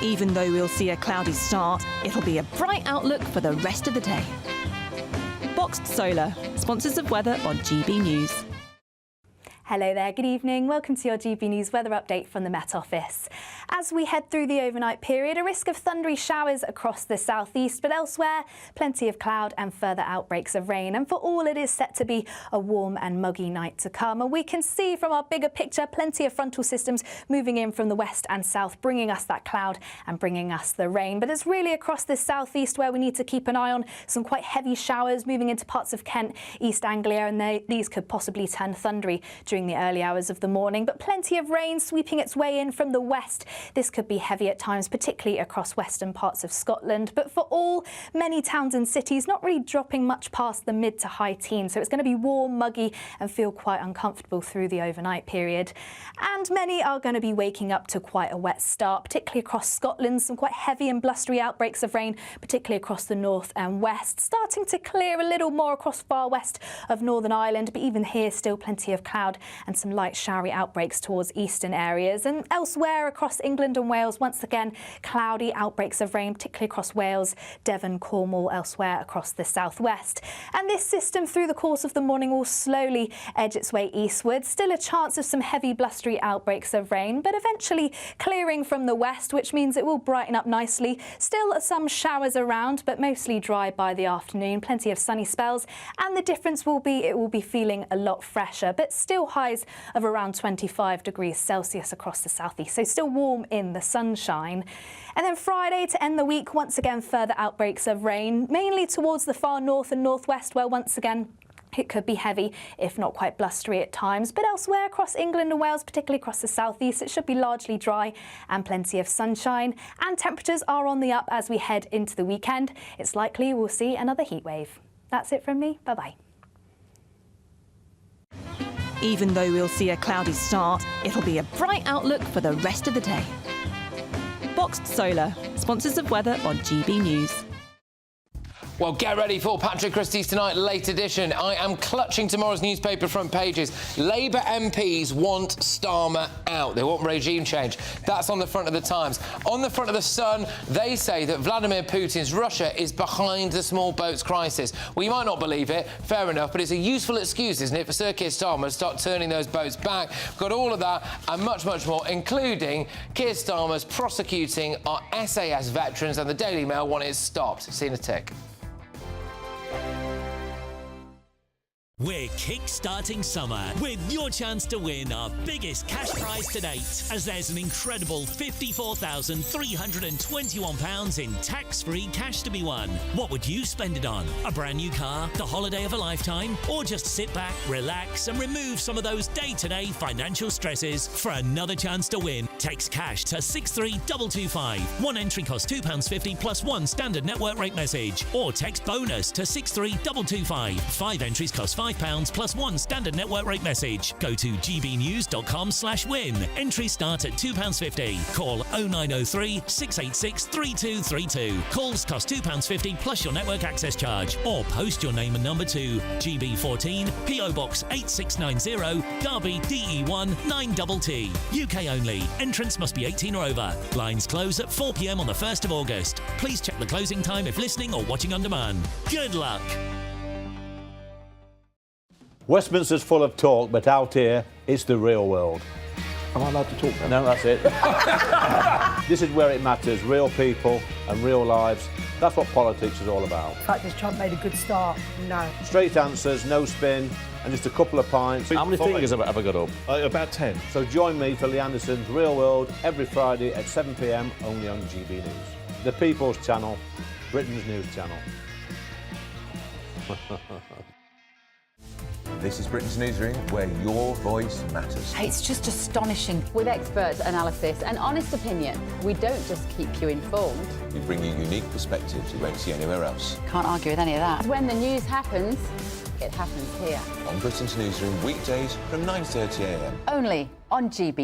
Even though we'll see a cloudy start, it'll be a bright outlook for the rest of the day. Boxed Solar, sponsors of weather on GB News. Hello there, good evening. Welcome to your GB News weather update from the Met Office. As we head through the overnight period, a risk of thundery showers across the southeast, but elsewhere, plenty of cloud and further outbreaks of rain. And for all, it is set to be a warm and muggy night to come. And we can see from our bigger picture, plenty of frontal systems moving in from the west and south, bringing us that cloud and bringing us the rain. But it's really across the southeast where we need to keep an eye on some quite heavy showers moving into parts of Kent, East Anglia, and these could possibly turn thundery during the early hours of the morning. But plenty of rain sweeping its way in from the west. This could be heavy at times, particularly across western parts of Scotland. But for all, many towns and cities not really dropping much past the mid to high teens. So it's going to be warm, muggy and feel quite uncomfortable through the overnight period. And many are going to be waking up to quite a wet start, particularly across Scotland. Some quite heavy and blustery outbreaks of rain, particularly across the north and west. Starting to clear a little more across far west of Northern Ireland, but even here still plenty of cloud and some light showery outbreaks towards eastern areas. And elsewhere across England and Wales, once again, cloudy outbreaks of rain, particularly across Wales, Devon, Cornwall, elsewhere across the southwest. And this system through the course of the morning will slowly edge its way eastward. Still a chance of some heavy blustery outbreaks of rain, but eventually clearing from the west, which means it will brighten up nicely. Still some showers around, but mostly dry by the afternoon. Plenty of sunny spells, and the difference will be it will be feeling a lot fresher, but still highs of around 25 degrees Celsius across the southeast, so still warm in the sunshine. And then Friday to end the week, once again further outbreaks of rain, mainly towards the far north and northwest, where once again it could be heavy, if not quite blustery at times. But elsewhere across England and Wales, particularly across the southeast, it should be largely dry and plenty of sunshine. And temperatures are on the up as we head into the weekend. It's likely we'll see another heat wave. That's it from me. Bye-bye. Even though we'll see a cloudy start, it'll be a bright outlook for the rest of the day. Boxed Solar, sponsors of weather on GB News. Well, get ready for Patrick Christys tonight, late edition. I am clutching tomorrow's newspaper front pages. Labour MPs want Starmer out. They want regime change. That's on the front of the Times. On the front of the Sun, they say that Vladimir Putin's Russia is behind the small boats crisis. Well, you might not believe it, fair enough, but it's a useful excuse, isn't it, for Sir Keir Starmer to start turning those boats back. We've got all of that and much, much more, including Keir Starmer's prosecuting our SAS veterans, and the Daily Mail want it stopped. See you in a tick. We're kick-starting summer with your chance to win our biggest cash prize to date, as there's an incredible £54,321 in tax-free cash to be won. What would you spend it on? A brand new car, the holiday of a lifetime, or just sit back, relax and remove some of those day-to-day financial stresses? For another chance to win, text cash to 63225. One entry costs £2.50 plus one standard network rate message, or text bonus to 63225. 5 entries cost £5 plus one standard network rate message. Go to gbnews.com/win. Entries start at £2.50. Call 0903 686 3232. Calls cost £2.50 plus your network access charge. Or post your name and number to GB14 PO Box 8690 Derby DE1 9TT. UK only. Entrance must be 18 or over. Lines close at 4 p.m. on the 1st of August. Please check the closing time if listening or watching on demand. Good luck. Westminster's full of talk, but out here, it's the real world. Am I allowed to talk now? No, that's it. This is where it matters, real people and real lives. That's what politics is all about. The fact is Trump made a good start. No. Straight answers, no spin, and just a couple of pints. How many fingers have I got up? About 10. So join me for Lee Anderson's Real World every Friday at 7 p.m. only on GB News. The People's Channel, Britain's news channel. This is Britain's Newsroom, where your voice matters. It's just astonishing. With expert analysis and honest opinion, we don't just keep you informed. We bring you unique perspectives you won't see anywhere else. Can't argue with any of that. When the news happens, it happens here. On Britain's Newsroom, weekdays from 9:30 a.m. Only on GB.